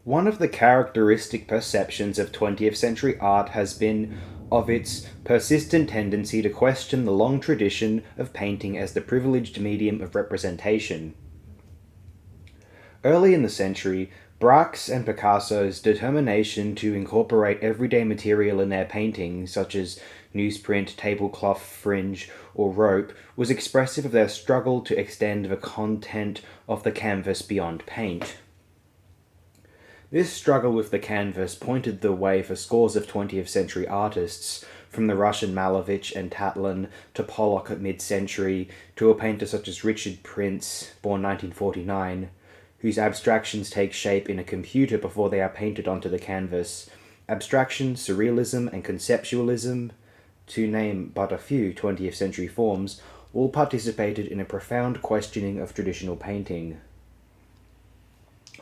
One of the characteristic perceptions of 20th century art has been of its persistent tendency to question the long tradition of painting as the privileged medium of representation. Early in the century, Braque's and Picasso's determination to incorporate everyday material in their paintings, such as newsprint, tablecloth, fringe, or rope, was expressive of their struggle to extend the content of the canvas beyond paint. This struggle with the canvas pointed the way for scores of 20th century artists, from the Russian Malevich and Tatlin to Pollock at mid-century, to a painter such as Richard Prince, born 1949, whose abstractions take shape in a computer before they are painted onto the canvas. Abstraction, surrealism, and conceptualism, to name but a few 20th century forms, all participated in a profound questioning of traditional painting.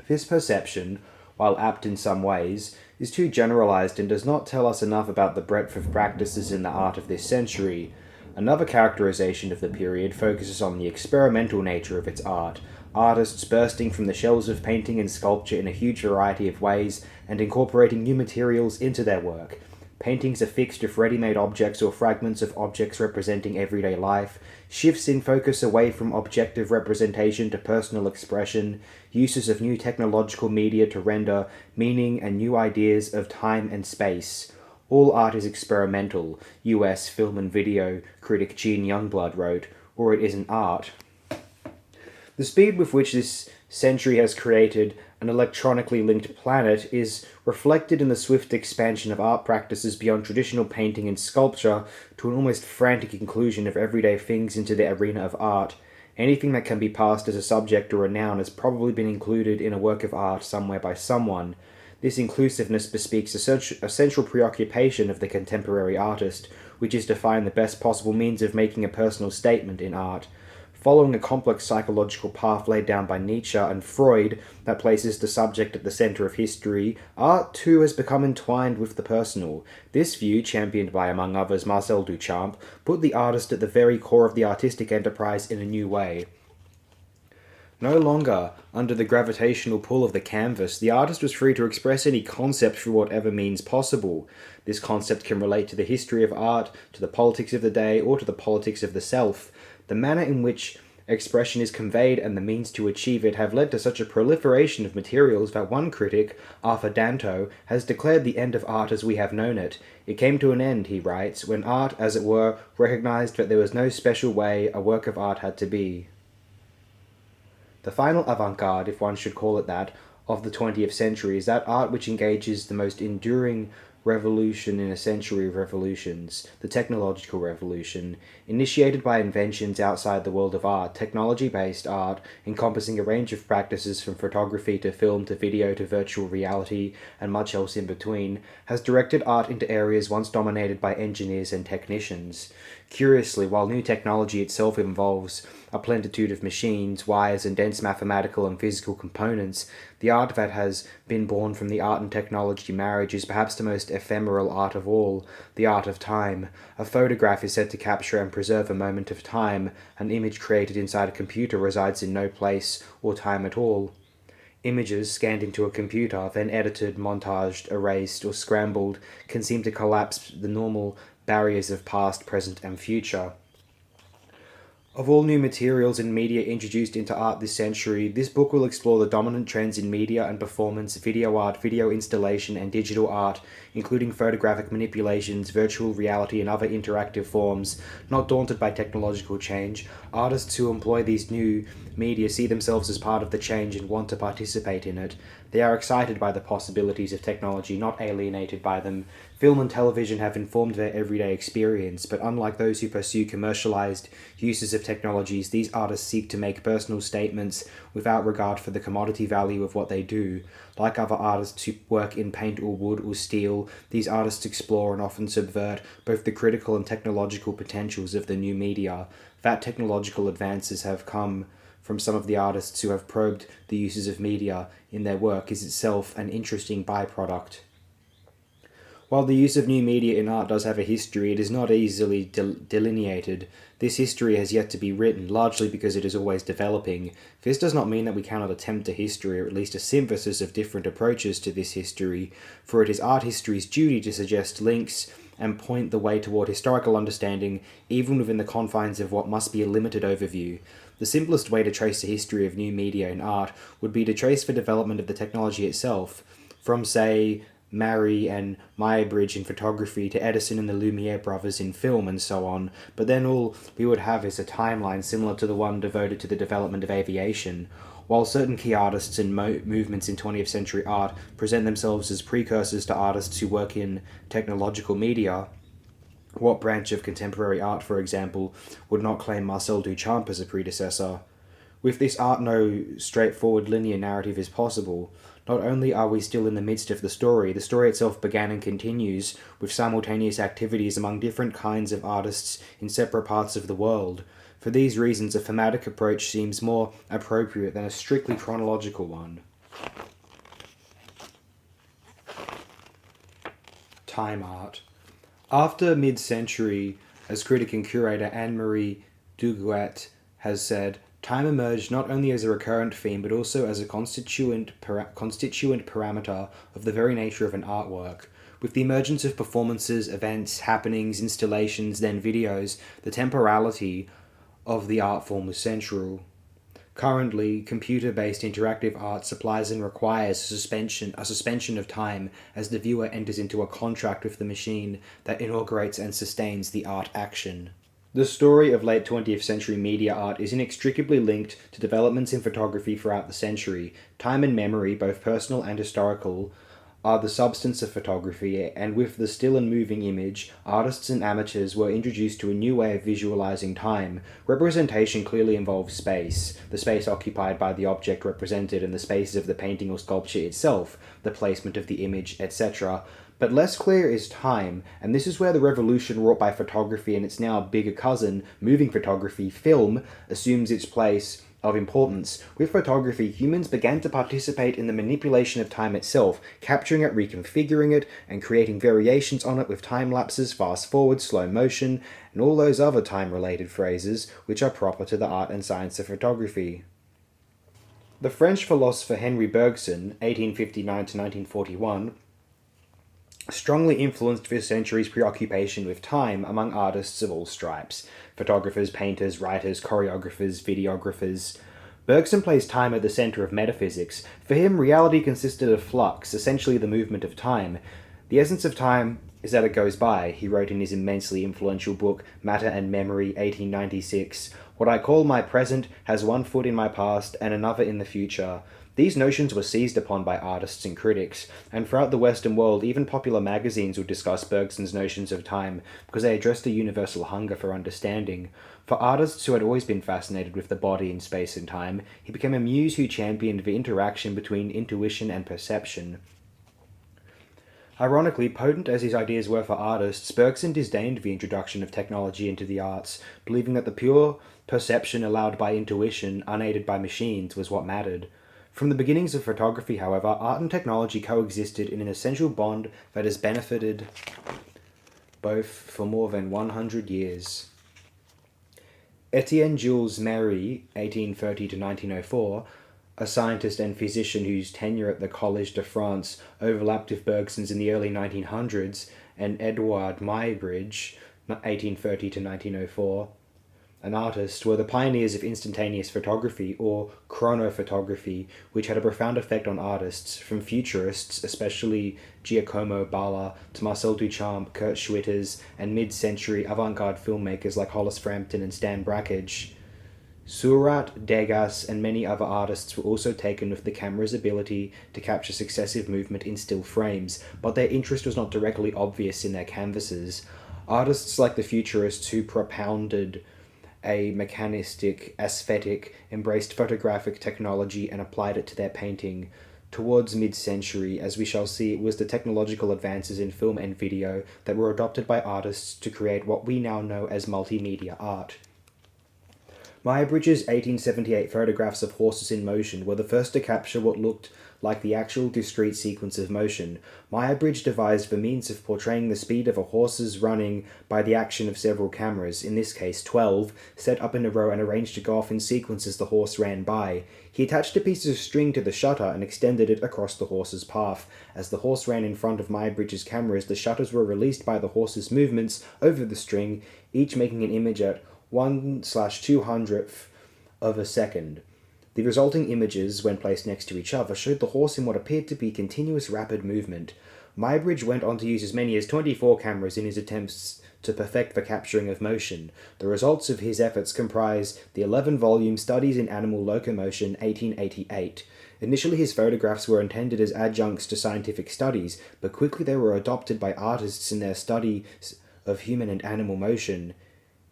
This perception, while apt in some ways, is too generalized and does not tell us enough about the breadth of practices in the art of this century. Another characterization of the period focuses on the experimental nature of its art, artists bursting from the shells of painting and sculpture in a huge variety of ways and incorporating new materials into their work. Paintings affixed with ready-made objects or fragments of objects representing everyday life, shifts in focus away from objective representation to personal expression, uses of new technological media to render meaning and new ideas of time and space. All art is experimental, US film and video critic Gene Youngblood wrote, or it isn't art. The speed with which this century has created an electronically linked planet is reflected in the swift expansion of art practices beyond traditional painting and sculpture to an almost frantic inclusion of everyday things into the arena of art. Anything that can be passed as a subject or a noun has probably been included in a work of art somewhere by someone. This inclusiveness bespeaks a central preoccupation of the contemporary artist, which is to find the best possible means of making a personal statement in art. Following a complex psychological path laid down by Nietzsche and Freud that places the subject at the center of history, art too has become entwined with the personal. This view, championed by among others Marcel Duchamp, put the artist at the very core of the artistic enterprise in a new way. No longer under the gravitational pull of the canvas, the artist was free to express any concept through whatever means possible. This concept can relate to the history of art, to the politics of the day, or to the politics of the self. The manner in which expression is conveyed and the means to achieve it have led to such a proliferation of materials that one critic, Arthur Danto, has declared the end of art as we have known it. It came to an end, he writes, when art, as it were, recognized that there was no special way a work of art had to be. The final avant-garde, if one should call it that, of the 20th century is that art which engages the most enduring revolution in a century of revolutions, the technological revolution, initiated by inventions outside the world of art. Technology-based art, encompassing a range of practices from photography to film to video to virtual reality and much else in between, has directed art into areas once dominated by engineers and technicians. Curiously, while new technology itself involves a plenitude of machines, wires, and dense mathematical and physical components, the art that has been born from the art and technology marriage is perhaps the most ephemeral art of all, the art of time. A photograph is said to capture and preserve a moment of time. An image created inside a computer resides in no place or time at all. Images scanned into a computer, then edited, montaged, erased, or scrambled, can seem to collapse the normal barriers of past, present, and future. Of all new materials and media introduced into art this century, this book will explore the dominant trends in media and performance, video art, video installation, and digital art, including photographic manipulations, virtual reality, and other interactive forms. Not daunted by technological change, artists who employ these new media see themselves as part of the change and want to participate in it. They are excited by the possibilities of technology, not alienated by them. Film and television have informed their everyday experience, but unlike those who pursue commercialized uses of technologies, these artists seek to make personal statements without regard for the commodity value of what they do. Like other artists who work in paint or wood or steel, these artists explore and often subvert both the critical and technological potentials of the new media. That technological advances have come from some of the artists who have probed the uses of media in their work is itself an interesting byproduct. While the use of new media in art does have a history, it is not easily delineated. This history has yet to be written, largely because it is always developing. This does not mean that we cannot attempt a history, or at least a synthesis of different approaches to this history, for it is art history's duty to suggest links and point the way toward historical understanding, even within the confines of what must be a limited overview. The simplest way to trace the history of new media in art would be to trace the development of the technology itself, from, say, Mary and Muybridge in photography to Edison and the Lumiere brothers in film and so on, but then all we would have is a timeline similar to the one devoted to the development of aviation. While certain key artists and movements in 20th century art present themselves as precursors to artists who work in technological media, what branch of contemporary art, for example, would not claim Marcel Duchamp as a predecessor? With this art, no straightforward linear narrative is possible. Not only are we still in the midst of the story itself began and continues with simultaneous activities among different kinds of artists in separate parts of the world. For these reasons, a thematic approach seems more appropriate than a strictly chronological one. Time art. After mid-century, as critic and curator Anne-Marie Duguet has said, time emerged not only as a recurrent theme but also as a constituent parameter of the very nature of an artwork. With the emergence of performances, events, happenings, installations, then videos, the temporality of the art form was central. Currently, computer-based interactive art supplies and requires a suspension of time as the viewer enters into a contract with the machine that inaugurates and sustains the art action. The story of late 20th century media art is inextricably linked to developments in photography throughout the century. Time and memory, both personal and historical, are the substance of photography, and with the still and moving image, artists and amateurs were introduced to a new way of visualizing time. Representation clearly involves space, the space occupied by the object represented and the spaces of the painting or sculpture itself, the placement of the image, etc. But less clear is time, and this is where the revolution wrought by photography and its now bigger cousin, moving photography, film, assumes its place of importance. With photography, humans began to participate in the manipulation of time itself, capturing it, reconfiguring it, and creating variations on it with time lapses, fast forward, slow motion, and all those other time-related phrases which are proper to the art and science of photography. The French philosopher Henri Bergson, 1859 to 1941, strongly influenced this century's preoccupation with time among artists of all stripes: photographers, painters, writers, choreographers, videographers. Bergson placed time at the center of metaphysics. For him, reality consisted of flux, essentially the movement of time. The essence of time is that it goes by, he wrote in his immensely influential book, Matter and Memory, 1896. What I call my present has one foot in my past and another in the future. These notions were seized upon by artists and critics, and throughout the Western world, even popular magazines would discuss Bergson's notions of time because they addressed a universal hunger for understanding. For artists who had always been fascinated with the body in space and time, he became a muse who championed the interaction between intuition and perception. Ironically, potent as his ideas were for artists, Bergson disdained the introduction of technology into the arts, believing that the pure perception allowed by intuition, unaided by machines, was what mattered. From the beginnings of photography, however, art and technology coexisted in an essential bond that has benefited both for more than 100 years. Etienne Jules Méry, 1830 to 1904, a scientist and physician whose tenure at the Collège de France overlapped with Bergson's in the early 1900s, and Edouard Muybridge, 1830 to 1904, an artist, were the pioneers of instantaneous photography, or chronophotography, which had a profound effect on artists, from futurists, especially Giacomo Balla, to Marcel Duchamp, Kurt Schwitters, and mid-century avant-garde filmmakers like Hollis Frampton and Stan Brakhage. Seurat, Degas, and many other artists were also taken with the camera's ability to capture successive movement in still frames, but their interest was not directly obvious in their canvases. Artists like the futurists who propounded a mechanistic aesthetic embraced photographic technology and applied it to their painting. Towards mid-century, as we shall see, it was the technological advances in film and video that were adopted by artists to create what we now know as multimedia art. Muybridge's 1878 photographs of horses in motion were the first to capture what looked like the actual discrete sequence of motion. Muybridge devised the means of portraying the speed of a horse's running by the action of several cameras, in this case 12, set up in a row and arranged to go off in sequence as the horse ran by. He attached a piece of string to the shutter and extended it across the horse's path. As the horse ran in front of Muybridge's cameras, the shutters were released by the horse's movements over the string, each making an image at 1/200th of a second. The resulting images, when placed next to each other, showed the horse in what appeared to be continuous rapid movement. Muybridge went on to use as many as 24 cameras in his attempts to perfect the capturing of motion. The results of his efforts comprise the 11-volume Studies in Animal Locomotion, 1888. Initially, his photographs were intended as adjuncts to scientific studies, but quickly they were adopted by artists in their studies of human and animal motion.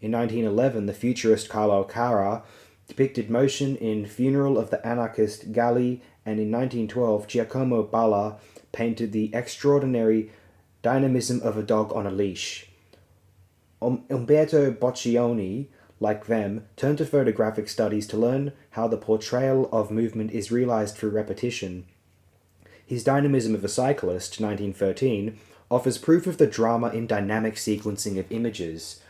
In 1911, the futurist Carlo Cara depicted motion in Funeral of the Anarchist Galli, and in 1912, Giacomo Balla painted the extraordinary dynamism of a dog on a leash. Umberto Boccioni, like them, turned to photographic studies to learn how the portrayal of movement is realized through repetition. His Dynamism of a Cyclist, 1913, offers proof of the drama in dynamic sequencing of images.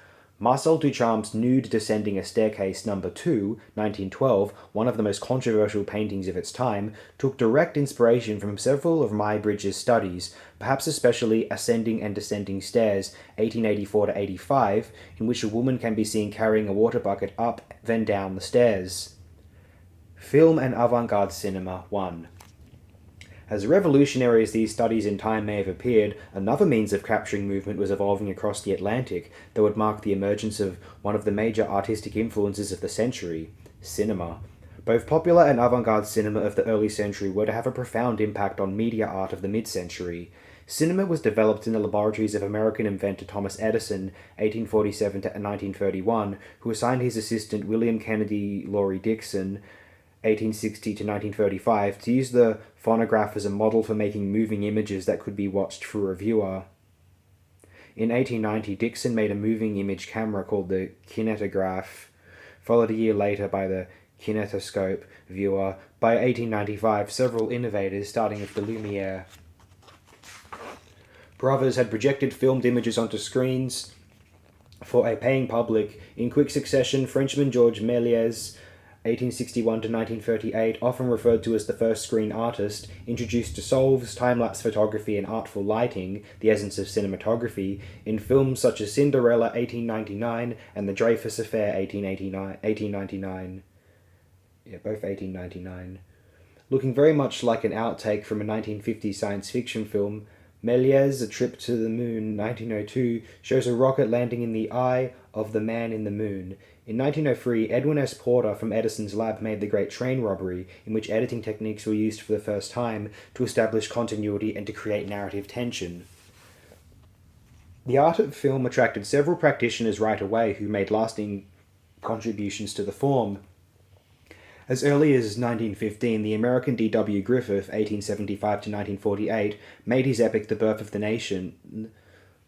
Marcel Duchamp's Nude Descending a Staircase No. 2, 1912, one of the most controversial paintings of its time, took direct inspiration from several of Muybridge's studies, perhaps especially Ascending and Descending Stairs, 1884-85, in which a woman can be seen carrying a water bucket up, then down the stairs. Film and Avant-Garde Cinema 1. As revolutionary as these studies in time may have appeared, another means of capturing movement was evolving across the Atlantic that would mark the emergence of one of the major artistic influences of the century: cinema. Both popular and avant-garde cinema of the early century were to have a profound impact on media art of the mid-century. Cinema was developed in the laboratories of American inventor Thomas Edison, 1847 to 1931, who assigned his assistant William Kennedy Laurie Dixon, 1860 to 1935, to use the phonograph as a model for making moving images that could be watched through a viewer. In 1890, Dixon made a moving image camera called the kinetograph, followed a year later by the kinetoscope viewer. By 1895, several innovators, starting with the Lumiere brothers, had projected filmed images onto screens for a paying public. In quick succession, Frenchman Georges Méliès, 1861 to 1938, often referred to as the first screen artist, introduced dissolves, time-lapse photography, and artful lighting, the essence of cinematography, in films such as Cinderella, 1899, and The Dreyfus Affair, 1899. Yeah, both 1899. Looking very much like an outtake from a 1950 science fiction film, Méliès' A Trip to the Moon, 1902, shows a rocket landing in the eye of the man in the moon. In 1903, Edwin S. Porter from Edison's lab made The Great Train Robbery, in which editing techniques were used for the first time to establish continuity and to create narrative tension. The art of film attracted several practitioners right away who made lasting contributions to the form. As early as 1915, the American D.W. Griffith, 1875 to 1948, made his epic The Birth of the Nation,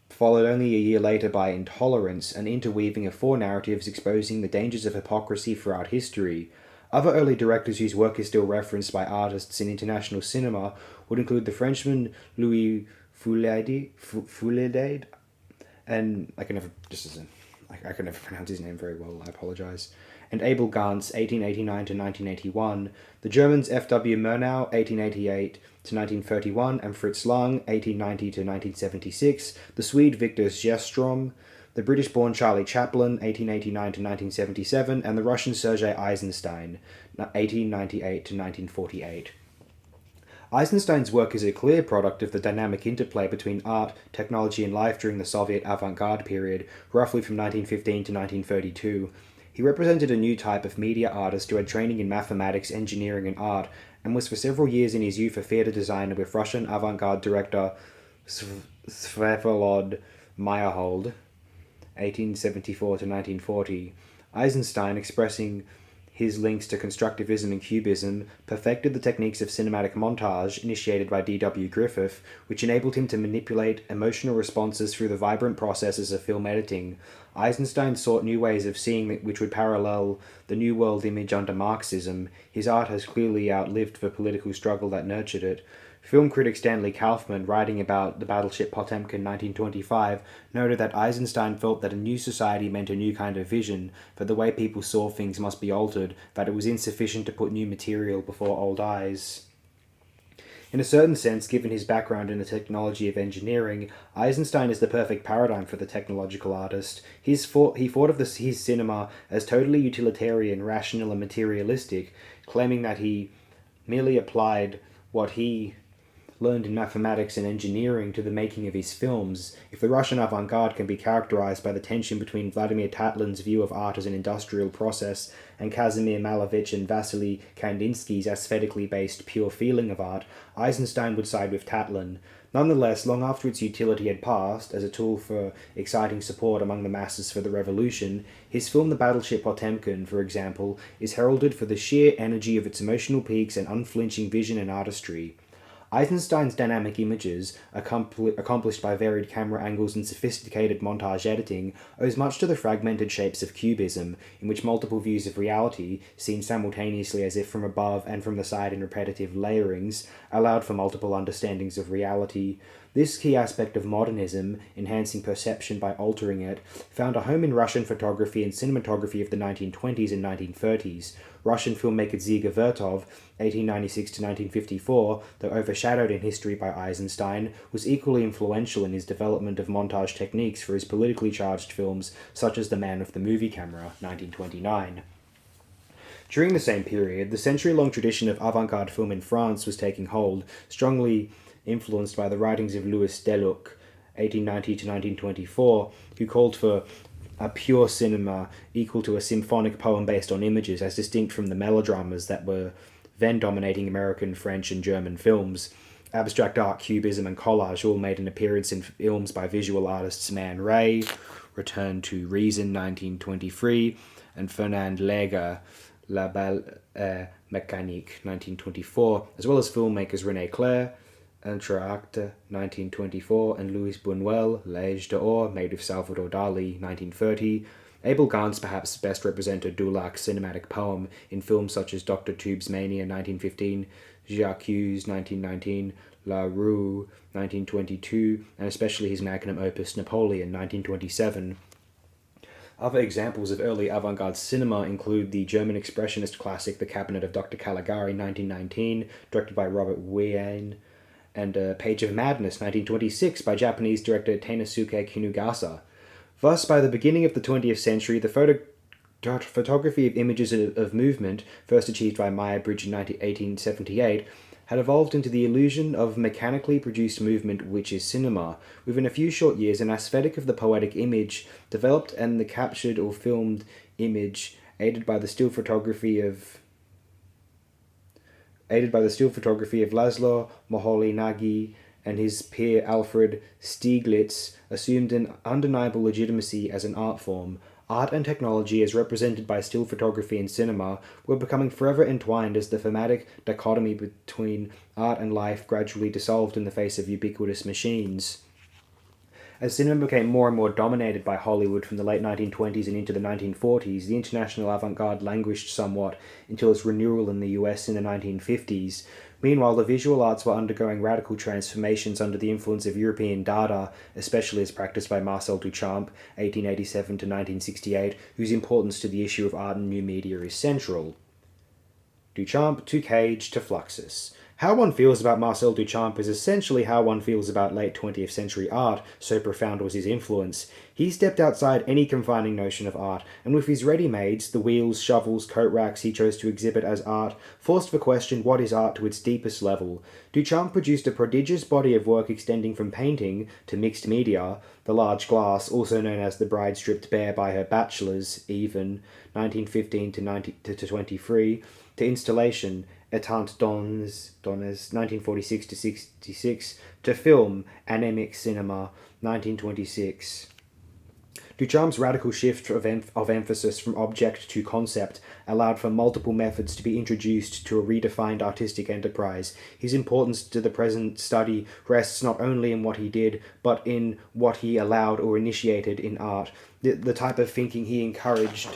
followed only a year later by Intolerance, an interweaving of four narratives exposing the dangers of hypocrisy throughout history. Other early directors whose work is still referenced by artists in international cinema would include the Frenchman Louis Fouladade, and I can never pronounce his name very well, I apologize, and Abel Gance, 1889 to 1981, the Germans F.W. Murnau, 1888 to 1931, and Fritz Lang, 1890 to 1976, the Swede Victor Sjöström, the British-born Charlie Chaplin, 1889 to 1977, and the Russian Sergei Eisenstein, 1898 to 1948. Eisenstein's work is a clear product of the dynamic interplay between art, technology, and life during the Soviet avant-garde period, roughly from 1915 to 1932. He represented a new type of media artist who had training in mathematics, engineering, and art, and was for several years in his youth a theatre designer with Russian avant-garde director Vsevolod Meyerhold, 1874 to 1940. Eisenstein, expressing his links to constructivism and cubism, perfected the techniques of cinematic montage initiated by D.W. Griffith, which enabled him to manipulate emotional responses through the vibrant processes of film editing. Eisenstein sought new ways of seeing which would parallel the New World image under Marxism. His art has clearly outlived the political struggle that nurtured it. Film critic Stanley Kaufman, writing about the battleship Potemkin 1925, noted that Eisenstein felt that a new society meant a new kind of vision, that the way people saw things must be altered, that it was insufficient to put new material before old eyes. In a certain sense, given his background in the technology of engineering, Eisenstein is the perfect paradigm for the technological artist. He thought of his cinema as totally utilitarian, rational, and materialistic, claiming that he merely applied what he learned in mathematics and engineering to the making of his films. If the Russian avant-garde can be characterized by the tension between Vladimir Tatlin's view of art as an industrial process and Kazimir Malevich and Vasily Kandinsky's aesthetically based pure feeling of art, Eisenstein would side with Tatlin. Nonetheless, long after its utility had passed, as a tool for exciting support among the masses for the revolution, his film The Battleship Potemkin, for example, is heralded for the sheer energy of its emotional peaks and unflinching vision and artistry. Eisenstein's dynamic images, accomplished by varied camera angles and sophisticated montage editing, owes much to the fragmented shapes of cubism, in which multiple views of reality, seen simultaneously as if from above and from the side in repetitive layerings, allowed for multiple understandings of reality. This key aspect of modernism, enhancing perception by altering it, found a home in Russian photography and cinematography of the 1920s and 1930s. Russian filmmaker Dziga Vertov, 1896 to 1954, though overshadowed in history by Eisenstein, was equally influential in his development of montage techniques for his politically charged films such as The Man with the Movie Camera, 1929. During the same period, the century-long tradition of avant-garde film in France was taking hold, strongly influenced by the writings of Louis Deluc, 1890 to 1924, who called for a pure cinema equal to a symphonic poem based on images, as distinct from the melodramas that were then dominating American, French, and German films. Abstract art, cubism, and collage all made an appearance in films by visual artists Man Ray, Return to Reason, 1923, and Fernand Léger, La Belle Mécanique, 1924, as well as filmmakers René Clair, Entr'acte, 1924, and Louis Buñuel, L'Age d'Or, made with Salvador Dali, 1930. Abel Gance perhaps best represented Dulac's cinematic poem in films such as Dr. Tube's Mania, 1915, J'accuse, 1919, La Rue, 1922, and especially his magnum opus Napoleon, 1927. Other examples of early avant-garde cinema include the German expressionist classic The Cabinet of Dr. Caligari, 1919, directed by Robert Wiene, and Page of Madness, 1926, by Japanese director Teinosuke Kinugasa. Thus, by the beginning of the 20th century, the photography of images of movement, first achieved by Maya Bridge in 1878, had evolved into the illusion of mechanically produced movement which is cinema. Within a few short years, an aesthetic of the poetic image developed, and the captured or filmed image, aided by the still photography of Laszlo Moholy-Nagy and his peer Alfred Stieglitz, assumed an undeniable legitimacy as an art form. Art and technology, as represented by still photography and cinema, were becoming forever entwined as the thematic dichotomy between art and life gradually dissolved in the face of ubiquitous machines. As cinema became more and more dominated by Hollywood from the late 1920s and into the 1940s, the international avant-garde languished somewhat until its renewal in the US in the 1950s. Meanwhile, the visual arts were undergoing radical transformations under the influence of European Dada, especially as practiced by Marcel Duchamp, 1887 to 1968, whose importance to the issue of art and new media is central. Duchamp to Cage to Fluxus. How one feels about Marcel Duchamp is essentially how one feels about late 20th century art, so profound was his influence. He stepped outside any confining notion of art, and with his ready-mades, the wheels, shovels, coat racks he chose to exhibit as art, forced the question what is art to its deepest level. Duchamp produced a prodigious body of work extending from painting to mixed media, the large glass, also known as The Bride Stripped Bare by Her Bachelors, even, 1915 to 23, to installation, Étant Donnes, 1946 to 66, to film, Anemic Cinema, 1926. Duchamp's radical shift of emphasis from object to concept allowed for multiple methods to be introduced to a redefined artistic enterprise. His importance to the present study rests not only in what he did, but in what he allowed or initiated in art. The type of thinking he encouraged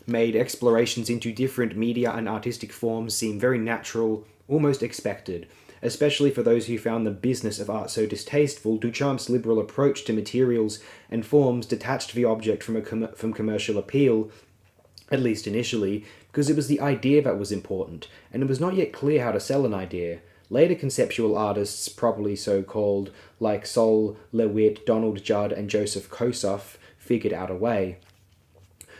made explorations into different media and artistic forms seem very natural, almost expected. Especially for those who found the business of art so distasteful, Duchamp's liberal approach to materials and forms detached the object from commercial appeal, at least initially, because it was the idea that was important, and it was not yet clear how to sell an idea. Later conceptual artists, properly so called, like Sol LeWitt, Donald Judd, and Joseph Kosuth, figured out a way.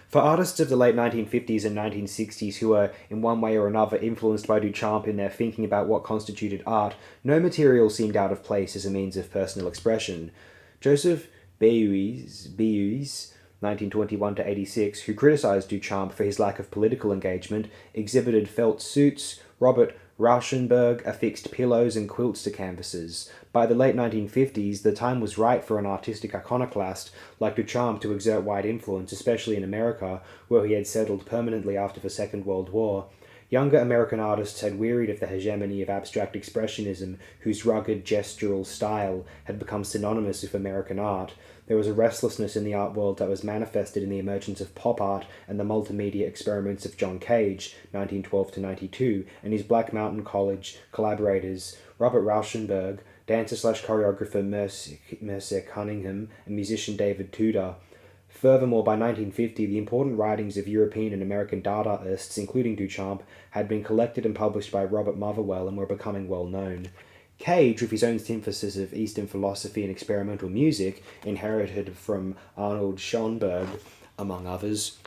For artists of the late 1950s and 1960s who were, in one way or another, influenced by Duchamp in their thinking about what constituted art, no material seemed out of place as a means of personal expression. Joseph Beuys, 1921-86, who criticized Duchamp for his lack of political engagement, exhibited felt suits. Robert Rauschenberg affixed pillows and quilts to canvases. By the late 1950s, the time was right for an artistic iconoclast like Duchamp to exert wide influence, especially in America, where he had settled permanently after the Second World War. Younger American artists had wearied of the hegemony of abstract expressionism, whose rugged, gestural style had become synonymous with American art. There was a restlessness in the art world that was manifested in the emergence of pop art and the multimedia experiments of John Cage, 1912-92, and his Black Mountain College collaborators, Robert Rauschenberg, dancer/choreographer Mercer Cunningham, and musician David Tudor. Furthermore, by 1950, the important writings of European and American Dada artists, including Duchamp, had been collected and published by Robert Motherwell and were becoming well known. Cage, with his own synthesis of Eastern philosophy and experimental music, inherited from Arnold Schoenberg, among others,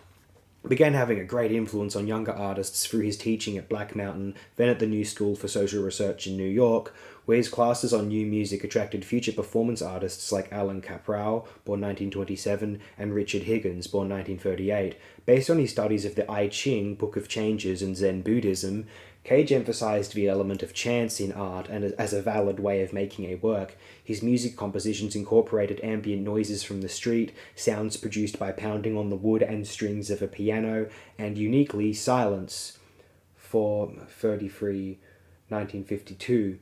began having a great influence on younger artists through his teaching at Black Mountain, then at the New School for Social Research in New York, where his classes on new music attracted future performance artists like Alan Caprow, born 1927, and Richard Higgins, born 1938. Based on his studies of the I Ching, Book of Changes, and Zen Buddhism, Cage emphasized the element of chance in art and as a valid way of making a work. His music compositions incorporated ambient noises from the street, sounds produced by pounding on the wood and strings of a piano, and uniquely, silence. 4/33, 1952.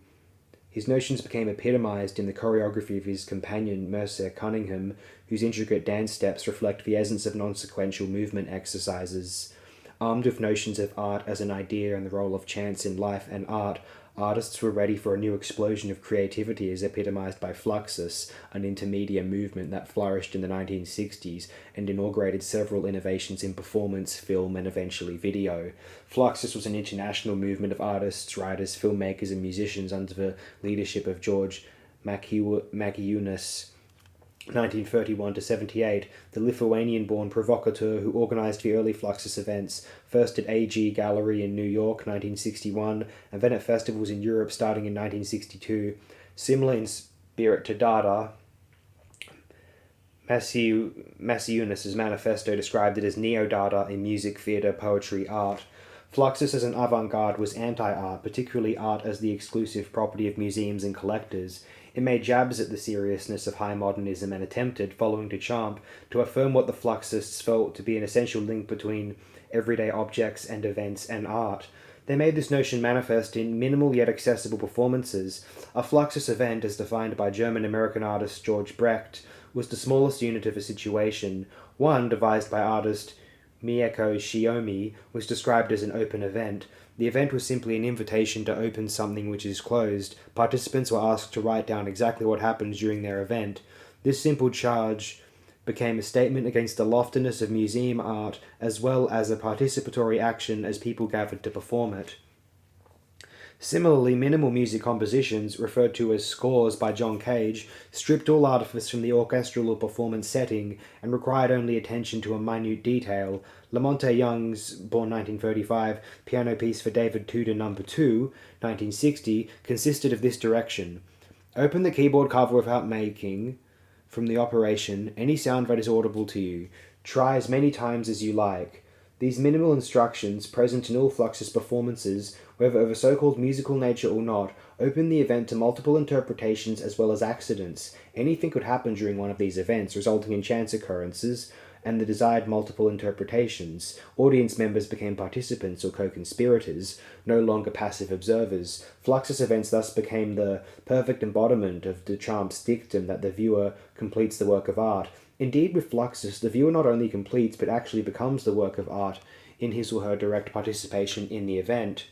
His notions became epitomized in the choreography of his companion Mercer Cunningham, whose intricate dance steps reflect the essence of non-sequential movement exercises. Armed with notions of art as an idea and the role of chance in life and art, artists were ready for a new explosion of creativity as epitomized by Fluxus, an intermedia movement that flourished in the 1960s and inaugurated several innovations in performance, film, and eventually video. Fluxus was an international movement of artists, writers, filmmakers, and musicians under the leadership of George Magiunas, 1931-78, the Lithuanian-born provocateur who organized the early Fluxus events, first at AG Gallery in New York, 1961, and then at festivals in Europe starting in 1962. Similar in spirit to Dada, Magiunas' manifesto described it as neo-Dada in music, theatre, poetry, art. Fluxus as an avant-garde was anti-art, particularly art as the exclusive property of museums and collectors. It made jabs at the seriousness of high modernism and attempted, following Duchamp, to affirm what the Fluxists felt to be an essential link between everyday objects and events and art. They made this notion manifest in minimal yet accessible performances. A Fluxus event, as defined by German-American artist George Brecht, was the smallest unit of a situation. One, devised by artist Mieko Shiomi, was described as an open event. The event was simply an invitation to open something which is closed. Participants were asked to write down exactly what happened during their event. This simple charge became a statement against the loftiness of museum art as well as a participatory action as people gathered to perform it. Similarly, minimal music compositions, referred to as scores by John Cage, stripped all artifice from the orchestral or performance setting and required only attention to a minute detail. Lamonte Young's, born 1935, piano piece for David Tudor No. 2, 1960, consisted of this direction. Open the keyboard cover without making, from the operation, any sound that is audible to you. Try as many times as you like. These minimal instructions, present in all Fluxus performances, whether of a so-called musical nature or not, open the event to multiple interpretations as well as accidents. Anything could happen during one of these events, resulting in chance occurrences and the desired multiple interpretations. Audience members became participants or co-conspirators, no longer passive observers. Fluxus events thus became the perfect embodiment of Duchamp's dictum that the viewer completes the work of art. Indeed, with Fluxus, the viewer not only completes but actually becomes the work of art in his or her direct participation in the event.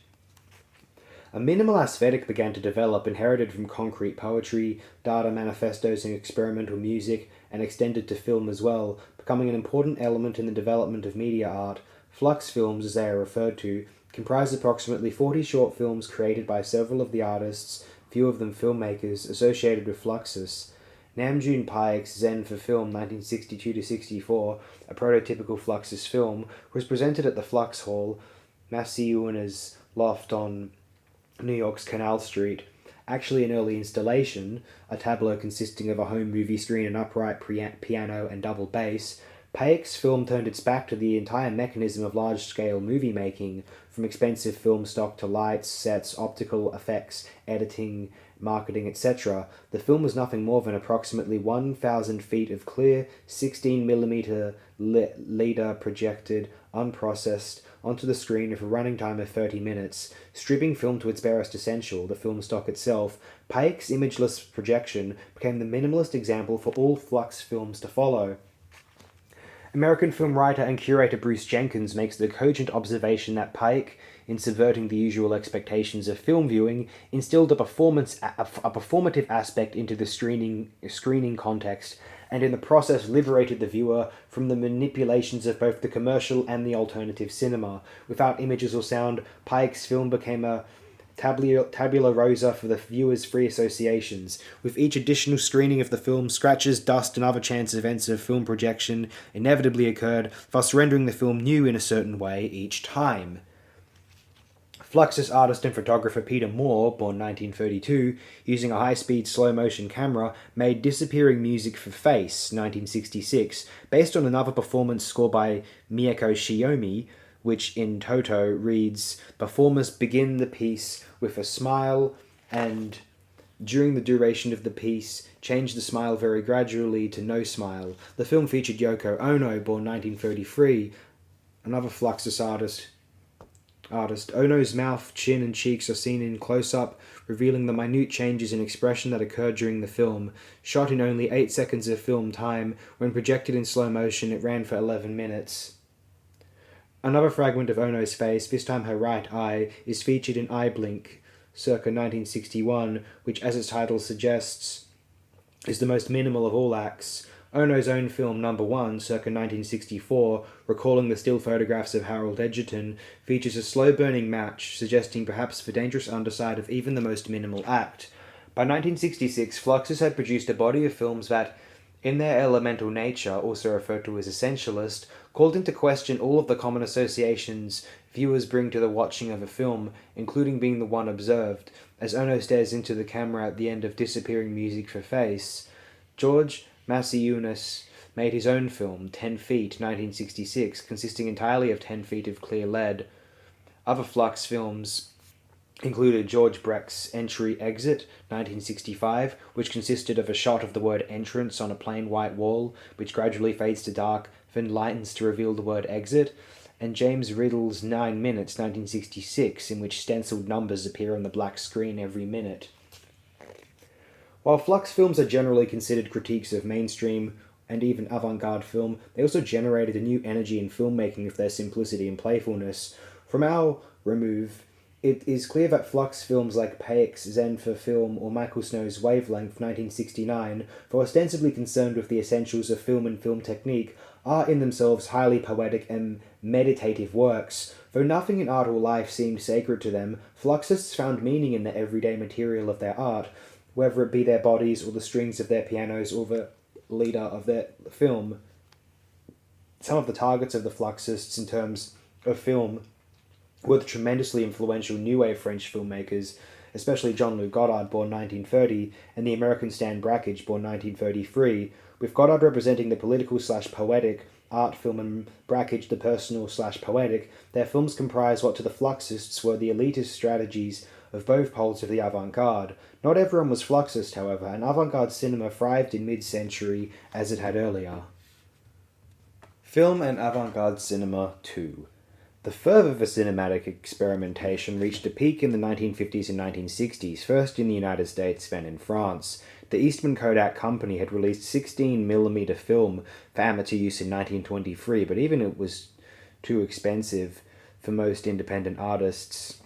A minimal aesthetic began to develop, inherited from concrete poetry, data manifestos, and experimental music, and extended to film as well, becoming an important element in the development of media art. Flux films, as they are referred to, comprise approximately 40 short films created by several of the artists, few of them filmmakers, associated with Fluxus. Namjoon Paik's Zen for Film 1962-64, a prototypical Fluxus film, was presented at the Flux Hall, Massieuna's loft on New York's Canal Street. Actually an early installation, a tableau consisting of a home movie screen, an upright piano, and double bass, Paik's film turned its back to the entire mechanism of large-scale movie making, from expensive film stock to lights, sets, optical effects, editing, marketing, etc. The film was nothing more than approximately 1,000 feet of clear, 16mm leader projected, unprocessed, onto the screen with a running time of 30 minutes. Stripping film to its barest essential, the film stock itself, Paik's imageless projection became the minimalist example for all Flux films to follow. American film writer and curator Bruce Jenkins makes the cogent observation that Paik, in subverting the usual expectations of film viewing, instilled a performative aspect into the screening context, and in the process liberated the viewer from the manipulations of both the commercial and the alternative cinema. Without images or sound, Paik's film became a tabula rasa for the viewer's free associations. With each additional screening of the film, scratches, dust, and other chance events of film projection inevitably occurred, thus rendering the film new in a certain way each time. Fluxus artist and photographer Peter Moore, born 1932, using a high-speed slow-motion camera, made Disappearing Music for Face, 1966, based on another performance score by Mieko Shiomi, which in toto reads, "Performers begin the piece with a smile and, during the duration of the piece, change the smile very gradually to no smile." The film featured Yoko Ono, born 1933, another Fluxus artist. Ono's mouth, chin, and cheeks are seen in close-up, revealing the minute changes in expression that occurred during the film. Shot in only 8 seconds of film time, when projected in slow motion, it ran for 11 minutes. Another fragment of Ono's face, this time her right eye, is featured in Eye Blink, circa 1961, which, as its title suggests, is the most minimal of all acts. Ono's own film Number One, circa 1964, recalling the still photographs of Harold Edgerton, features a slow-burning match, suggesting perhaps the dangerous underside of even the most minimal act. By 1966, Fluxus had produced a body of films that, in their elemental nature, also referred to as essentialist, called into question all of the common associations viewers bring to the watching of a film, including being the one observed. As Ono stares into the camera at the end of Disappearing Music for Face, George Massieunas made his own film, 10 Feet, 1966, consisting entirely of 10 feet of clear lead. Other Flux films included George Brecht's Entry Exit, 1965, which consisted of a shot of the word entrance on a plain white wall, which gradually fades to dark, then lightens to reveal the word exit, and James Riddle's 9 Minutes, 1966, in which stenciled numbers appear on the black screen every minute. While Flux films are generally considered critiques of mainstream and even avant-garde film, they also generated a new energy in filmmaking with their simplicity and playfulness. From our remove, it is clear that Flux films like Paik's Zen for Film or Michael Snow's Wavelength 1969, though ostensibly concerned with the essentials of film and film technique, are in themselves highly poetic and meditative works. Though nothing in art or life seemed sacred to them, Fluxists found meaning in the everyday material of their art, whether it be their bodies or the strings of their pianos or the leader of their film. Some of the targets of the Fluxists in terms of film were the tremendously influential New Wave French filmmakers, especially Jean-Luc Godard, born 1930, and the American Stan Brakhage, born 1933, with Godard representing the political/poetic art film and Brakhage the personal/poetic, their films comprise what to the Fluxists were the elitist strategies of both poles of the avant-garde. Not everyone was Fluxist, however, and avant-garde cinema thrived in mid-century as it had earlier. Film and avant-garde cinema 2. The fervour of cinematic experimentation reached a peak in the 1950s and 1960s, first in the United States, then in France. The Eastman Kodak Company had released 16mm film for amateur use in 1923, but even it was too expensive for most independent artists.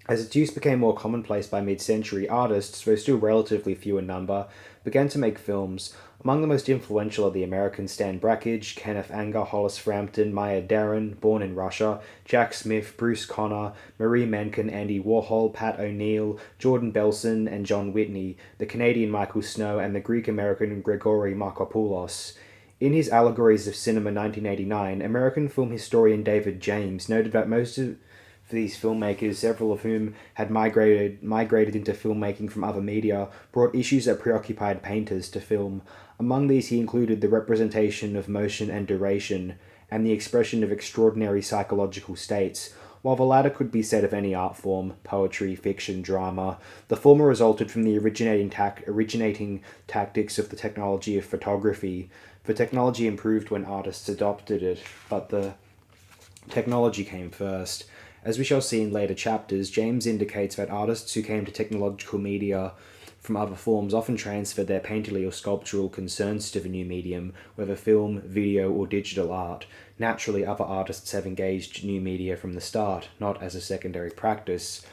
As its use became more commonplace by mid-century, artists, though still relatively few in number, began to make films. Among the most influential are the Americans Stan Brakhage, Kenneth Anger, Hollis Frampton, Maya Deren, born in Russia, Jack Smith, Bruce Conner, Marie Menken, Andy Warhol, Pat O'Neill, Jordan Belson, and John Whitney, the Canadian Michael Snow, and the Greek-American Grigory Markopoulos. In his Allegories of Cinema 1989, American film historian David James noted that most of these filmmakers, several of whom had migrated into filmmaking from other media, brought issues that preoccupied painters to film. Among these he included the representation of motion and duration, and the expression of extraordinary psychological states. While the latter could be said of any art form, poetry, fiction, drama, the former resulted from the originating tactics of the technology of photography. The technology improved when artists adopted it, but the technology came first. As we shall see in later chapters, James indicates that artists who came to technological media from other forms often transferred their painterly or sculptural concerns to the new medium, whether film, video, or digital art. Naturally, other artists have engaged new media from the start, not as a secondary practice.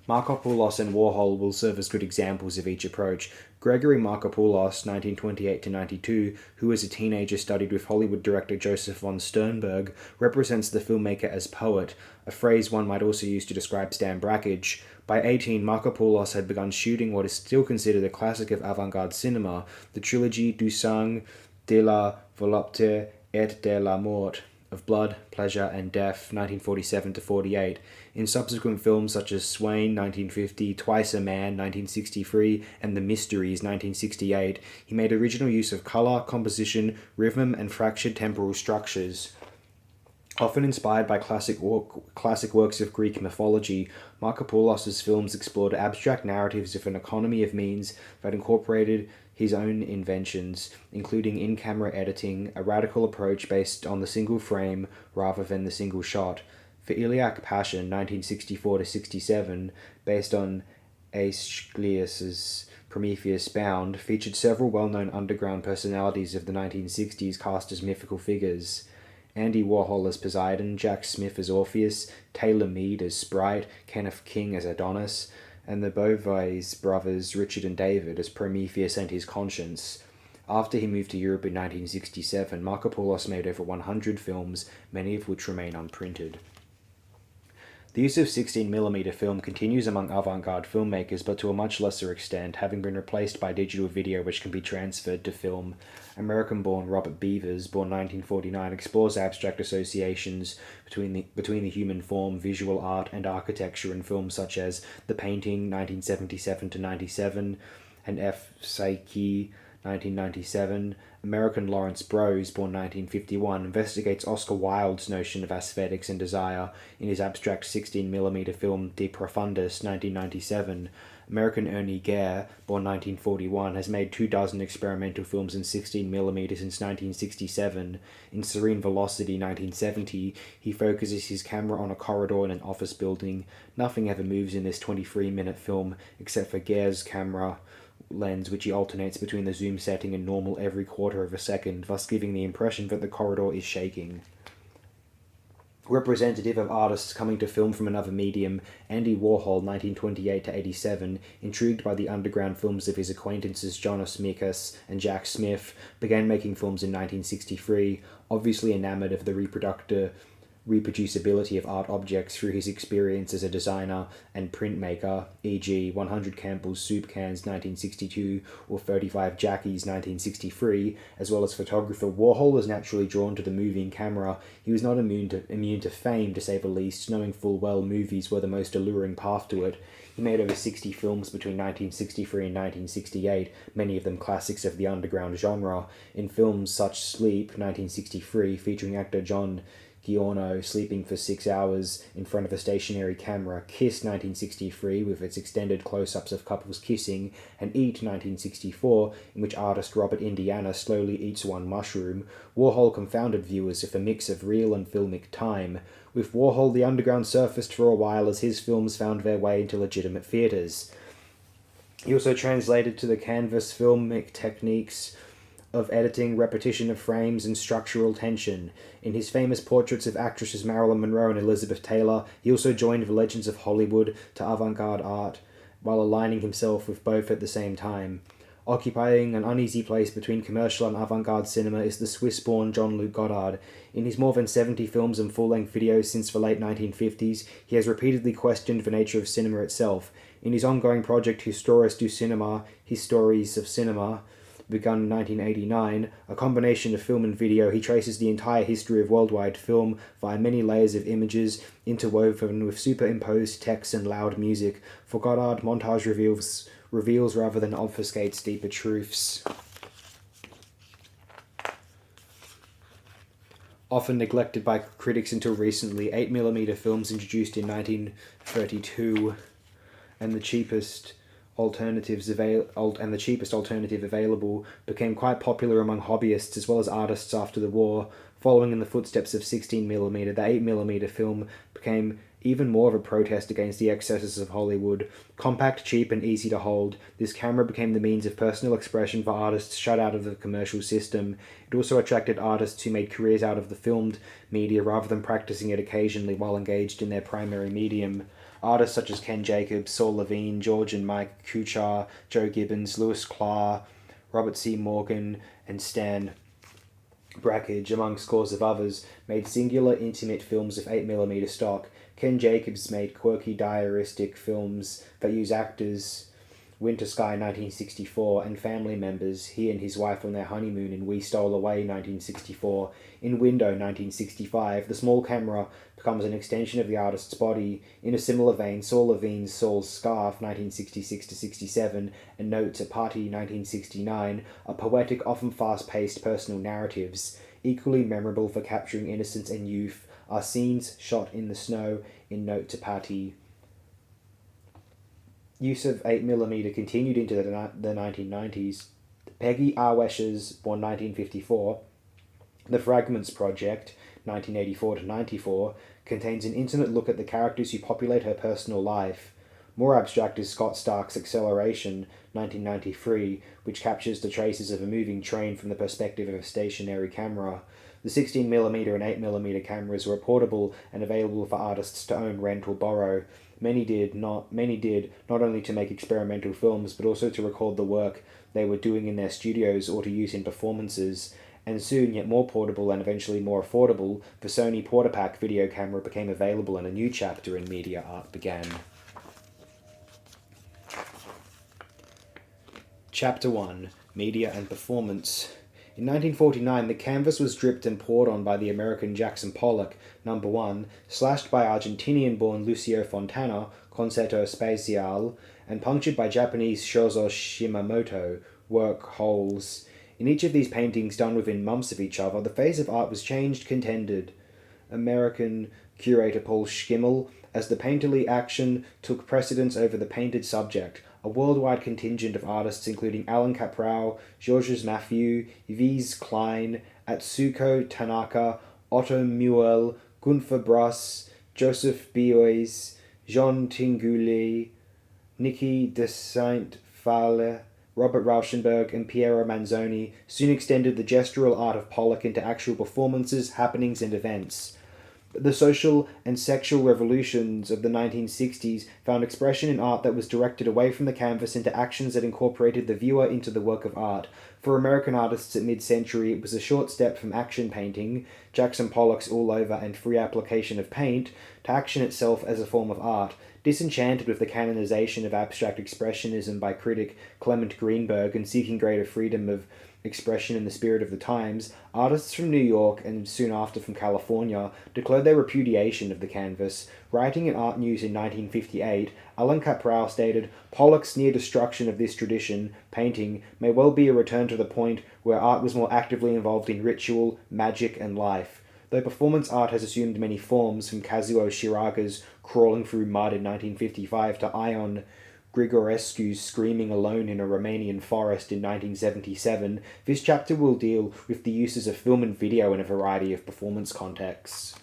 Markopoulos and Warhol will serve as good examples of each approach. Gregory Markopoulos, 1928-92, who as a teenager studied with Hollywood director Joseph von Sternberg, represents the filmmaker as poet, a phrase one might also use to describe Stan Brakhage. By 18, Markopoulos had begun shooting what is still considered a classic of avant-garde cinema, the trilogy Du sang, de la volupté et de la mort, of Blood, Pleasure, and Death, 1947-48. In subsequent films such as Swain, 1950, Twice a Man, 1963, and The Mysteries, 1968, he made original use of colour, composition, rhythm, and fractured temporal structures. Often inspired by classic works of Greek mythology, Markopoulos' films explored abstract narratives of an economy of means that incorporated his own inventions, including in-camera editing, a radical approach based on the single frame rather than the single shot. For Iliac Passion, 1964-67, based on Aeschylus's Prometheus Bound, featured several well-known underground personalities of the 1960s cast as mythical figures. Andy Warhol as Poseidon, Jack Smith as Orpheus, Taylor Mead as Sprite, Kenneth King as Adonis, and the Beauvais brothers Richard and David as Prometheus and his conscience. After he moved to Europe in 1967, Markopoulos made over 100 films, many of which remain unprinted. The use of 16mm film continues among avant-garde filmmakers, but to a much lesser extent, having been replaced by digital video which can be transferred to film. American-born Robert Beavers, born 1949, explores abstract associations between the human form, visual art, and architecture in films such as The Painting, 1977-97, and F. Psyche, 1997. American Lawrence Brose, born 1951, investigates Oscar Wilde's notion of aesthetics and desire in his abstract 16mm film De Profundis, 1997. American Ernie Gare, born 1941, has made 24 experimental films in 16mm since 1967. In Serene Velocity, 1970, he focuses his camera on a corridor in an office building. Nothing ever moves in this 23-minute film except for Gare's camera lens, which he alternates between the zoom setting and normal every quarter of a second, thus giving the impression that the corridor is shaking. Representative of artists coming to film from another medium, Andy Warhol, 1928-87, intrigued by the underground films of his acquaintances Jonas Mekas and Jack Smith, began making films in 1963, obviously enamored of the reproducibility of art objects through his experience as a designer and printmaker, e.g. 100 Campbell's soup cans 1962 or 35 Jackies 1963, as well as photographer, Warhol was naturally drawn to the moving camera. He was not immune to fame, to say the least, knowing full well movies were the most alluring path to it. He made over 60 films between 1963 and 1968, many of them classics of the underground genre. In films such Sleep, 1963, featuring actor John Giorno sleeping for 6 hours in front of a stationary camera, Kiss 1963 with its extended close-ups of couples kissing, and Eat 1964 in which artist Robert Indiana slowly eats one mushroom, Warhol confounded viewers with a mix of real and filmic time. With Warhol, the underground surfaced for a while as his films found their way into legitimate theatres. He also translated to the canvas filmic techniques of editing, repetition of frames, and structural tension. In his famous portraits of actresses Marilyn Monroe and Elizabeth Taylor, he also joined the legends of Hollywood to avant-garde art, while aligning himself with both at the same time. Occupying an uneasy place between commercial and avant-garde cinema is the Swiss-born Jean-Luc Godard. In his more than 70 films and full-length videos since the late 1950s, he has repeatedly questioned the nature of cinema itself. In his ongoing project Histoires du Cinéma, Histories of Cinema, begun in 1989, a combination of film and video, he traces the entire history of worldwide film via many layers of images interwoven with superimposed text and loud music. For Godard, montage reveals rather than obfuscates deeper truths. Often neglected by critics until recently, 8mm films introduced in 1932 and the cheapest alternative available became quite popular among hobbyists as well as artists after the war. Following in the footsteps of 16mm, the 8mm film became even more of a protest against the excesses of Hollywood. Compact, cheap, and easy to hold, this camera became the means of personal expression for artists shut out of the commercial system. It also attracted artists who made careers out of the filmed media rather than practicing it occasionally while engaged in their primary medium. Artists such as Ken Jacobs, Saul Levine, George and Mike Kuchar, Joe Gibbons, Louis Clark, Robert C. Morgan, and Stan Brakhage, among scores of others, made singular, intimate films of 8mm stock. Ken Jacobs made quirky, diaristic films that use actors Winter Sky 1964 and family members, he and his wife on their honeymoon in We Stole Away 1964. In Window 1965, the small camera becomes an extension of the artist's body. In a similar vein, Saul Levine's Saul's Scarf 1966-67 and Notes at Party 1969 are poetic, often fast-paced personal narratives. Equally memorable for capturing innocence and youth are scenes shot in the snow in Note to Party. Use of 8mm continued into the 1990s. Peggy Arwesh's, born 1954, The Fragments Project, 1984-94, contains an intimate look at the characters who populate her personal life. More abstract is Scott Stark's Acceleration, 1993, which captures the traces of a moving train from the perspective of a stationary camera. The 16mm and 8mm cameras were portable and available for artists to own, rent, or borrow. Many did not only to make experimental films, but also to record the work they were doing in their studios or to use in performances. And soon, yet more portable and eventually more affordable, the Sony Portapak video camera became available and a new chapter in media art began. Chapter 1. Media and Performance. In 1949, the canvas was dripped and poured on by the American Jackson Pollock, No. 1, slashed by Argentinian-born Lucio Fontana, Concerto Spatial, and punctured by Japanese Shozo Shimamoto, Work Holes. In each of these paintings, done within months of each other, the phase of art was changed, contended American curator Paul Schimmel, as the painterly action took precedence over the painted subject. A worldwide contingent of artists including Alan Caprow, Georges Mathieu, Yves Klein, Atsuko Tanaka, Otto Muel, Gunther Brass, Joseph Biois, Jean Tinguely, Niki de Saint-Phale, Robert Rauschenberg, and Piero Manzoni soon extended the gestural art of Pollock into actual performances, happenings, and events. The social and sexual revolutions of the 1960s found expression in art that was directed away from the canvas into actions that incorporated the viewer into the work of art. For American artists at mid-century, it was a short step from action painting, Jackson Pollock's all-over and free application of paint, to action itself as a form of art. Disenchanted with the canonization of abstract expressionism by critic Clement Greenberg and seeking greater freedom of expression in the spirit of the times, artists from New York and soon after from California declared their repudiation of the canvas. Writing in Art News in 1958, Alan Caprow stated, "Pollock's near destruction of this tradition, painting, may well be a return to the point where art was more actively involved in ritual, magic, and life." Though performance art has assumed many forms, from Kazuo Shiraga's Crawling Through Mud in 1955 to Ion Grigorescu's Screaming Alone in a Romanian Forest in 1977, this chapter will deal with the uses of film and video in a variety of performance contexts.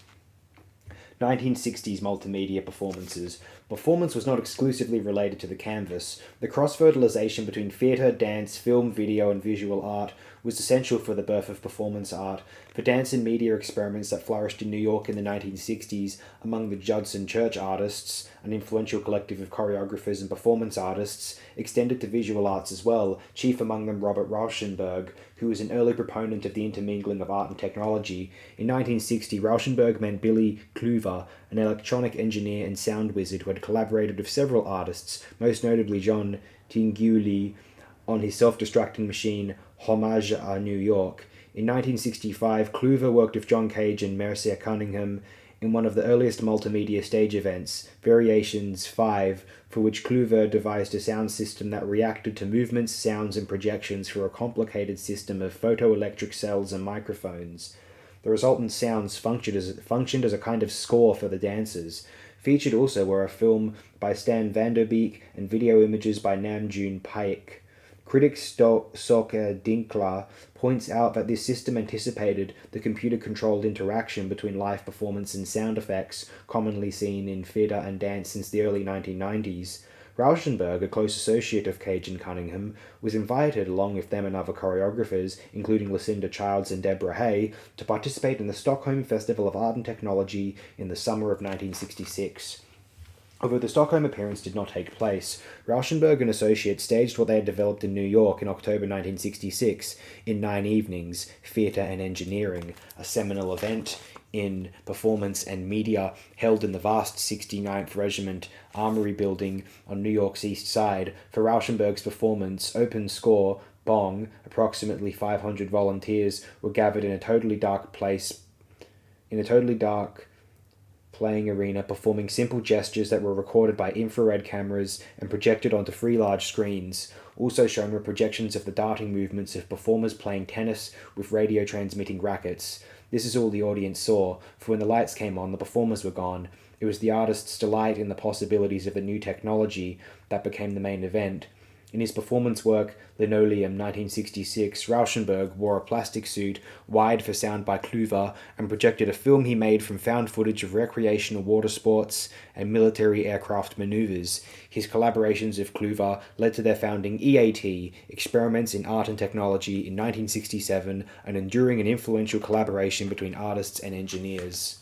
1960s multimedia performances. Performance was not exclusively related to the canvas. The cross-fertilization between theatre, dance, film, video, and visual art was essential for the birth of performance art. For dance and media experiments that flourished in New York in the 1960s among the Judson Church artists, an influential collective of choreographers and performance artists, extended to visual arts as well, chief among them Robert Rauschenberg, who was an early proponent of the intermingling of art and technology. In 1960, Rauschenberg met Billy Kluver, an electronic engineer and sound wizard who had collaborated with several artists, most notably John Tinguely, on his self-destructing machine Homage à New York. In 1965, Kluver worked with John Cage and Mercer Cunningham in one of the earliest multimedia stage events, Variations 5, for which Kluver devised a sound system that reacted to movements, sounds, and projections through a complicated system of photoelectric cells and microphones. The resultant sounds functioned as a kind of score for the dancers. Featured also were a film by Stan Vanderbeek and video images by Nam June Paik. Critic Soka Dinkler points out that this system anticipated the computer-controlled interaction between live performance and sound effects commonly seen in theatre and dance since the early 1990s. Rauschenberg, a close associate of Cage and Cunningham, was invited, along with them and other choreographers, including Lucinda Childs and Deborah Hay, to participate in the Stockholm Festival of Art and Technology in the summer of 1966. Although the Stockholm appearance did not take place, Rauschenberg and Associates staged what they had developed in New York in October 1966 in 9 Evenings, Theatre and Engineering, a seminal event in performance and media held in the vast 69th Regiment Armory Building on New York's East Side. For Rauschenberg's performance, open score, Bong, approximately 500 volunteers were gathered in a totally dark playing arena, performing simple gestures that were recorded by infrared cameras and projected onto 3 large screens. Also shown were projections of the darting movements of performers playing tennis with radio transmitting rackets. This is all the audience saw, for when the lights came on, the performers were gone. It was the artist's delight in the possibilities of the new technology that became the main event. In his performance work, Linoleum 1966, Rauschenberg wore a plastic suit, wired for sound by Kluver, and projected a film he made from found footage of recreational water sports and military aircraft maneuvers. His collaborations with Kluver led to their founding EAT, Experiments in Art and Technology, in 1967, an enduring and influential collaboration between artists and engineers.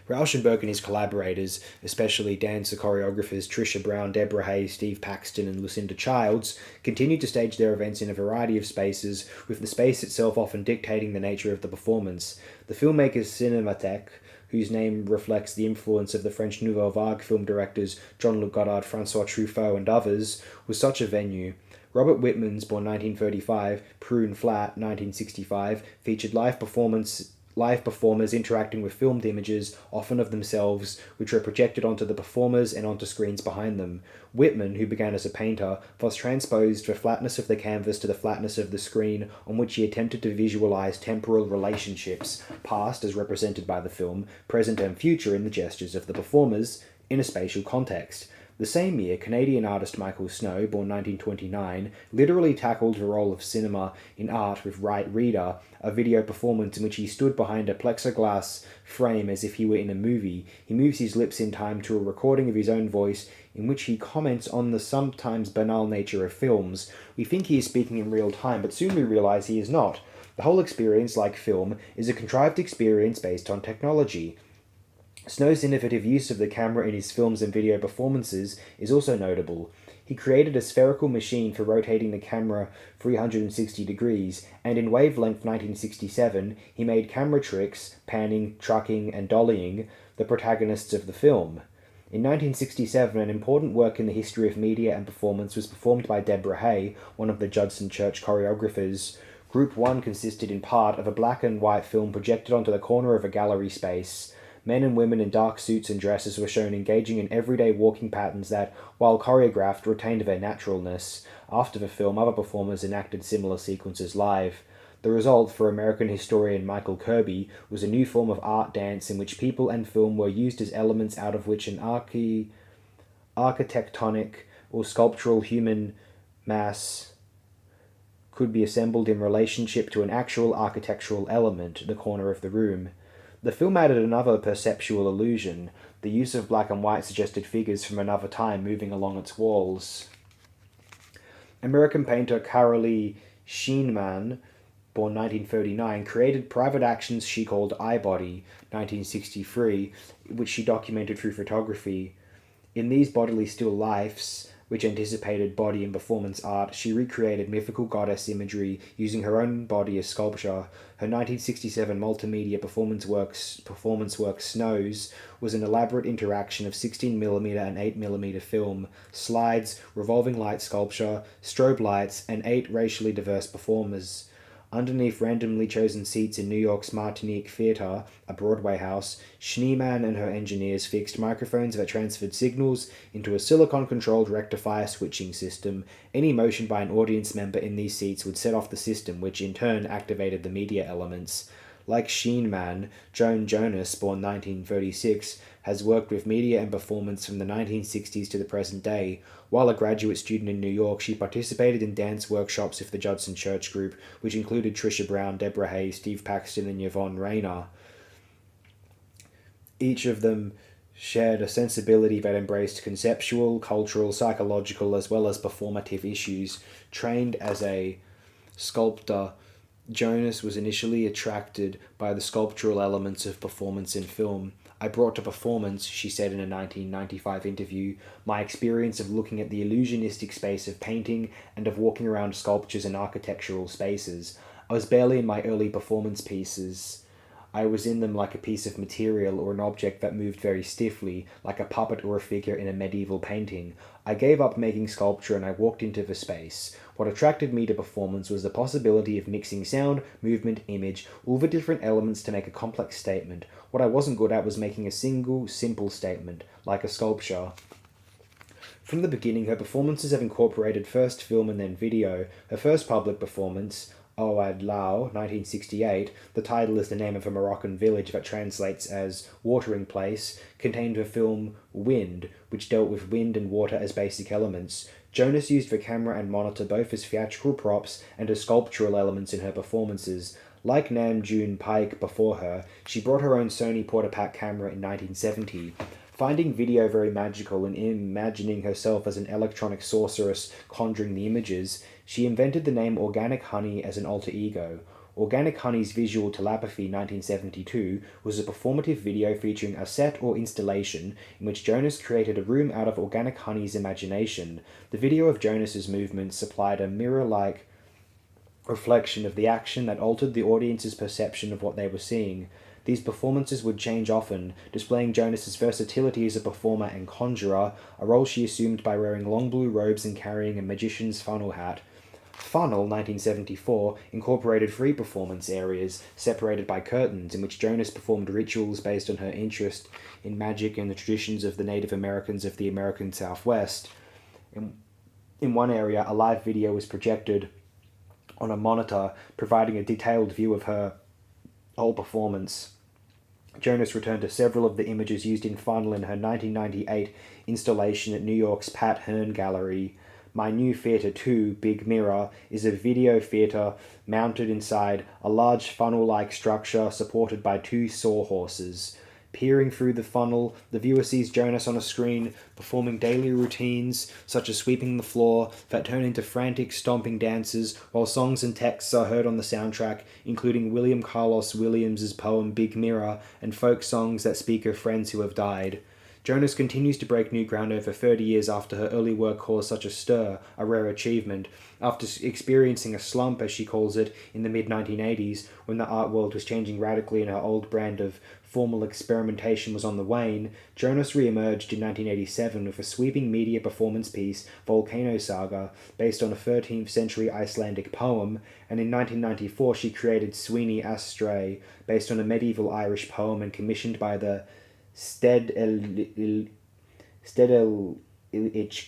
Rauschenberg and his collaborators, especially dancer choreographers Trisha Brown, Deborah Hay, Steve Paxton, and Lucinda Childs, continued to stage their events in a variety of spaces, with the space itself often dictating the nature of the performance. The filmmaker's Cinémathèque, whose name reflects the influence of the French Nouvelle Vague film directors Jean-Luc Godard, François Truffaut, and others, was such a venue. Robert Whitman's, born 1935, Prune Flat, 1965, featured live performers interacting with filmed images, often of themselves, which were projected onto the performers and onto screens behind them. Whitman, who began as a painter, thus transposed the flatness of the canvas to the flatness of the screen, on which he attempted to visualize temporal relationships, past as represented by the film, present and future in the gestures of the performers, in a spatial context. The same year, Canadian artist Michael Snow, born 1929, literally tackled the role of cinema in art with Right Reader, a video performance in which he stood behind a plexiglass frame as if he were in a movie. He moves his lips in time to a recording of his own voice in which he comments on the sometimes banal nature of films. We think he is speaking in real time, but soon we realize he is not. The whole experience, like film, is a contrived experience based on technology. Snow's innovative use of the camera in his films and video performances is also notable. He created a spherical machine for rotating the camera 360 degrees, and in Wavelength 1967, he made camera tricks, panning, trucking, and dollying, the protagonists of the film. In 1967, an important work in the history of media and performance was performed by Deborah Hay, one of the Judson Church choreographers. Group 1 consisted in part of a black and white film projected onto the corner of a gallery space. Men and women in dark suits and dresses were shown engaging in everyday walking patterns that, while choreographed, retained their naturalness. After the film, other performers enacted similar sequences live. The result, for American historian Michael Kirby, was a new form of art dance in which people and film were used as elements out of which an architectonic or sculptural human mass could be assembled in relationship to an actual architectural element, the corner of the room. The film added another perceptual illusion. The use of black and white suggested figures from another time moving along its walls. American painter Carolee Schneemann, born 1939, created private actions she called iBody, 1963, which she documented through photography. In these bodily still lifes, which anticipated body and performance art, she recreated mythical goddess imagery using her own body as sculpture. Her 1967 multimedia performance work Snows was an elaborate interaction of 16mm and 8mm film, slides, revolving light sculpture, strobe lights, and 8 racially diverse performers. Underneath randomly chosen seats in New York's Martinique Theatre, a Broadway house, Schneemann and her engineers fixed microphones that transferred signals into a silicon-controlled rectifier switching system. Any motion by an audience member in these seats would set off the system, which in turn activated the media elements. Like Schneemann, Joan Jonas, born 1936, has worked with media and performance from the 1960s to the present day. While a graduate student in New York, she participated in dance workshops with the Judson Church Group, which included Trisha Brown, Deborah Hay, Steve Paxton, and Yvonne Rainer. Each of them shared a sensibility that embraced conceptual, cultural, psychological, as well as performative issues. Trained as a sculptor, Jonas was initially attracted by the sculptural elements of performance in film. I brought to performance, she said in a 1995 interview, my experience of looking at the illusionistic space of painting and of walking around sculptures and architectural spaces. I was barely in my early performance pieces. I was in them like a piece of material or an object that moved very stiffly, like a puppet or a figure in a medieval painting. I gave up making sculpture and I walked into the space. What attracted me to performance was the possibility of mixing sound, movement, image, all the different elements to make a complex statement. What I wasn't good at was making a single, simple statement, like a sculpture. From the beginning, her performances have incorporated first film and then video. Her first public performance, Ouad Lao, 1968, the title is the name of a Moroccan village that translates as watering place, contained the film Wind, which dealt with wind and water as basic elements. Jonas used the camera and monitor both as theatrical props and as sculptural elements in her performances. Like Nam June Paik before her, she brought her own Sony Portapak camera in 1970. Finding video very magical and imagining herself as an electronic sorceress conjuring the images, she invented the name Organic Honey as an alter ego. Organic Honey's Visual Telepathy 1972 was a performative video featuring a set or installation in which Jonas created a room out of Organic Honey's imagination. The video of Jonas's movements supplied a mirror-like reflection of the action that altered the audience's perception of what they were seeing. These performances would change often, displaying Jonas's versatility as a performer and conjurer, a role she assumed by wearing long blue robes and carrying a magician's funnel hat. Funnel, 1974, incorporated 3 performance areas, separated by curtains, in which Jonas performed rituals based on her interest in magic and the traditions of the Native Americans of the American Southwest. In one area, a live video was projected on a monitor, providing a detailed view of her whole performance. Jonas returned to several of the images used in Funnel in her 1998 installation at New York's Pat Hearn Gallery. My New Theatre 2, Big Mirror, is a video theatre mounted inside a large funnel-like structure supported by 2 sawhorses. Peering through the funnel, the viewer sees Jonas on a screen, performing daily routines, such as sweeping the floor, that turn into frantic, stomping dances, while songs and texts are heard on the soundtrack, including William Carlos Williams's poem Big Mirror, and folk songs that speak of friends who have died. Jonas continues to break new ground over 30 years after her early work caused such a stir, a rare achievement. After experiencing a slump, as she calls it, in the mid-1980s, when the art world was changing radically and her old brand of formal experimentation was on the wane, Jonas re-emerged in 1987 with a sweeping media performance piece, Volcano Saga, based on a 13th century Icelandic poem, and in 1994 she created Sweeney Astray, based on a medieval Irish poem and commissioned by the Stedelijk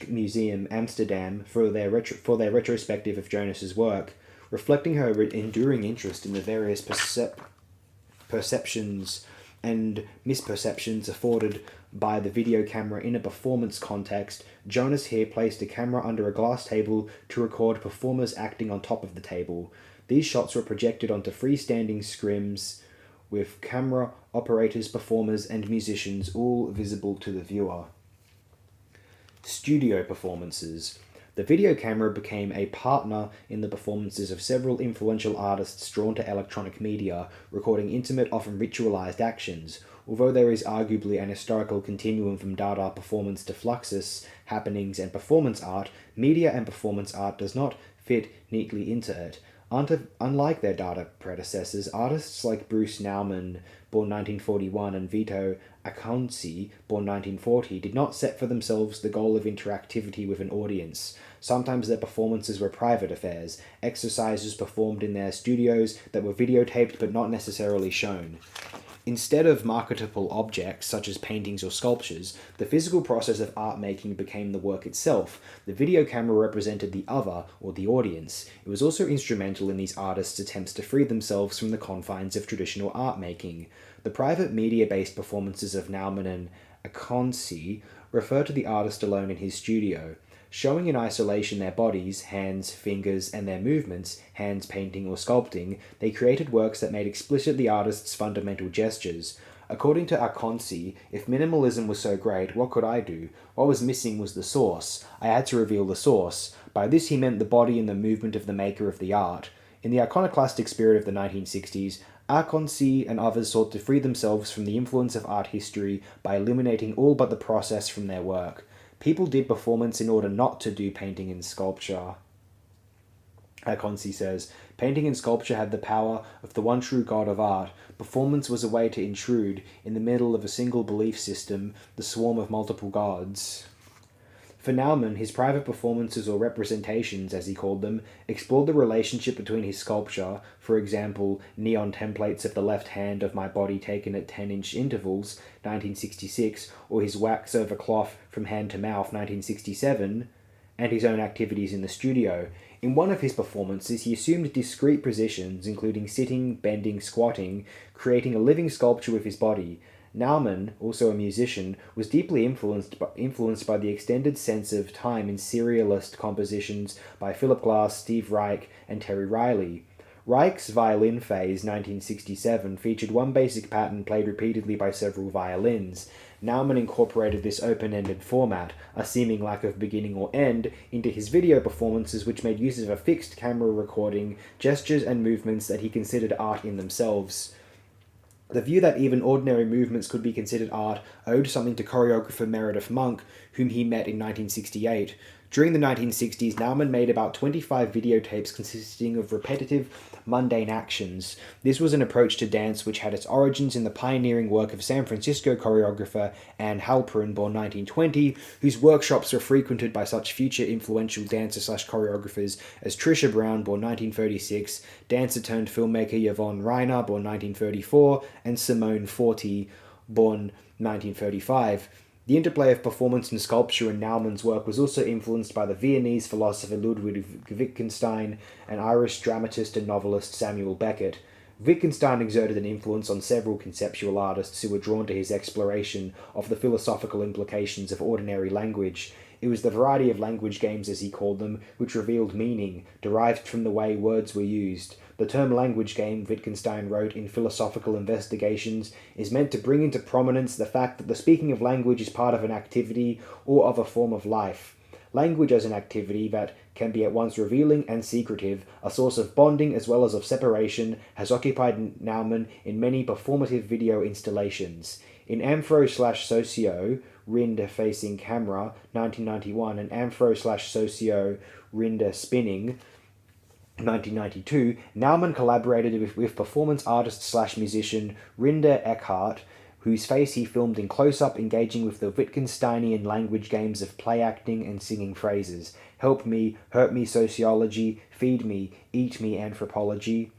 Museum, Amsterdam, for their retrospective of Jonas's work, reflecting her enduring interest in the various perceptions and misperceptions afforded by the video camera in a performance context. Jonas here placed a camera under a glass table to record performers acting on top of the table. These shots were projected onto freestanding scrims, with camera operators, performers, and musicians all visible to the viewer. Studio performances. The video camera became a partner in the performances of several influential artists drawn to electronic media, recording intimate, often ritualized actions. Although there is arguably an historical continuum from Dada performance to Fluxus, happenings, and performance art, media and performance art does not fit neatly into it. Unlike their Dada predecessors, artists like Bruce Nauman, born 1941, and Vito Acconci, born 1940, did not set for themselves the goal of interactivity with an audience. Sometimes their performances were private affairs, exercises performed in their studios that were videotaped but not necessarily shown. Instead of marketable objects, such as paintings or sculptures, the physical process of art making became the work itself. The video camera represented the other, or the audience. It was also instrumental in these artists' attempts to free themselves from the confines of traditional art making. The private media-based performances of Nauman and Acconci refer to the artist alone in his studio. Showing in isolation their bodies, hands, fingers, and their movements, hands painting or sculpting, they created works that made explicit the artist's fundamental gestures. According to Acconci, if minimalism was so great, what could I do? What was missing was the source. I had to reveal the source. By this he meant the body and the movement of the maker of the art. In the iconoclastic spirit of the 1960s, Acconci and others sought to free themselves from the influence of art history by eliminating all but the process from their work. People did performance in order not to do painting and sculpture. Acconci says, painting and sculpture had the power of the one true God of art. Performance was a way to intrude, in the middle of a single belief system, the swarm of multiple gods. For Nauman, his private performances, or representations as he called them, explored the relationship between his sculpture, for example, neon templates of the left hand of my body taken at 10-inch intervals, 1966, or his wax over cloth from hand to mouth, 1967, and his own activities in the studio. In one of his performances, he assumed discrete positions, including sitting, bending, squatting, creating a living sculpture with his body. Nauman, also a musician, was deeply influenced by the extended sense of time in serialist compositions by Philip Glass, Steve Reich, and Terry Riley. Reich's violin phase, 1967, featured one basic pattern played repeatedly by several violins. Nauman incorporated this open-ended format, a seeming lack of beginning or end, into his video performances, which made use of a fixed camera recording gestures and movements that he considered art in themselves. The view that even ordinary movements could be considered art owed something to choreographer Meredith Monk, whom he met in 1968. During the 1960s, Nauman made about 25 videotapes consisting of repetitive, mundane actions. This was an approach to dance which had its origins in the pioneering work of San Francisco choreographer Anne Halperin, born 1920, whose workshops were frequented by such future influential dancer/choreographers as Trisha Brown, born 1936, dancer-turned-filmmaker Yvonne Reiner, born 1934, and Simone Forti, born 1935. The interplay of performance and sculpture in Nauman's work was also influenced by the Viennese philosopher Ludwig Wittgenstein and Irish dramatist and novelist Samuel Beckett. Wittgenstein exerted an influence on several conceptual artists who were drawn to his exploration of the philosophical implications of ordinary language. It was the variety of language games, as he called them, which revealed meaning, derived from the way words were used. The term language game, Wittgenstein wrote in Philosophical Investigations, is meant to bring into prominence the fact that the speaking of language is part of an activity or of a form of life. Language as an activity that can be at once revealing and secretive, a source of bonding as well as of separation, has occupied Naumann in many performative video installations. In Amphro/Socio, Rinde Facing Camera, 1991, and Amphro/Socio, Rinde Spinning, 1992, Naumann collaborated with performance artist/musician Rinde Eckhart, whose face he filmed in close-up, engaging with the Wittgensteinian language games of play acting and singing phrases. Help me, hurt me sociology, feed me, eat me anthropology.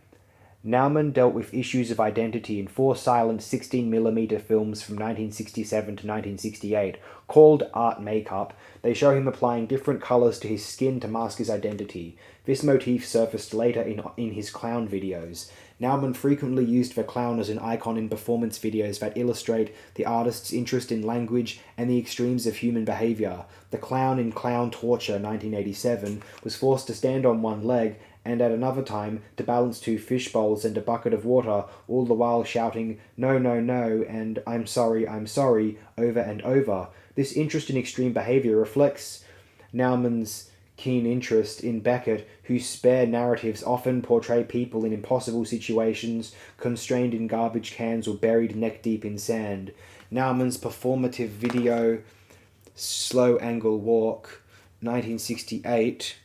Naumann dealt with issues of identity in 4 silent 16mm films from 1967 to 1968, called Art Makeup. They show him applying different colours to his skin to mask his identity. This motif surfaced later in his clown videos. Naumann frequently used the clown as an icon in performance videos that illustrate the artist's interest in language and the extremes of human behaviour. The clown in Clown Torture, 1987, was forced to stand on one leg and at another time to balance 2 fish bowls and a bucket of water, all the while shouting, "No, no, no," and I'm sorry, over and over. This interest in extreme behaviour reflects Naumann's keen interest in Beckett, whose spare narratives often portray people in impossible situations, constrained in garbage cans or buried neck-deep in sand. Naumann's performative video, Slow Angle Walk, 1968,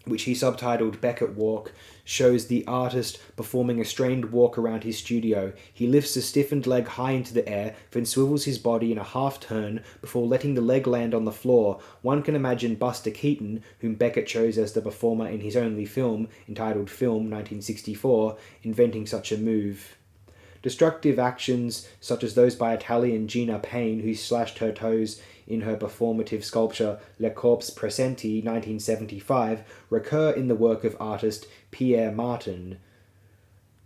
which he subtitled Beckett Walk, shows the artist performing a strained walk around his studio. He lifts a stiffened leg high into the air, then swivels his body in a half-turn before letting the leg land on the floor. One can imagine Buster Keaton, whom Beckett chose as the performer in his only film, entitled Film, 1964, inventing such a move. Destructive actions, such as those by Italian Gina Payne, who slashed her toes in her performative sculpture Le Corps Presenti, 1975, recur in the work of artist Pierre Martin,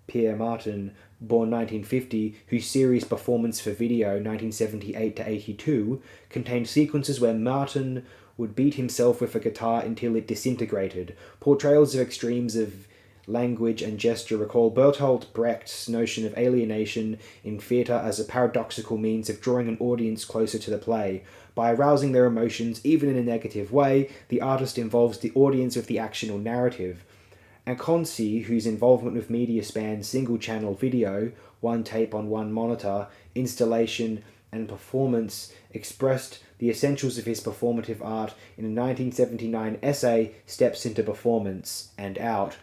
born 1950, whose series Performance for Video, 1978-82, contained sequences where Martin would beat himself with a guitar until it disintegrated. Portrayals of extremes of language and gesture recall Bertolt Brecht's notion of alienation in theatre as a paradoxical means of drawing an audience closer to the play. By arousing their emotions, even in a negative way, the artist involves the audience with the action or narrative. Akonsi, whose involvement with media spans single-channel video, one tape on one monitor, installation, and performance, expressed the essentials of his performative art in a 1979 essay, Steps into Performance and Out.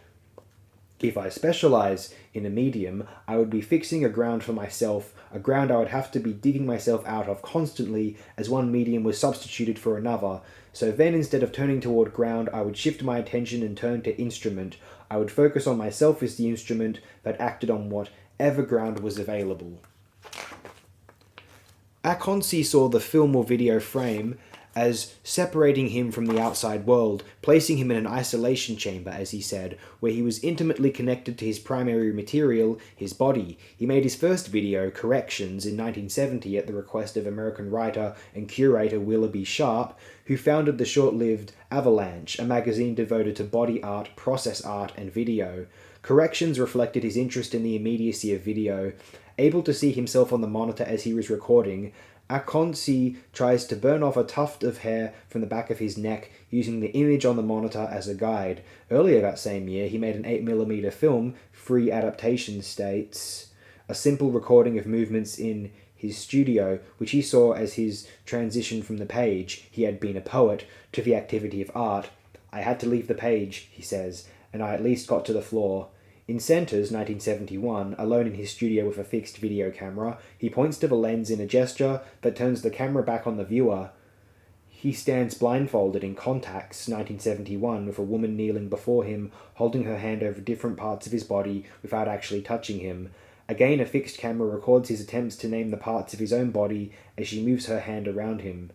If I specialize in a medium, I would be fixing a ground for myself, a ground I would have to be digging myself out of constantly as one medium was substituted for another. So then, instead of turning toward ground, I would shift my attention and turn to instrument. I would focus on myself as the instrument that acted on whatever ground was available. Akonsi saw the film or video frame as separating him from the outside world, placing him in an isolation chamber, as he said, where he was intimately connected to his primary material, his body. He made his first video, Corrections, in 1970 at the request of American writer and curator Willoughby Sharp, who founded the short-lived Avalanche, a magazine devoted to body art, process art, and video. Corrections reflected his interest in the immediacy of video. Able to see himself on the monitor as he was recording, Akonsi tries to burn off a tuft of hair from the back of his neck using the image on the monitor as a guide. Earlier that same year, he made an 8mm film, Free Adaptation States, a simple recording of movements in his studio, which he saw as his transition from the page, he had been a poet, to the activity of art. I had to leave the page, he says, and I at least got to the floor. In Centers, 1971, alone in his studio with a fixed video camera, he points to the lens in a gesture that turns the camera back on the viewer. He stands blindfolded in Contacts, 1971, with a woman kneeling before him, holding her hand over different parts of his body without actually touching him. Again, a fixed camera records his attempts to name the parts of his own body as she moves her hand around him.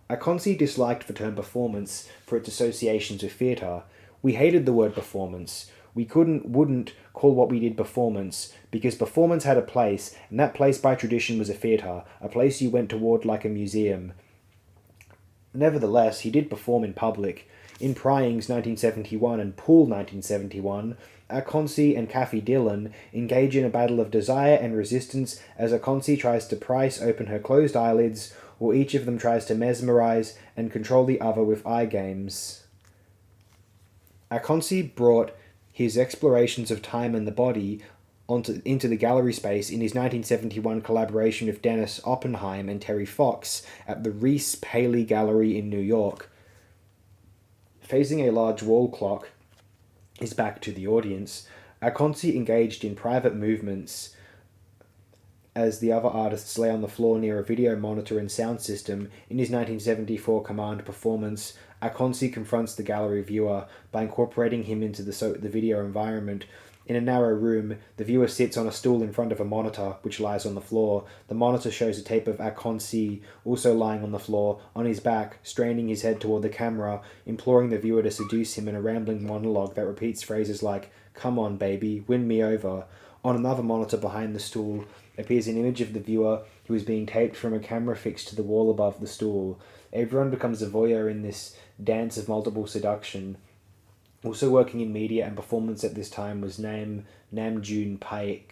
Akonsi disliked the term performance for its associations with theatre. We hated the word performance. We wouldn't call what we did performance, because performance had a place, and that place by tradition was a theatre, a place you went toward like a museum. Nevertheless, he did perform in public. In Prying's 1971 and Poole 1971, Akonsi and Kathy Dillon engage in a battle of desire and resistance as Akonsi tries to prise open her closed eyelids, or each of them tries to mesmerize and control the other with eye games. Akonsi brought his explorations of time and the body into the gallery space in his 1971 collaboration with Dennis Oppenheim and Terry Fox at the Reese Paley Gallery in New York. Facing a large wall clock, his back to the audience, Akonsi engaged in private movements as the other artists lay on the floor near a video monitor and sound system. In his 1974 Command performance, Akonsi confronts the gallery viewer by incorporating him into the video environment. In a narrow room, the viewer sits on a stool in front of a monitor, which lies on the floor. The monitor shows a tape of Akonsi, also lying on the floor, on his back, straining his head toward the camera, imploring the viewer to seduce him in a rambling monologue that repeats phrases like, "Come on, baby, win me over." On another monitor behind the stool appears an image of the viewer who is being taped from a camera fixed to the wall above the stool. Everyone becomes a voyeur in this dance of multiple seduction. Also working in media and performance at this time was Namjoon Paik.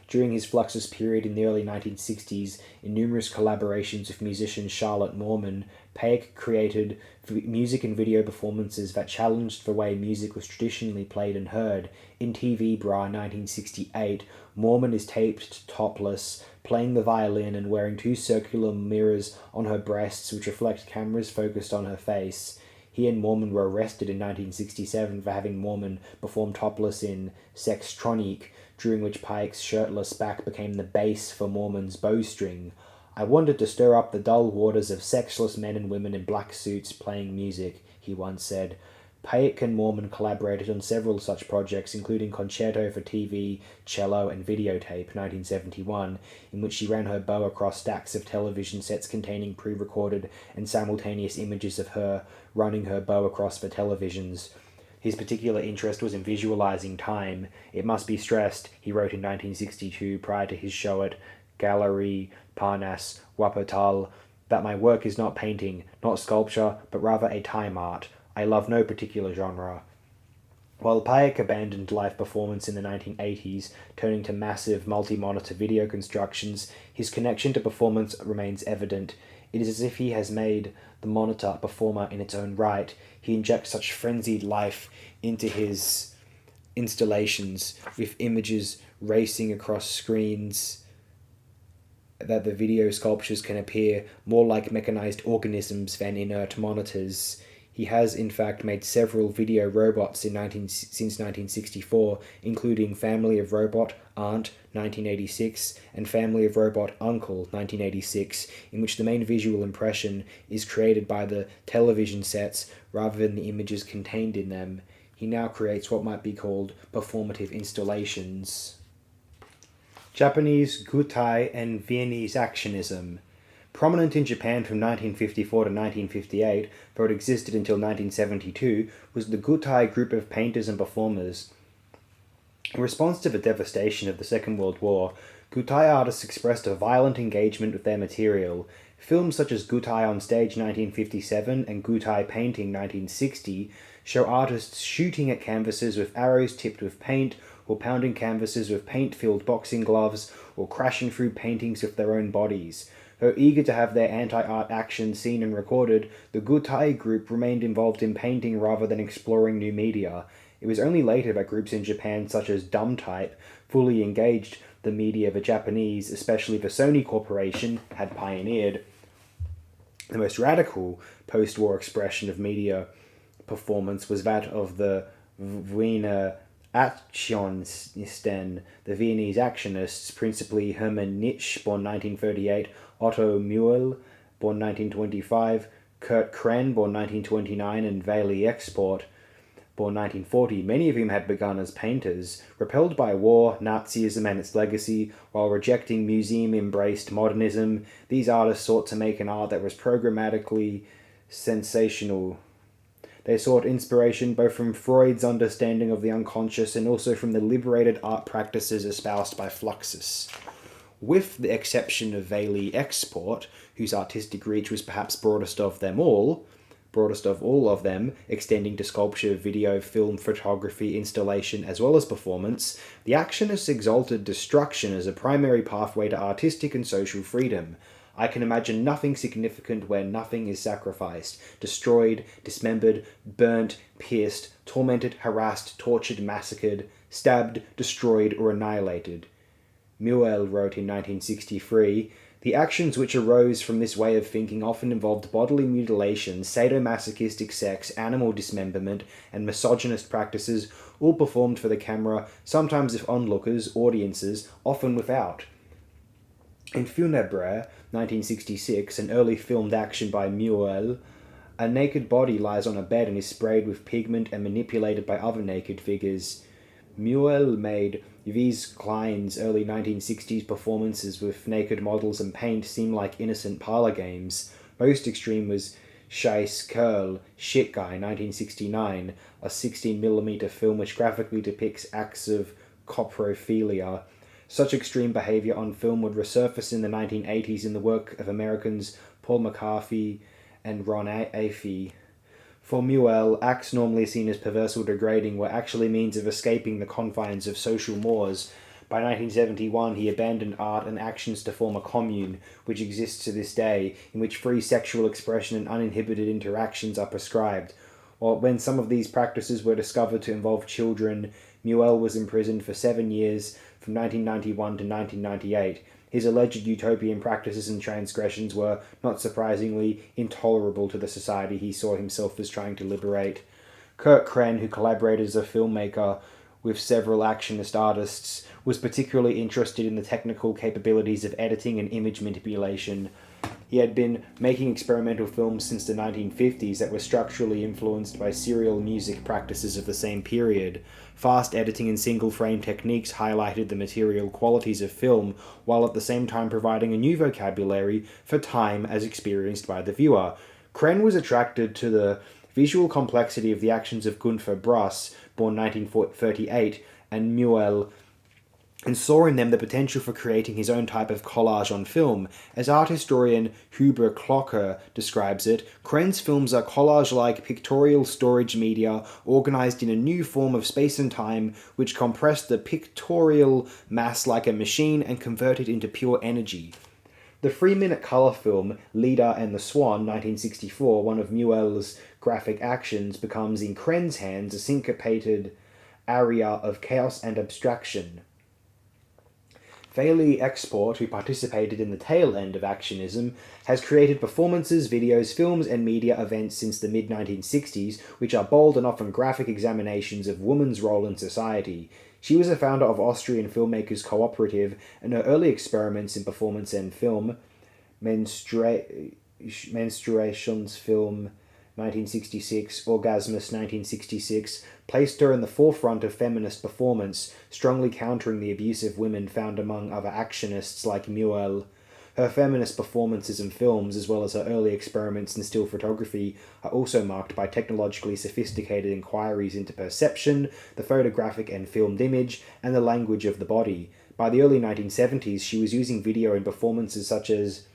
During his Fluxus period in the early 1960s, in numerous collaborations with musician Charlotte Norman, Paik created music and video performances that challenged the way music was traditionally played and heard. In TV Bra 1968, Mormon is taped topless, playing the violin and wearing two circular mirrors on her breasts which reflect cameras focused on her face. He and Mormon were arrested in 1967 for having Mormon perform topless in Sextronique, during which Paik's shirtless back became the base for Mormon's bowstring. "I wanted to stir up the dull waters of sexless men and women in black suits playing music," he once said. Paik and Mormon collaborated on several such projects, including Concerto for TV, Cello, and Videotape, 1971, in which she ran her bow across stacks of television sets containing pre-recorded and simultaneous images of her running her bow across the televisions. His particular interest was in visualizing time. "It must be stressed," he wrote in 1962 prior to his show at Galerie Parnasse, Wuppertal, "that my work is not painting, not sculpture, but rather a time art. I love no particular genre." While Paik abandoned live performance in the 1980s, turning to massive multi-monitor video constructions, his connection to performance remains evident. It is as if he has made the monitor a performer in its own right. He injects such frenzied life into his installations, with images racing across screens, that the video sculptures can appear more like mechanized organisms than inert monitors. He has, in fact, made several video robots since 1964, including Family of Robot Aunt 1986 and Family of Robot Uncle 1986, in which the main visual impression is created by the television sets rather than the images contained in them. He now creates what might be called performative installations. Japanese Gutai and Viennese Actionism. Prominent in Japan from 1954 to 1958, though it existed until 1972, was the Gutai group of painters and performers. In response to the devastation of the Second World War, Gutai artists expressed a violent engagement with their material. Films such as Gutai on Stage 1957 and Gutai Painting 1960 show artists shooting at canvases with arrows tipped with paint, or pounding canvases with paint-filled boxing gloves, or crashing through paintings with their own bodies. Though eager to have their anti-art actions seen and recorded, the Gutai group remained involved in painting rather than exploring new media. It was only later that groups in Japan such as Dumb Type fully engaged the media the Japanese, especially the Sony Corporation, had pioneered. The most radical post-war expression of media performance was that of the Wiener Aktionisten, the Viennese actionists, principally Hermann Nitsch, born 1938, Otto Muehl, born 1925, Kurt Krenn, born 1929, and Wally Export, born 1940, many of whom had begun as painters. Repelled by war, Nazism, and its legacy, while rejecting museum-embraced modernism, these artists sought to make an art that was programmatically sensational. They sought inspiration both from Freud's understanding of the unconscious and also from the liberated art practices espoused by Fluxus. with the exception of Veli Export, whose artistic reach was perhaps broadest of all of them, extending to sculpture, video, film, photography, installation, as well as performance, the actionists exalted destruction as a primary pathway to artistic and social freedom. I can imagine nothing significant where nothing is sacrificed, destroyed, dismembered, burnt, pierced, tormented, harassed, tortured, massacred, stabbed, destroyed, or annihilated. Muel wrote in 1963, "The actions which arose from this way of thinking often involved bodily mutilation, sadomasochistic sex, animal dismemberment, and misogynist practices, all performed for the camera, sometimes with onlookers, audiences, often without." In Funèbre, 1966, an early filmed action by Muel, a naked body lies on a bed and is sprayed with pigment and manipulated by other naked figures. Muel made Yves Klein's early 1960s performances with naked models and paint seem like innocent parlor games. Most extreme was Scheiß Kerl, Shit Guy, 1969, a 16mm film which graphically depicts acts of coprophilia. Such extreme behavior on film would resurface in the 1980s in the work of Americans Paul McCarthy and Ron Afey. For Muel, acts normally seen as perverse or degrading were actually means of escaping the confines of social mores. By 1971, he abandoned art and actions to form a commune, which exists to this day, in which free sexual expression and uninhibited interactions are prescribed. Or when some of these practices were discovered to involve children, Muel was imprisoned for 7 years, from 1991 to 1998. His alleged utopian practices and transgressions were, not surprisingly, intolerable to the society he saw himself as trying to liberate. Kurt Kren, who collaborated as a filmmaker with several actionist artists, was particularly interested in the technical capabilities of editing and image manipulation. He had been making experimental films since the 1950s that were structurally influenced by serial music practices of the same period. Fast editing and single-frame techniques highlighted the material qualities of film, while at the same time providing a new vocabulary for time as experienced by the viewer. Kren was attracted to the visual complexity of the actions of Gunther Brass, born 1938, and Muel, and saw in them the potential for creating his own type of collage on film. As art historian Huber Klocker describes it, Kren's films are collage-like pictorial storage media organized in a new form of space and time which compress the pictorial mass like a machine and convert it into pure energy. The 3-minute color film Leda and the Swan, 1964, one of Muel's graphic actions, becomes in Kren's hands a syncopated aria of chaos and abstraction. Veli Export, who participated in the tail end of actionism, has created performances, videos, films, and media events since the mid-1960s, which are bold and often graphic examinations of women's role in society. She was a founder of Austrian Filmmakers Cooperative, and her early experiments in performance and film, Menstruations Film, 1966, Orgasmus, 1966, placed her in the forefront of feminist performance, strongly countering the abuse of women found among other actionists like Muel. Her feminist performances and films, as well as her early experiments in still photography, are also marked by technologically sophisticated inquiries into perception, the photographic and filmed image, and the language of the body. By the early 1970s, she was using video in performances such as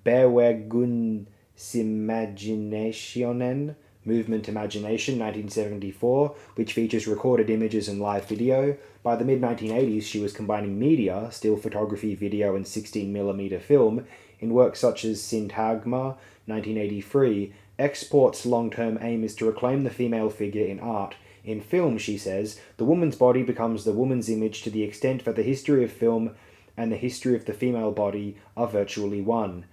Bewegung Imaginationen, Movement Imagination, 1974, which features recorded images and live video. By the mid-1980s, she was combining media, still photography, video, and 16mm film, in works such as Syntagma, 1983. Export's long-term aim is to reclaim the female figure in art. In film, she says, the woman's body becomes the woman's image to the extent that the history of film and the history of the female body are virtually one.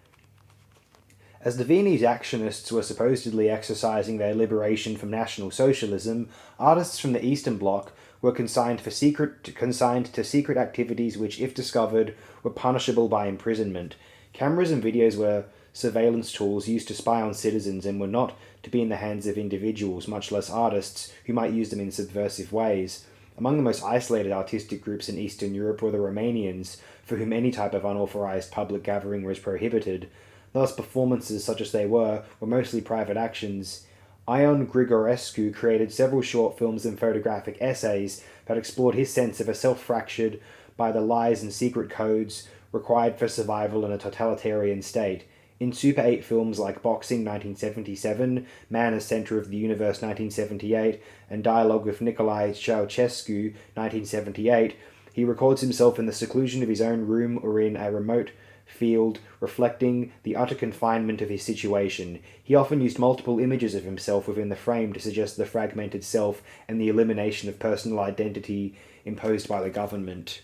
As the Viennese actionists were supposedly exercising their liberation from National Socialism, artists from the Eastern Bloc were consigned to secret activities which, if discovered, were punishable by imprisonment. Cameras and videos were surveillance tools used to spy on citizens and were not to be in the hands of individuals, much less artists, who might use them in subversive ways. Among the most isolated artistic groups in Eastern Europe were the Romanians, for whom any type of unauthorized public gathering was prohibited. Thus, performances, such as they were mostly private actions. Ion Grigorescu created several short films and photographic essays that explored his sense of a self-fractured by the lies and secret codes required for survival in a totalitarian state. In Super 8 films like Boxing 1977, Man as Center of the Universe 1978, and Dialogue with Nicolae Ceausescu 1978, he records himself in the seclusion of his own room or in a remote field, reflecting the utter confinement of his situation. He often used multiple images of himself within the frame to suggest the fragmented self and the elimination of personal identity imposed by the government.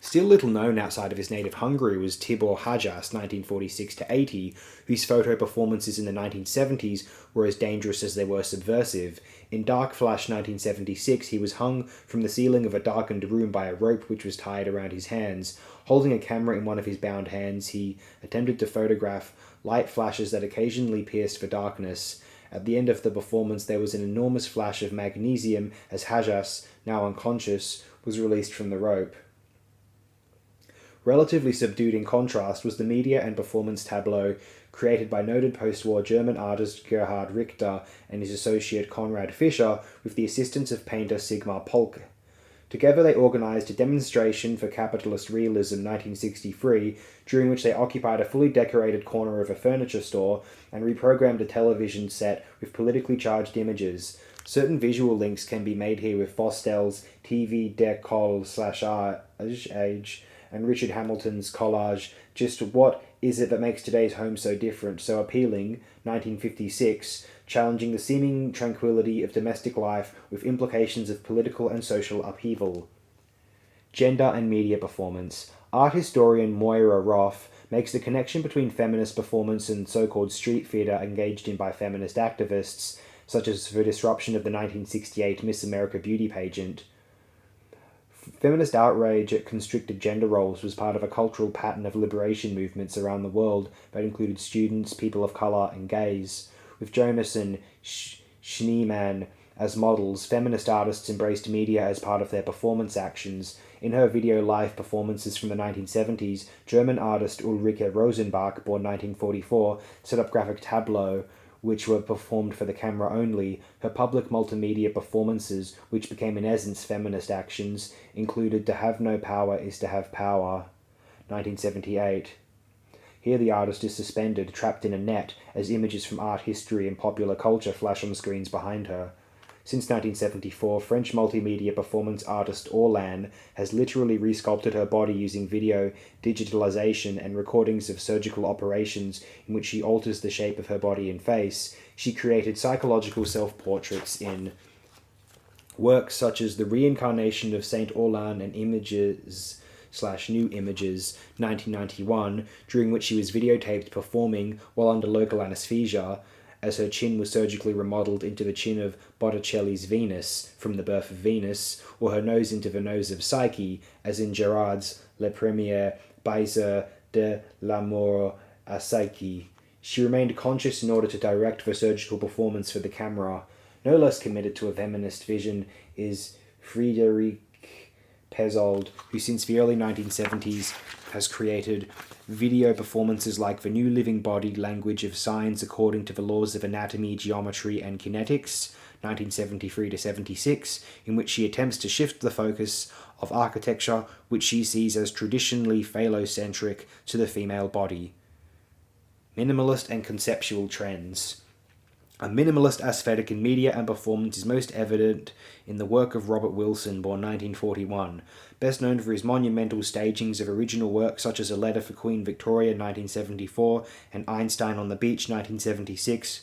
Still little known outside of his native Hungary was Tibor Hajas, 1946-80, whose photo performances in the 1970s were as dangerous as they were subversive. In Dark Flash 1976, he was hung from the ceiling of a darkened room by a rope which was tied around his hands. Holding a camera in one of his bound hands, he attempted to photograph light flashes that occasionally pierced the darkness. At the end of the performance, there was an enormous flash of magnesium as Hajas, now unconscious, was released from the rope. Relatively subdued in contrast was the media and performance tableau created by noted post-war German artist Gerhard Richter and his associate Konrad Fischer with the assistance of painter Sigmar Polke. Together they organised a demonstration for capitalist realism 1963, during which they occupied a fully decorated corner of a furniture store and reprogrammed a television set with politically charged images. Certain visual links can be made here with Fostel's TV Décolle/Age and Richard Hamilton's collage, Just What Is It That Makes Today's Home So Different, So Appealing, 1956, challenging the seeming tranquility of domestic life with implications of political and social upheaval. Gender and media performance. Art historian Moira Roth makes the connection between feminist performance and so-called street theatre engaged in by feminist activists, such as the disruption of the 1968 Miss America beauty pageant. Feminist outrage at constricted gender roles was part of a cultural pattern of liberation movements around the world that included students, people of colour, and gays. With Jonas and Schneemann as models, feminist artists embraced media as part of their performance actions. In her video live performances from the 1970s, German artist Ulrike Rosenbach, born 1944, set up graphic tableaux, which were performed for the camera only. Her public multimedia performances, which became in essence feminist actions, included To Have No Power Is to Have Power, 1978. Here the artist is suspended, trapped in a net, as images from art history and popular culture flash on screens behind her. Since 1974, French multimedia performance artist Orlan has literally resculpted her body using video, digitalization, and recordings of surgical operations in which she alters the shape of her body and face. She created psychological self-portraits in works such as The Reincarnation of Saint Orlan and Images/New Images, 1991, during which she was videotaped performing while under local anesthesia, as her chin was surgically remodeled into the chin of Botticelli's Venus from The Birth of Venus, or her nose into the nose of Psyche, as in Gerard's Le Premier Baiser de l'amour à Psyche. She remained conscious in order to direct the surgical performance for the camera. No less committed to a feminist vision is Friederike Petzold, who since the early 1970s has created video performances like The New Living Body Language of Signs According to the Laws of Anatomy, Geometry, and Kinetics, 1973-76, in which she attempts to shift the focus of architecture, which she sees as traditionally phallocentric, to the female body. Minimalist and conceptual trends. A minimalist aesthetic in media and performance is most evident in the work of Robert Wilson, born 1941. Best known for his monumental stagings of original works such as A Letter for Queen Victoria, 1974, and Einstein on the Beach, 1976.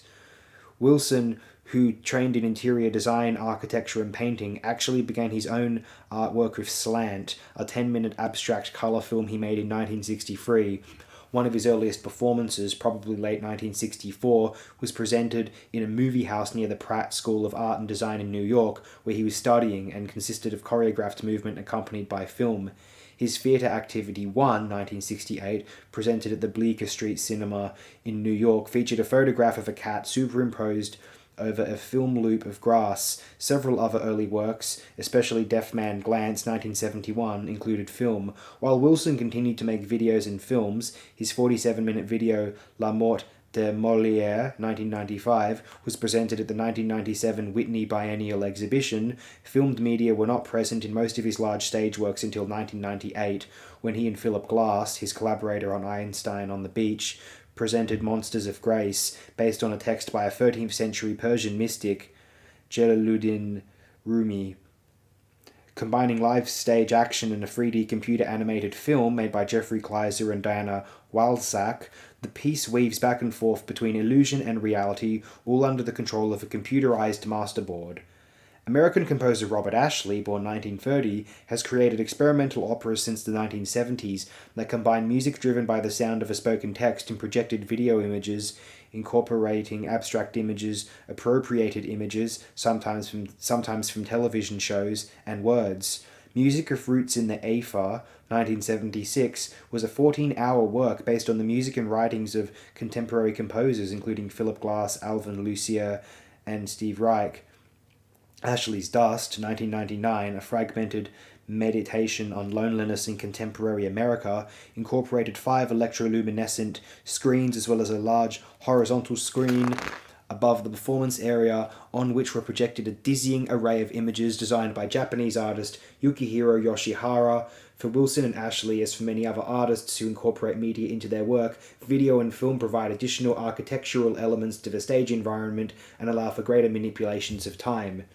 Wilson, who trained in interior design, architecture, and painting, actually began his own artwork with Slant, a 10-minute abstract colour film he made in 1963. One of his earliest performances, probably late 1964, was presented in a movie house near the Pratt School of Art and Design in New York, where he was studying, and consisted of choreographed movement accompanied by film. His theatre activity 1, 1968, presented at the Bleecker Street Cinema in New York, featured a photograph of a cat superimposed over a film loop of grass. Several other early works, especially Deaf Man Glance, 1971, included film. While Wilson continued to make videos and films, his 47-minute video La Mort de Molière, 1995, was presented at the 1997 Whitney Biennial Exhibition, filmed media were not present in most of his large stage works until 1998, when he and Philip Glass, his collaborator on Einstein on the Beach, presented Monsters of Grace, based on a text by a 13th century Persian mystic, Jalaluddin Rumi. Combining live stage action and a 3D computer animated film made by Jeffrey Kleiser and Diana Walsack, the piece weaves back and forth between illusion and reality, all under the control of a computerized masterboard. American composer Robert Ashley, born 1930, has created experimental operas since the 1970s that combine music driven by the sound of a spoken text and projected video images, incorporating abstract images, appropriated images, sometimes from television shows, and words. Music of Roots in the Afa, 1976, was a 14-hour work based on the music and writings of contemporary composers including Philip Glass, Alvin Lucier, and Steve Reich. Ashley's Dust, 1999, a fragmented meditation on loneliness in contemporary America, incorporated 5 electroluminescent screens as well as a large horizontal screen above the performance area on which were projected a dizzying array of images designed by Japanese artist Yukihiro Yoshihara. For Wilson and Ashley, as for many other artists who incorporate media into their work, video and film provide additional architectural elements to the stage environment and allow for greater manipulations of time.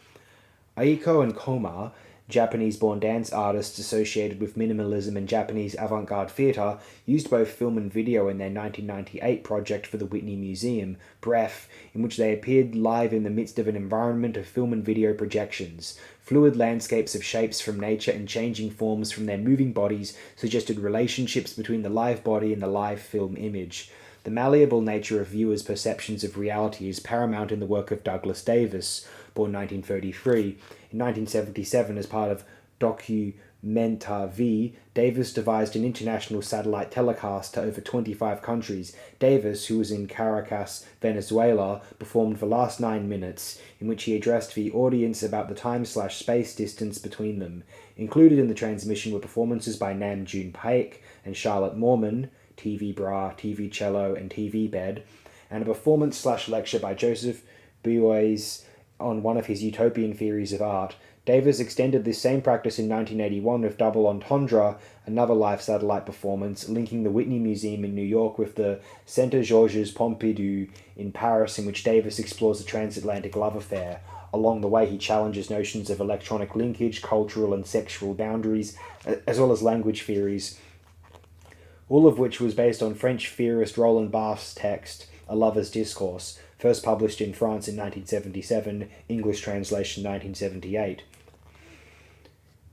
Aiko and Koma, Japanese-born dance artists associated with minimalism and Japanese avant-garde theatre, used both film and video in their 1998 project for the Whitney Museum, Breath, in which they appeared live in the midst of an environment of film and video projections. Fluid landscapes of shapes from nature and changing forms from their moving bodies suggested relationships between the live body and the live film image. The malleable nature of viewers' perceptions of reality is paramount in the work of Douglas Davis, born 1933. In 1977, as part of Documenta V, Davis devised an international satellite telecast to over 25 countries. Davis, who was in Caracas, Venezuela, performed the last 9 minutes, in which he addressed the audience about the time/space distance between them. Included in the transmission were performances by Nam June Paik and Charlotte Mormon, TV Bra, TV Cello, and TV Bed, and a performance/lecture by Joseph Beuys on one of his utopian theories of art. Davis extended this same practice in 1981 with Double Entendre, another live satellite performance, linking the Whitney Museum in New York with the Centre Georges Pompidou in Paris, in which Davis explores the transatlantic love affair. Along the way, he challenges notions of electronic linkage, cultural and sexual boundaries, as well as language theories, all of which was based on French theorist Roland Barthes' text, A Lover's Discourse, first published in France in 1977, English translation 1978.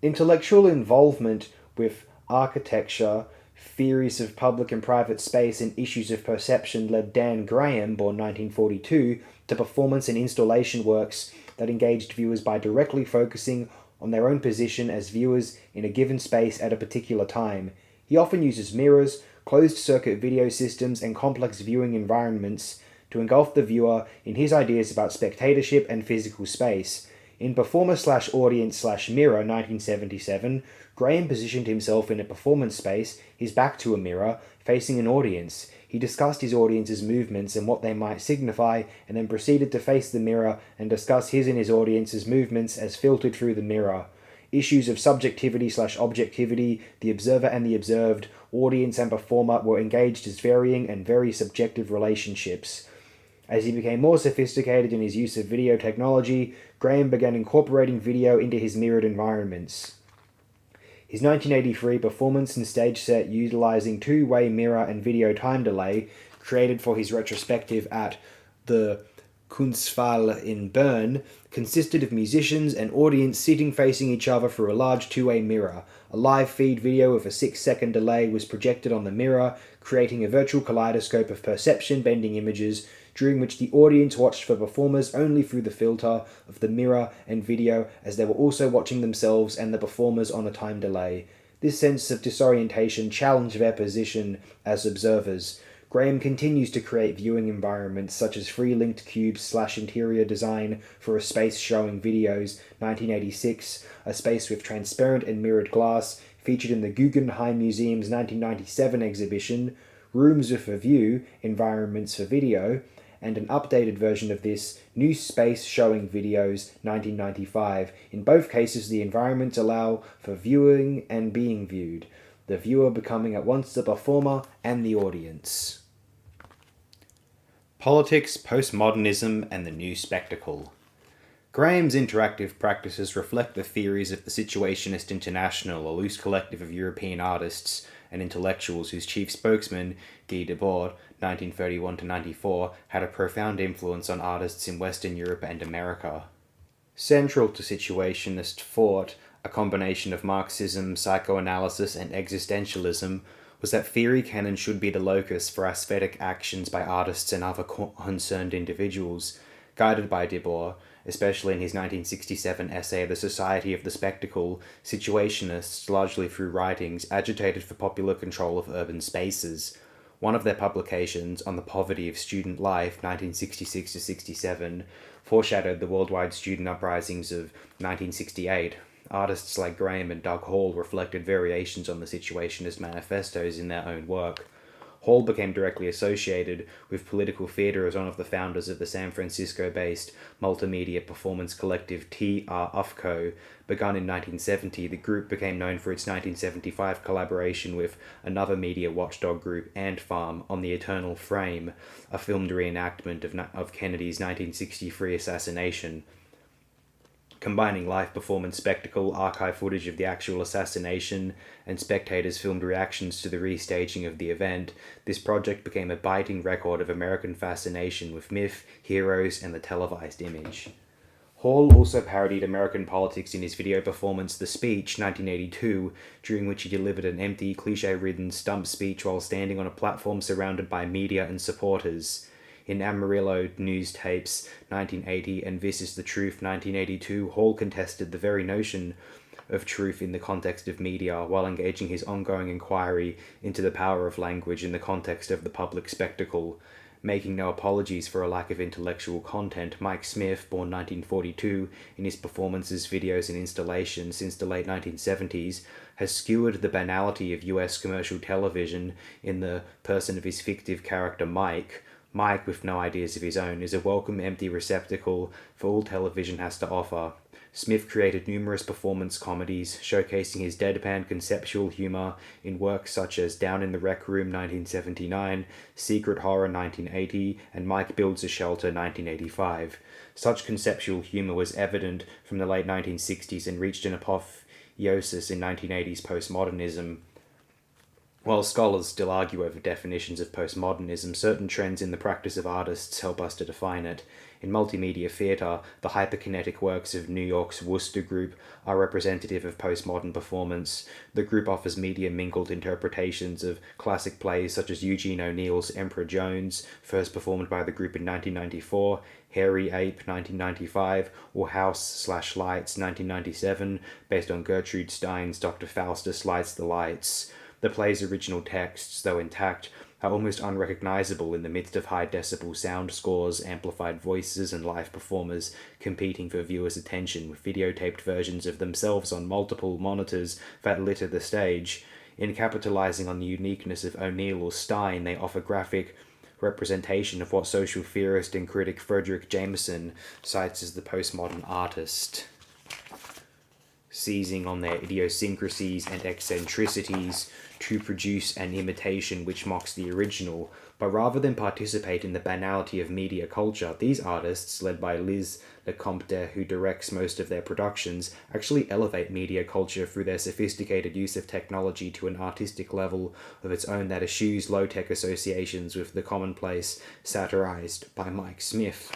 Intellectual involvement with architecture, theories of public and private space, and issues of perception led Dan Graham, born 1942, to performance and installation works that engaged viewers by directly focusing on their own position as viewers in a given space at a particular time. He often uses mirrors, closed-circuit video systems, and complex viewing environments to engulf the viewer in his ideas about spectatorship and physical space. In Performer/Audience/Mirror 1977, Graham positioned himself in a performance space, his back to a mirror, facing an audience. He discussed his audience's movements and what they might signify, and then proceeded to face the mirror and discuss his and his audience's movements as filtered through the mirror. Issues of subjectivity/objectivity, the observer and the observed, audience and performer were engaged as varying and very subjective relationships. As he became more sophisticated in his use of video technology, Graham began incorporating video into his mirrored environments. His 1983 performance and stage set utilizing two-way mirror and video time delay, created for his retrospective at the Kunsthalle in Bern, consisted of musicians and audience sitting facing each other through a large two-way mirror. A live feed video with a 6-second delay was projected on the mirror, creating a virtual kaleidoscope of perception-bending images, during which the audience watched the performers only through the filter of the mirror and video, as they were also watching themselves and the performers on a time delay. This sense of disorientation challenged their position as observers. Graham continues to create viewing environments such as free-linked cubes/interior design for a space showing videos, 1986, a space with transparent and mirrored glass, featured in the Guggenheim Museum's 1997 exhibition, Rooms with a View, Environments for Video, and an updated version of this, New Space Showing Videos, 1995. In both cases, the environments allow for viewing and being viewed, the viewer becoming at once the performer and the audience. Politics, Postmodernism, and the New Spectacle. Graham's interactive practices reflect the theories of the Situationist International, a loose collective of European artists and intellectuals whose chief spokesman, Guy Debord, 1931-94, had a profound influence on artists in Western Europe and America. Central to Situationist thought, a combination of Marxism, psychoanalysis, and existentialism, was that theory canon should be the locus for aesthetic actions by artists and other concerned individuals. Guided by Debord, especially in his 1967 essay The Society of the Spectacle, Situationists, largely through writings, agitated for popular control of urban spaces. One of their publications, On the Poverty of Student Life, 1966-67, foreshadowed the worldwide student uprisings of 1968. Artists like Graham and Doug Hall reflected variations on the Situationist manifestos in their own work. Hall became directly associated with political theatre as one of the founders of the San Francisco-based multimedia performance collective T.R. UFCO. Begun in 1970, the group became known for its 1975 collaboration with another media watchdog group, Ant Farm, on The Eternal Frame, a filmed reenactment of Kennedy's 1963 assassination. Combining live performance spectacle, archive footage of the actual assassination, and spectators' filmed reactions to the restaging of the event, this project became a biting record of American fascination with myth, heroes, and the televised image. Hall also parodied American politics in his video performance The Speech, 1982, during which he delivered an empty, cliché-ridden stump speech while standing on a platform surrounded by media and supporters. In Amarillo News Tapes, 1980, and This Is the Truth, 1982, Hall contested the very notion of truth in the context of media while engaging his ongoing inquiry into the power of language in the context of the public spectacle. Making no apologies for a lack of intellectual content, Mike Smith, born 1942, in his performances, videos, and installations since the late 1970s, has skewered the banality of US commercial television in the person of his fictive character Mike. Mike, with no ideas of his own, is a welcome empty receptacle for all television has to offer. Smith created numerous performance comedies, showcasing his deadpan conceptual humor in works such as Down in the Rec Room 1979, Secret Horror 1980, and Mike Builds a Shelter 1985. Such conceptual humor was evident from the late 1960s and reached an apotheosis in 1980s postmodernism. While scholars still argue over definitions of postmodernism, certain trends in the practice of artists help us to define it. In multimedia theatre, the hyperkinetic works of New York's Wooster Group are representative of postmodern performance. The group offers media-mingled interpretations of classic plays such as Eugene O'Neill's Emperor Jones, first performed by the group in 1994, Hairy Ape 1995, or House/Lights 1997, based on Gertrude Stein's Dr. Faustus Lights the Lights. The play's original texts, though intact, are almost unrecognizable in the midst of high-decibel sound scores, amplified voices, and live performers competing for viewers' attention with videotaped versions of themselves on multiple monitors that litter the stage. In capitalizing on the uniqueness of O'Neill or Stein, they offer graphic representation of what social theorist and critic Frederick Jameson cites as the postmodern artist. Seizing on their idiosyncrasies and eccentricities to produce an imitation which mocks the original, but rather than participate in the banality of media culture, these artists, led by Liz Lecomte, who directs most of their productions, actually elevate media culture through their sophisticated use of technology to an artistic level of its own that eschews low-tech associations with the commonplace satirized by Mike Smith.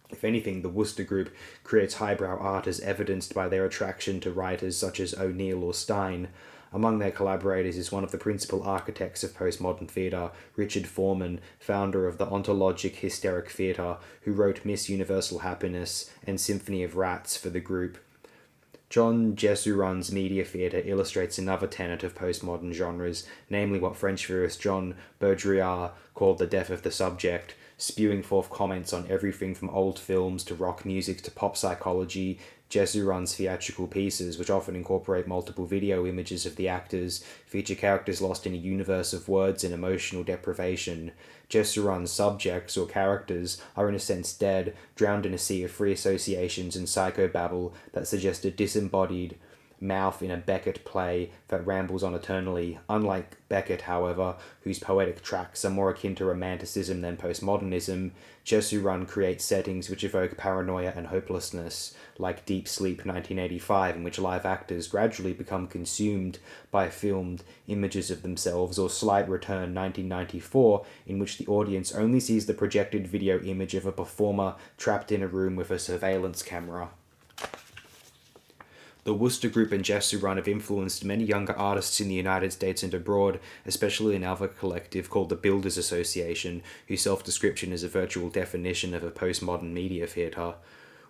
If anything, the Wooster Group creates highbrow art as evidenced by their attraction to writers such as O'Neill or Stein. Among their collaborators is one of the principal architects of postmodern theatre, Richard Foreman, founder of the ontologic hysteric theatre, who wrote Miss Universal Happiness and Symphony of Rats for the group. John Jesurun's media theatre illustrates another tenet of postmodern genres, namely what French theorist Jean Baudrillard called the death of the subject. spewing forth comments on everything from old films to rock music to pop psychology. Jesu runs theatrical pieces, which often incorporate multiple video images of the actors, feature characters lost in a universe of words and emotional deprivation. Jesu runs subjects, or characters, are in a sense dead, drowned in a sea of free associations and psychobabble that suggest a disembodied mouth in a Beckett play that rambles on eternally. Unlike Beckett, however, whose poetic tracks are more akin to romanticism than postmodernism, Jesu Run creates settings which evoke paranoia and hopelessness, like Deep Sleep 1985, in which live actors gradually become consumed by filmed images of themselves, or Slight Return 1994, in which the audience only sees the projected video image of a performer trapped in a room with a surveillance camera. The Wooster Group and Jesu Run have influenced many younger artists in the United States and abroad, especially another collective called the Builders Association, whose self-description is a virtual definition of a postmodern media theatre.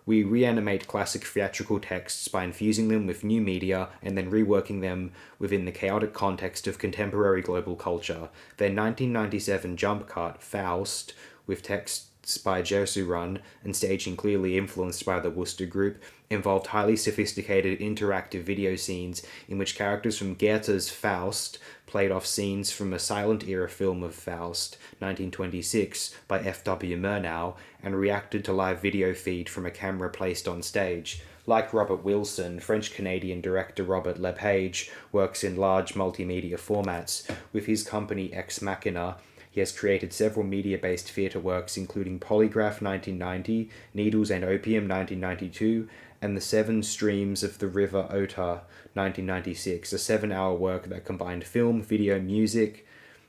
We reanimate classic theatrical texts by infusing them with new media and then reworking them within the chaotic context of contemporary global culture. Their 1997 jump cut, Faust, with texts by Jesu Run and staging clearly influenced by the Wooster Group, involved highly sophisticated interactive video scenes in which characters from Goethe's Faust played off scenes from a silent-era film of Faust, 1926, by F.W. Murnau, and reacted to live video feed from a camera placed on stage. Like Robert Wilson, French-Canadian director Robert Lepage works in large multimedia formats. With his company Ex Machina, he has created several media-based theatre works, including Polygraph 1990, Needles and Opium 1992, and The Seven Streams of the River Ota 1996, a 7-hour work that combined film, video, music,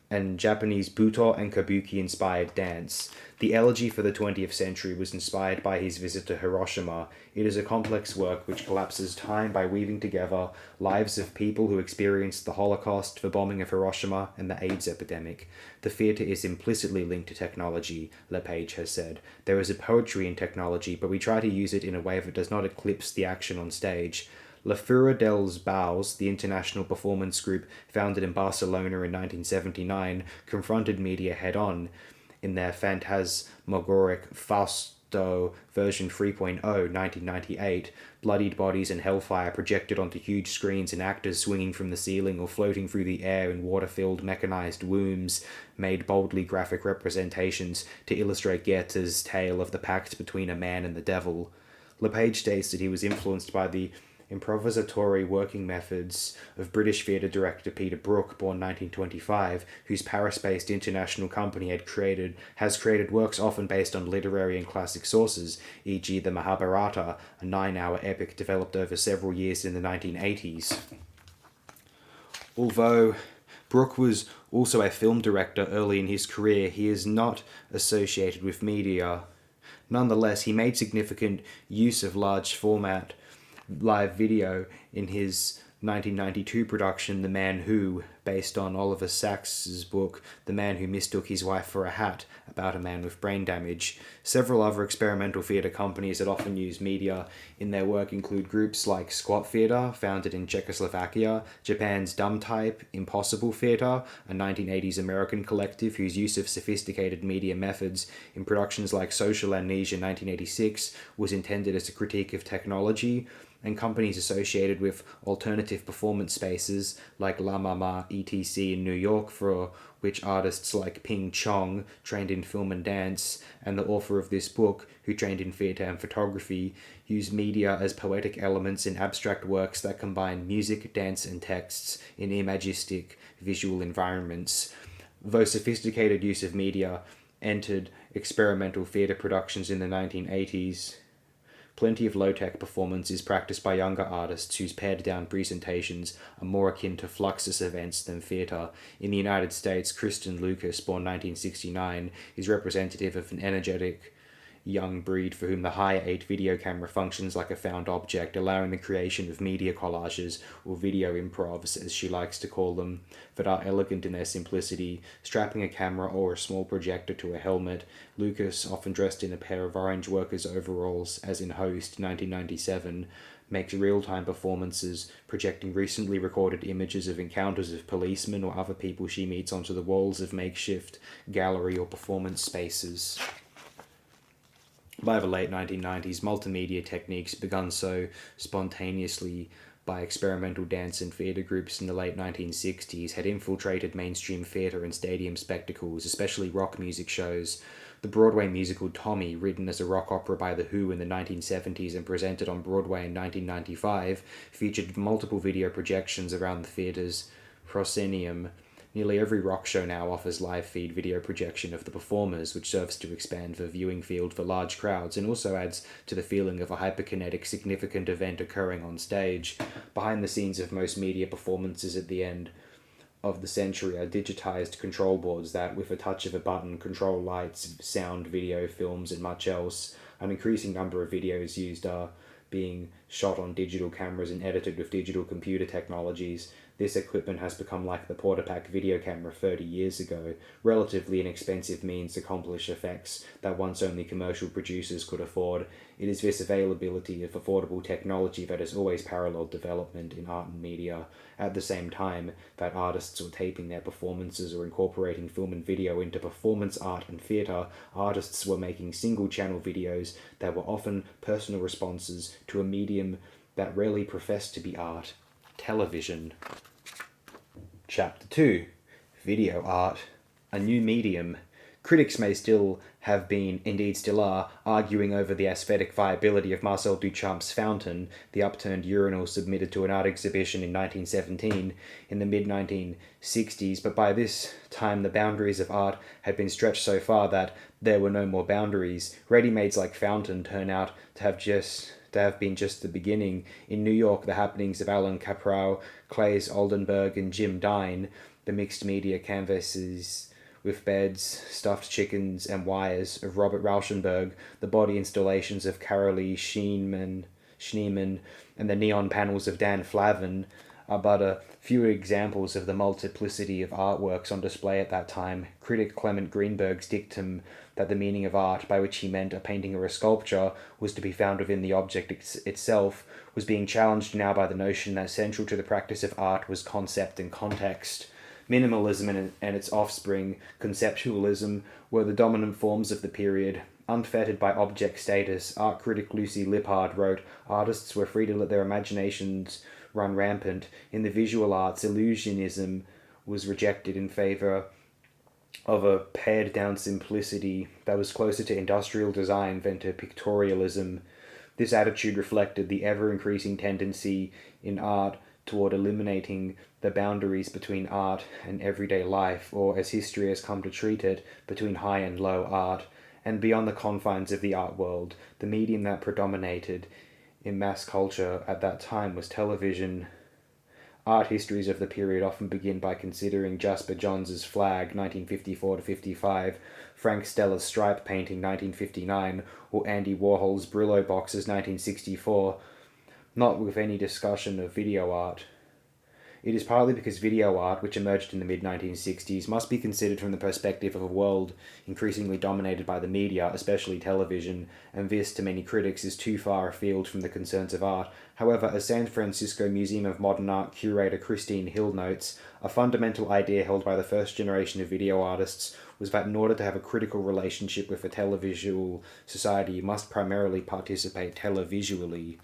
and Japanese Buto and Kabuki-inspired dance. The Elegy for the 20th Century was inspired by his visit to Hiroshima. It is a complex work which collapses time by weaving together lives of people who experienced the Holocaust, the bombing of Hiroshima, and the AIDS epidemic. The theatre is implicitly linked to technology, Lepage has said. There is a poetry in technology, but we try to use it in a way that does not eclipse the action on stage. La Fura dels Baus, the international performance group founded in Barcelona in 1979, confronted media head-on in their phantasmagoric Fausto version 3.0, 1998, bloodied bodies and hellfire projected onto huge screens and actors swinging from the ceiling or floating through the air in water-filled mechanized wombs made boldly graphic representations to illustrate Goethe's tale of the pact between a man and the devil. Lepage states that he was influenced by the improvisatory working methods of British theatre director Peter Brook, born 1925, whose Paris-based international company has created works often based on literary and classic sources, e.g. the Mahabharata, a 9-hour epic developed over several years in the 1980s. Although Brook was also a film director early in his career, he is not associated with media. Nonetheless, he made significant use of large format live video in his 1992 production The Man Who, based on Oliver Sacks' book The Man Who Mistook His Wife for a Hat, about a man with brain damage. Several other experimental theatre companies that often use media in their work include groups like Squat Theatre, founded in Czechoslovakia, Japan's Dumb Type, Impossible Theatre, a 1980s American collective whose use of sophisticated media methods in productions like Social Amnesia 1986 was intended as a critique of technology, and companies associated with alternative performance spaces like La Mama ETC in New York, for which artists like Ping Chong, trained in film and dance, and the author of this book, who trained in theatre and photography, use media as poetic elements in abstract works that combine music, dance, and texts in imagistic visual environments. Though sophisticated use of media entered experimental theatre productions in the 1980s, plenty of low-tech performance is practiced by younger artists whose pared-down presentations are more akin to Fluxus events than theatre. In the United States, Kristen Lucas, born 1969, is representative of an energetic young breed for whom the higher 8 video camera functions like a found object, allowing the creation of media collages, or video improvs as she likes to call them, that are elegant in their simplicity, strapping a camera or a small projector to a helmet. Lucas, often dressed in a pair of orange workers' overalls, as in Host 1997, makes real-time performances, projecting recently recorded images of encounters of policemen or other people she meets onto the walls of makeshift gallery or performance spaces. By the late 1990s, multimedia techniques begun so spontaneously by experimental dance and theatre groups in the late 1960s had infiltrated mainstream theatre and stadium spectacles, especially rock music shows. The Broadway musical Tommy, written as a rock opera by The Who in the 1970s and presented on Broadway in 1995, featured multiple video projections around the theatre's proscenium. Nearly every rock show now offers live feed video projection of the performers, which serves to expand the viewing field for large crowds and also adds to the feeling of a hyperkinetic, significant event occurring on stage. Behind the scenes of most media performances at the end of the century are digitized control boards that, with a touch of a button, control lights, sound, video, films, and much else. An increasing number of videos used are being shot on digital cameras and edited with digital computer technologies. This equipment has become like the Portapak video camera 30 years ago, relatively inexpensive means to accomplish effects that once only commercial producers could afford. It is this availability of affordable technology that has always paralleled development in art and media. At the same time that artists were taping their performances or incorporating film and video into performance art and theatre, artists were making single-channel videos that were often personal responses to a medium that rarely professed to be art: television. Chapter 2. Video art. A new medium. Critics may still have been, indeed still are, arguing over the aesthetic viability of Marcel Duchamp's Fountain, the upturned urinal submitted to an art exhibition in 1917, in the mid-1960s, but by this time the boundaries of art had been stretched so far that there were no more boundaries. Ready-mades like Fountain turn out to have been just the beginning. In New York, the happenings of Alan Caprow, Claes Oldenburg, and Jim Dine, the mixed media canvases with beds, stuffed chickens, and wires of Robert Rauschenberg, the body installations of Carolee Schneemann, and the neon panels of Dan Flavin are but a few examples of the multiplicity of artworks on display at that time. Critic Clement Greenberg's dictum that the meaning of art, by which he meant a painting or a sculpture, was to be found within the object itself, was being challenged now by the notion that central to the practice of art was concept and context. Minimalism and its offspring, conceptualism, were the dominant forms of the period. Unfettered by object status, art critic Lucy Lippard wrote, artists were free to let their imaginations run rampant. In the visual arts, illusionism was rejected in favour of a pared-down simplicity that was closer to industrial design than to pictorialism. This attitude reflected the ever-increasing tendency in art toward eliminating the boundaries between art and everyday life, or, as history has come to treat it, between high and low art, and beyond the confines of the art world. The medium that predominated in mass culture at that time was television. Art histories of the period often begin by considering Jasper Johns' Flag, 1954-55, Frank Stella's Stripe painting, 1959, or Andy Warhol's Brillo boxes, 1964, not with any discussion of video art. It is partly because video art, which emerged in the mid-1960s, must be considered from the perspective of a world increasingly dominated by the media, especially television, and this, to many critics, is too far afield from the concerns of art. However, as San Francisco Museum of Modern Art curator Christine Hill notes, a fundamental idea held by the first generation of video artists was that in order to have a critical relationship with a televisual society, you must primarily participate televisually.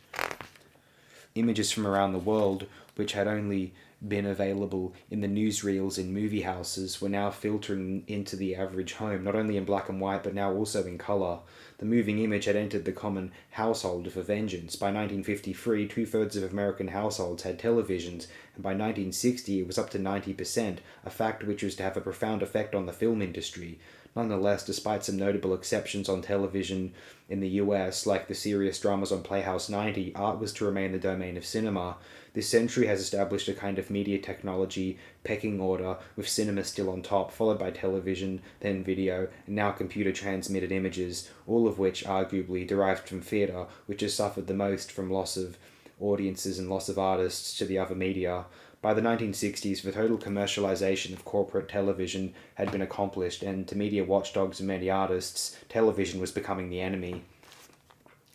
Images from around the world, which had only been available in the newsreels in movie houses, were now filtering into the average home, not only in black and white, but now also in colour. The moving image had entered the common household with a vengeance. By 1953, 2/3 of American households had televisions, and by 1960 it was up to 90%, a fact which was to have a profound effect on the film industry. Nonetheless, despite some notable exceptions on television in the US, like the serious dramas on Playhouse 90, art was to remain the domain of cinema. This century has established a kind of media technology pecking order, with cinema still on top, followed by television, then video, and now computer transmitted images, all of which arguably derived from theatre, which has suffered the most from loss of audiences and loss of artists to the other media. By the 1960s, the total commercialization of corporate television had been accomplished, and to media watchdogs and many artists, television was becoming the enemy.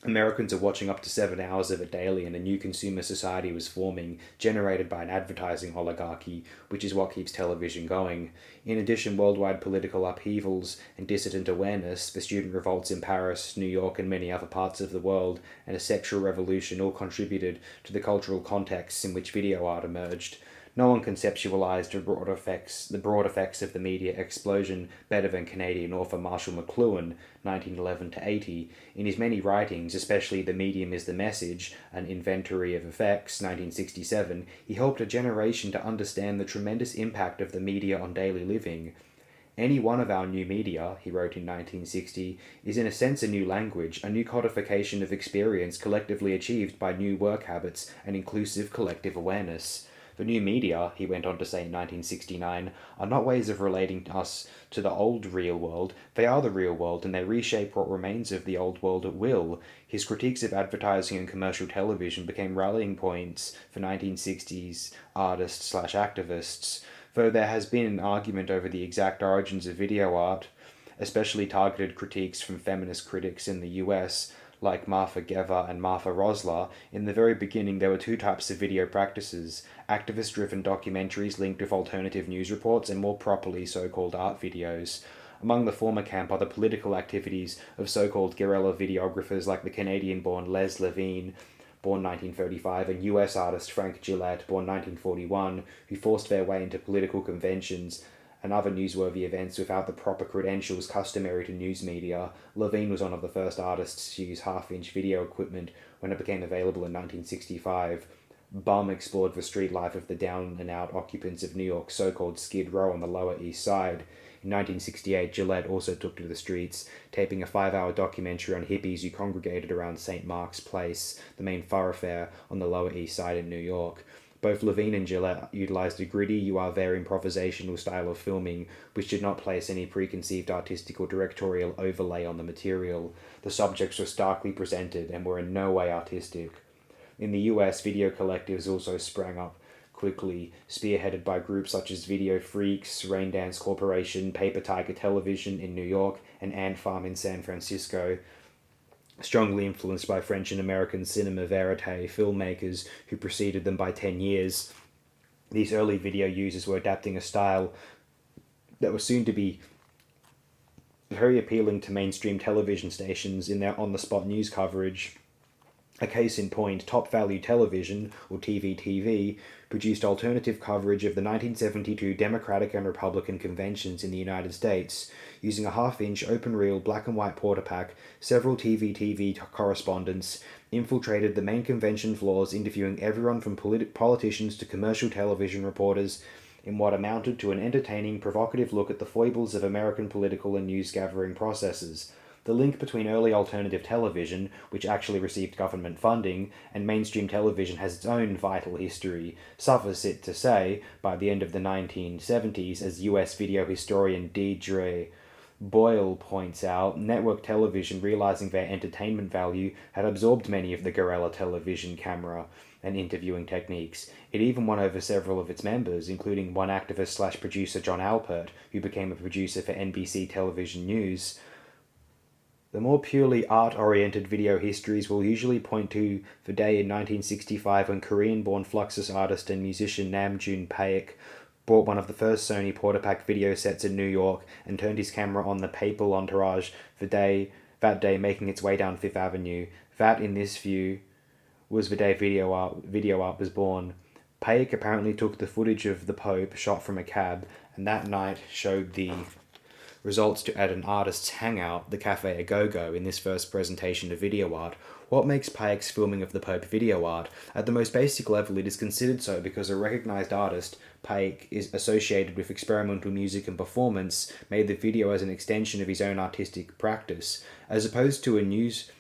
Americans are watching up to 7 hours of it daily, and a new consumer society was forming, generated by an advertising oligarchy, which is what keeps television going. In addition, worldwide political upheavals and dissident awareness, the student revolts in Paris, New York, and many other parts of the world, and a sexual revolution all contributed to the cultural contexts in which video art emerged. No one conceptualized the broad effects of the media explosion better than Canadian author Marshall McLuhan, 1911-80. In his many writings, especially The Medium is the Message, An Inventory of Effects, 1967, he helped a generation to understand the tremendous impact of the media on daily living. Any one of our new media, he wrote in 1960, is in a sense a new language, a new codification of experience collectively achieved by new work habits and inclusive collective awareness. The new media, he went on to say in 1969, are not ways of relating us to the old real world. They are the real world, and they reshape what remains of the old world at will. His critiques of advertising and commercial television became rallying points for 1960s artists/activists. Though there has been an argument over the exact origins of video art, especially targeted critiques from feminist critics in the US, like Martha Gever and Martha Rosler, in the very beginning there were two types of video practices: activist-driven documentaries linked with alternative news reports, and more properly so-called art videos. Among the former camp are the political activities of so-called guerrilla videographers like the Canadian-born Les Levine, born 1935, and US artist Frank Gillette, born 1941, who forced their way into political conventions and other newsworthy events without the proper credentials customary to news media. Levine was one of the first artists to use half-inch video equipment when it became available in 1965. Bum explored the street life of the down-and-out occupants of New York's so-called Skid Row on the Lower East Side. In 1968, Gillette also took to the streets, taping a 5-hour documentary on hippies who congregated around St. Mark's Place, the main thoroughfare on the Lower East Side in New York. Both Levine and Gillette utilized a gritty, you-are-there improvisational style of filming, which did not place any preconceived artistic or directorial overlay on the material. The subjects were starkly presented and were in no way artistic. In the US, video collectives also sprang up quickly, spearheaded by groups such as Video Freaks, Rain Dance Corporation, Paper Tiger Television in New York, and Ant Farm in San Francisco. Strongly influenced by French and American cinema verite filmmakers who preceded them by 10 years, these early video users were adapting a style that was soon to be very appealing to mainstream television stations in their on-the-spot news coverage. A case in point, Top Value Television, or TV, produced alternative coverage of the 1972 Democratic and Republican conventions in the United States. Using a half-inch open-reel black-and-white porta-pack, several TV correspondents infiltrated the main convention floors, interviewing everyone from politicians to commercial television reporters in what amounted to an entertaining, provocative look at the foibles of American political and news-gathering processes. The link between early alternative television, which actually received government funding, and mainstream television has its own vital history. Suffice it to say, by the end of the 1970s, as US video historian Deirdre Boyle points out, network television, realizing their entertainment value, had absorbed many of the guerrilla television camera and interviewing techniques. It even won over several of its members, including one activist/producer John Alpert, who became a producer for NBC Television News. The more purely art-oriented video histories will usually point to the day in 1965 when Korean-born Fluxus artist and musician Namjoon Paik bought one of the first Sony Portapack video sets in New York and turned his camera on the papal entourage that day making its way down Fifth Avenue. That, in this view, was the day video art was born. Paik apparently took the footage of the Pope shot from a cab, and that night showed the results at an artist's hangout, the Cafe Agogo, in this first presentation of video art. What makes Paik's filming of the Pope video art? At the most basic level, it is considered so because a recognized artist, Paik, is associated with experimental music and performance, made the video as an extension of his own artistic practice. As opposed to a news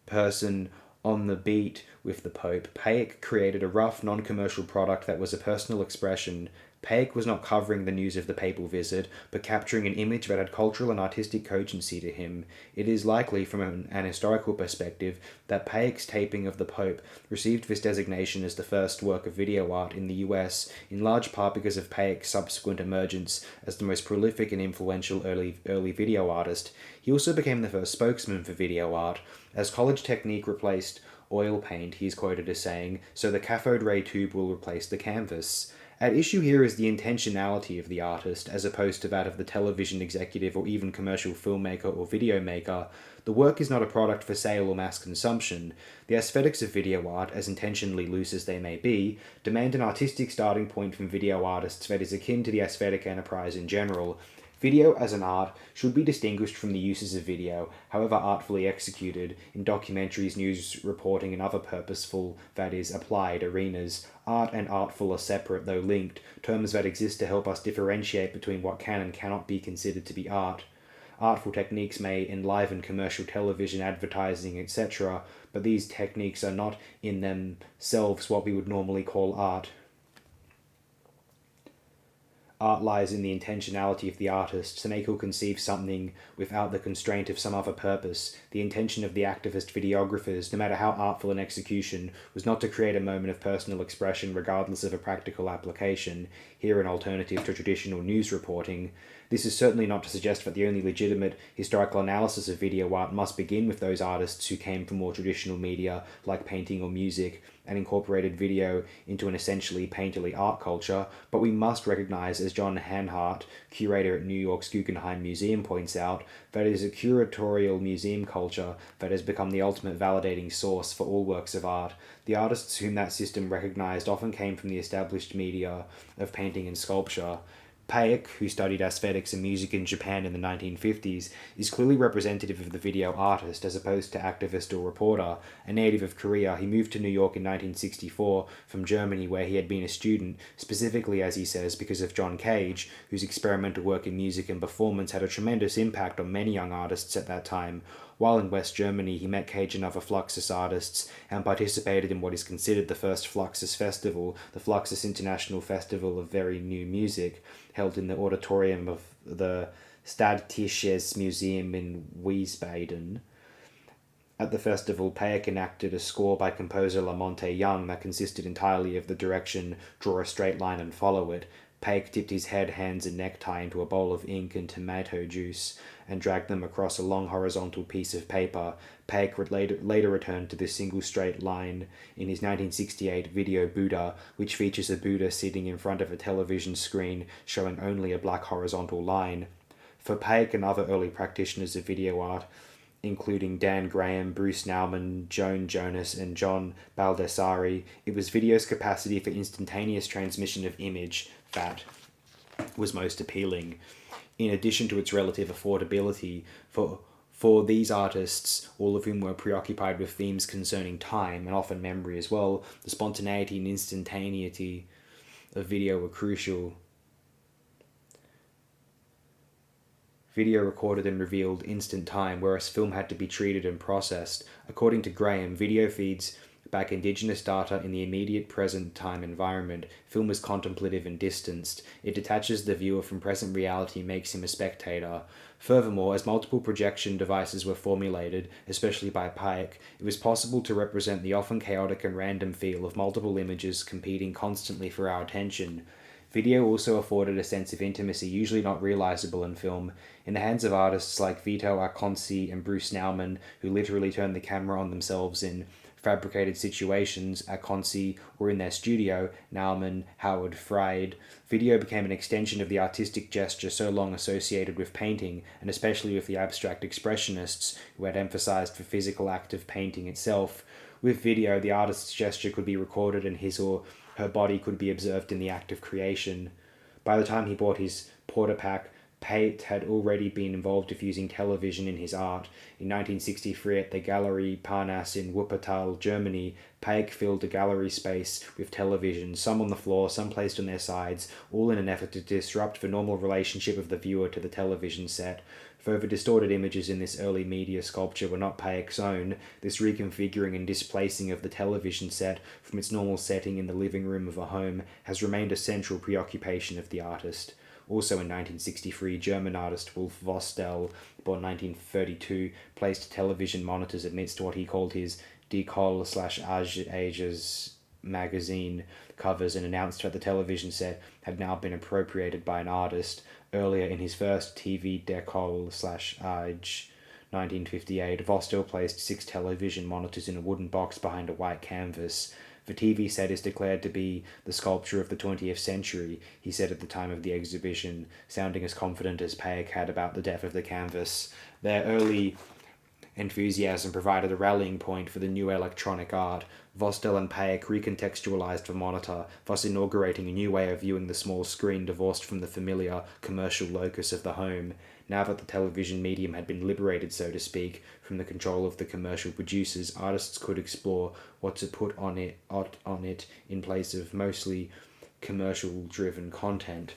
person on the beat with the Pope, Paik created a rough, non-commercial product that was a personal expression. Paik was not covering the news of the papal visit, but capturing an image that had cultural and artistic cogency to him. It is likely, from an historical perspective, that Paik's taping of the Pope received this designation as the first work of video art in the US, in large part because of Paik's subsequent emergence as the most prolific and influential early video artist. He also became the first spokesman for video art, as college technique replaced oil paint, he is quoted as saying, so the cathode ray tube will replace the canvas. At issue here is the intentionality of the artist, as opposed to that of the television executive or even commercial filmmaker or video maker. The work is not a product for sale or mass consumption. The aesthetics of video art, as intentionally loose as they may be, demand an artistic starting point from video artists that is akin to the aesthetic enterprise in general. Video as an art should be distinguished from the uses of video, however artfully executed, in documentaries, news reporting, and other purposeful, that is, applied arenas. Art and artful are separate, though linked, terms that exist to help us differentiate between what can and cannot be considered to be art. Artful techniques may enliven commercial television, advertising, etc., but these techniques are not in themselves what we would normally call art. Art lies in the intentionality of the artist, to make or conceive something without the constraint of some other purpose. The intention of the activist videographers, no matter how artful in execution, was not to create a moment of personal expression regardless of a practical application, here an alternative to traditional news reporting. This is certainly not to suggest that the only legitimate historical analysis of video art must begin with those artists who came from more traditional media, like painting or music, and incorporated video into an essentially painterly art culture, but we must recognize, as John Hanhart, curator at New York's Guggenheim Museum, points out, that it is a curatorial museum culture that has become the ultimate validating source for all works of art. The artists whom that system recognized often came from the established media of painting and sculpture. Paik, who studied aesthetics and music in Japan in the 1950s, is clearly representative of the video artist as opposed to activist or reporter. A native of Korea, he moved to New York in 1964 from Germany, where he had been a student, specifically, as he says, because of John Cage, whose experimental work in music and performance had a tremendous impact on many young artists at that time. While in West Germany, he met Cage and other Fluxus artists and participated in what is considered the first Fluxus festival, the Fluxus International Festival of Very New Music, held in the auditorium of the Stadtisches Museum in Wiesbaden. At the festival, Paik enacted a score by composer Lamonte Young that consisted entirely of the direction, draw a straight line and follow it. Paik dipped his head, hands, and necktie into a bowl of ink and tomato juice and dragged them across a long horizontal piece of paper. Paik later returned to this single straight line in his 1968 video Buddha, which features a Buddha sitting in front of a television screen showing only a black horizontal line. For Paik and other early practitioners of video art, including Dan Graham, Bruce Nauman, Joan Jonas, and John Baldessari, it was video's capacity for instantaneous transmission of image that was most appealing. In addition to its relative affordability, for these artists, all of whom were preoccupied with themes concerning time and often memory as well, the spontaneity and instantaneity of video were crucial. Video recorded and revealed instant time, whereas film had to be treated and processed. According to Graham, video feeds back indigenous data in the immediate present time environment. Film is contemplative and distanced. It detaches the viewer from present reality and makes him a spectator. Furthermore, as multiple projection devices were formulated, especially by Paik, it was possible to represent the often chaotic and random feel of multiple images competing constantly for our attention. Video also afforded a sense of intimacy usually not realizable in film. In the hands of artists like Vito Acconci and Bruce Nauman, who literally turned the camera on themselves in fabricated situations, Acconci, or in their studio, Nauman, Howard, Fried, video became an extension of the artistic gesture so long associated with painting, and especially with the abstract expressionists, who had emphasized the physical act of painting itself. With video, the artist's gesture could be recorded and his or her body could be observed in the act of creation. By the time he bought his Portapak Pate had already been involved diffusing television in his art. In 1963, at the Galerie Parnasse in Wuppertal, Germany, Paek filled a gallery space with televisions, some on the floor, some placed on their sides, all in an effort to disrupt the normal relationship of the viewer to the television set. Though the distorted images in this early media sculpture were not Paek's own, this reconfiguring and displacing of the television set from its normal setting in the living room of a home has remained a central preoccupation of the artist. Also in 1963, German artist Wolf Vostell, born 1932, placed television monitors amidst what he called his Decol/Ages magazine covers and announced that the television set had now been appropriated by an artist. Earlier in his first TV Decol/Age 1958, Vostell placed 6 television monitors in a wooden box behind a white canvas. The TV set is declared to be the sculpture of the 20th century, he said at the time of the exhibition, sounding as confident as Paek had about the depth of the canvas. Their early enthusiasm provided a rallying point for the new electronic art. Vostell and Paek recontextualized the monitor, thus inaugurating a new way of viewing the small screen divorced from the familiar commercial locus of the home. Now that the television medium had been liberated, so to speak, from the control of the commercial producers, artists could explore what to put on it in place of mostly commercial-driven content.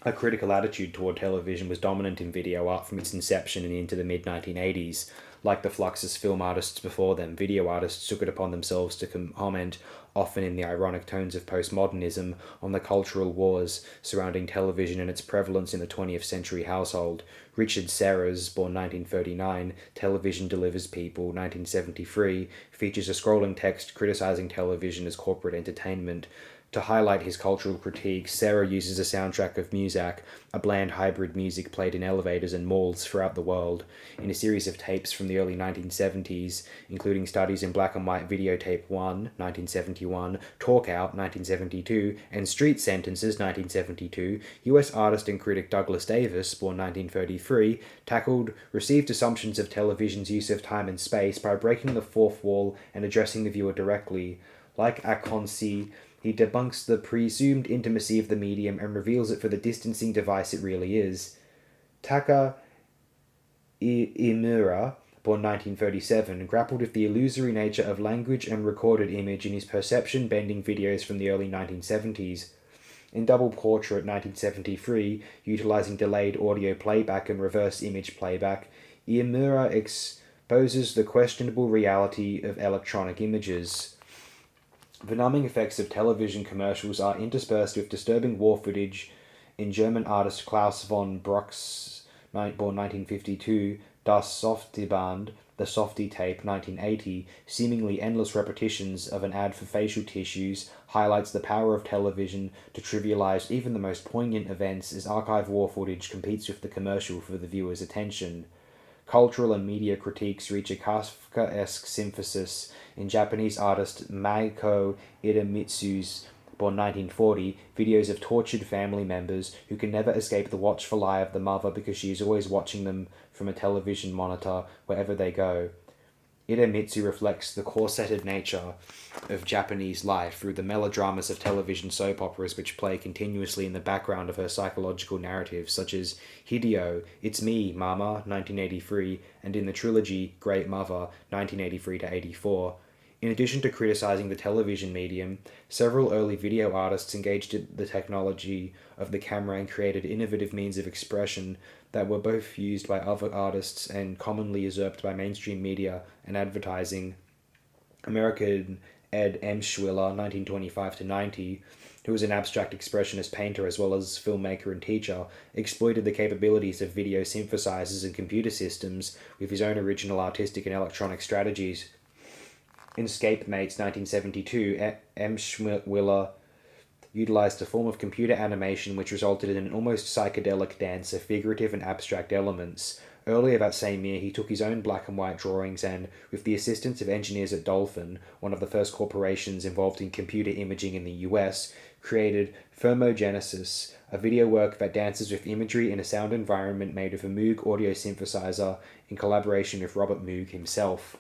A critical attitude toward television was dominant in video art from its inception and into the mid-1980s. Like the Fluxus film artists before them, video artists took it upon themselves to comment, often in the ironic tones of postmodernism, on the cultural wars surrounding television and its prevalence in the 20th century household. Richard Serra's, born 1939, Television Delivers People, 1973, features a scrolling text criticizing television as corporate entertainment. To highlight his cultural critique, Serra uses a soundtrack of Muzak, a bland hybrid music played in elevators and malls throughout the world. In a series of tapes from the early 1970s, including studies in black and white videotape 1, 1971, Talk Out, 1972, and Street Sentences, 1972, US artist and critic Douglas Davis, born 1933, received assumptions of television's use of time and space by breaking the fourth wall and addressing the viewer directly. Like Akonsi, he debunks the presumed intimacy of the medium and reveals it for the distancing device it really is. Taka Imura, born 1937, grappled with the illusory nature of language and recorded image in his perception-bending videos from the early 1970s. In Double Portrait 1973, utilizing delayed audio playback and reverse image playback, Imura exposes the questionable reality of electronic images. The numbing effects of television commercials are interspersed with disturbing war footage in German artist Klaus von Brock's, born 1952, Das Softiband, The Softy Tape, 1980, seemingly endless repetitions of an ad for facial tissues, highlights the power of television to trivialize even the most poignant events as archive war footage competes with the commercial for the viewer's attention. Cultural and media critiques reach a Kafkaesque synthesis in Japanese artist Maiko Idemitsu's, born 1940, videos of tortured family members who can never escape the watchful eye of the mother because she is always watching them from a television monitor wherever they go. Idemitsu reflects the corseted nature of Japanese life through the melodramas of television soap operas which play continuously in the background of her psychological narratives, such as Hideo, It's Me, Mama, 1983, and in the trilogy Great Mother, 1983-84. In addition to criticizing the television medium, several early video artists engaged in the technology of the camera and created innovative means of expression that were both used by other artists and commonly usurped by mainstream media and advertising. American Ed Emshwiller, 1925-90, who was an abstract expressionist painter as well as filmmaker and teacher, exploited the capabilities of video synthesizers and computer systems with his own original artistic and electronic strategies. In Scape Mates, 1972, Emshwiller utilized a form of computer animation which resulted in an almost psychedelic dance of figurative and abstract elements. Earlier that same year, he took his own black and white drawings and, with the assistance of engineers at Dolphin, one of the first corporations involved in computer imaging in the US, created Thermogenesis, a video work that dances with imagery in a sound environment made with a Moog audio synthesizer in collaboration with Robert Moog himself.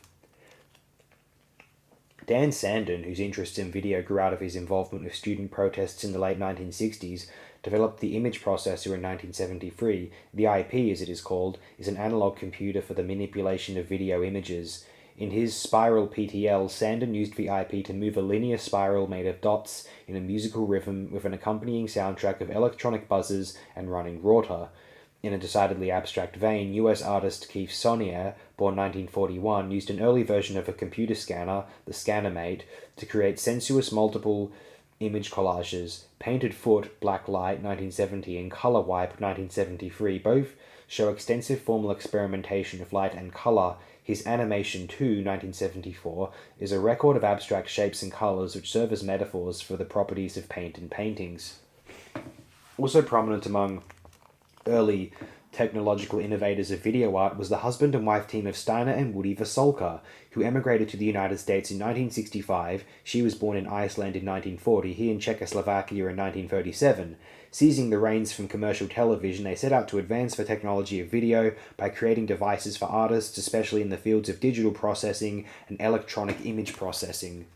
Dan Sandon, whose interest in video grew out of his involvement with student protests in the late 1960s, developed the image processor in 1973. The IP, as it is called, is an analog computer for the manipulation of video images. In his Spiral PTL, Sandon used the IP to move a linear spiral made of dots in a musical rhythm with an accompanying soundtrack of electronic buzzes and running water. In a decidedly abstract vein, US artist Keith Sonnier, born 1941, used an early version of a computer scanner, the Scanimate, to create sensuous multiple image collages. Painted Foot, Black Light, 1970, and Color Wipe, 1973, both show extensive formal experimentation with light and color. His Animation 2, 1974, is a record of abstract shapes and colors which serve as metaphors for the properties of paint in paintings. Also prominent among early technological innovators of video art was the husband and wife team of Steiner and Woody Vasolka, who emigrated to the United States in 1965. She was born in Iceland in 1940, he in Czechoslovakia in 1937. Seizing the reins from commercial television, they set out to advance the technology of video by creating devices for artists, especially in the fields of digital processing and electronic image processing.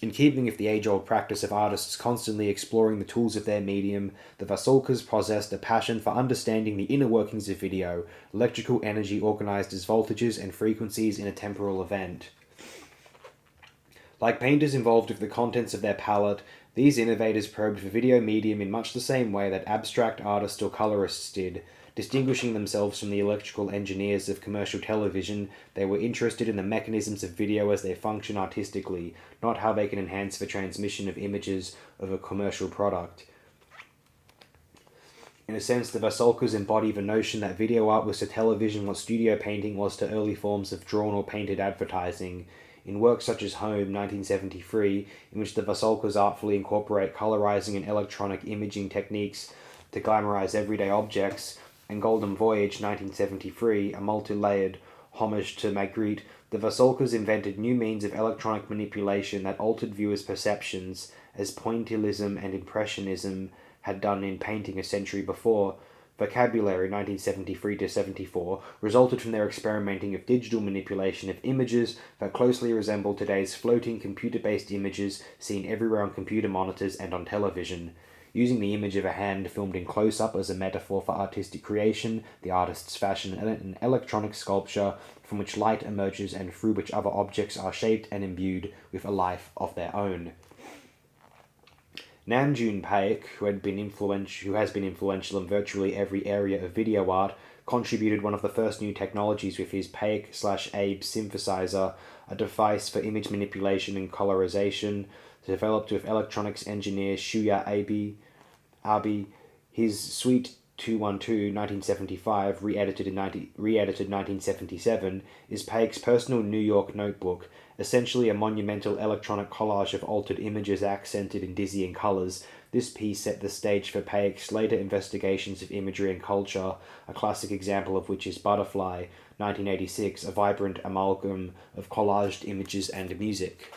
In keeping with the age-old practice of artists constantly exploring the tools of their medium, the Vasolkas possessed a passion for understanding the inner workings of video, electrical energy organized as voltages and frequencies in a temporal event. Like painters involved with the contents of their palette, these innovators probed the video medium in much the same way that abstract artists or colorists did. Distinguishing themselves from the electrical engineers of commercial television, they were interested in the mechanisms of video as they function artistically, not how they can enhance the transmission of images of a commercial product. In a sense, the Vasolkas embody the notion that video art was to television what studio painting was to early forms of drawn or painted advertising. In works such as Home, 1973, in which the Vasolkas artfully incorporate colorizing and electronic imaging techniques to glamorize everyday objects, and Golden Voyage, 1973, a multi-layered homage to Magritte, the Vasolkas invented new means of electronic manipulation that altered viewers' perceptions, as pointillism and impressionism had done in painting a century before. Vocabulary, 1973-74, resulted from their experimenting of digital manipulation of images that closely resemble today's floating computer-based images seen everywhere on computer monitors and on television. Using the image of a hand filmed in close-up as a metaphor for artistic creation, the artists fashion an electronic sculpture from which light emerges and through which other objects are shaped and imbued with a life of their own. Namjoon Paik, who has been influential in virtually every area of video art, contributed one of the first new technologies with his Paik/Abe synthesizer, a device for image manipulation and colorization, developed with electronics engineer Shuya Abe. His Suite 212, 1975, re-edited 1977, is Paik's personal New York notebook, essentially a monumental electronic collage of altered images accented in dizzying colors. This piece set the stage for Paik's later investigations of imagery and culture, a classic example of which is Butterfly, 1986, a vibrant amalgam of collaged images and music.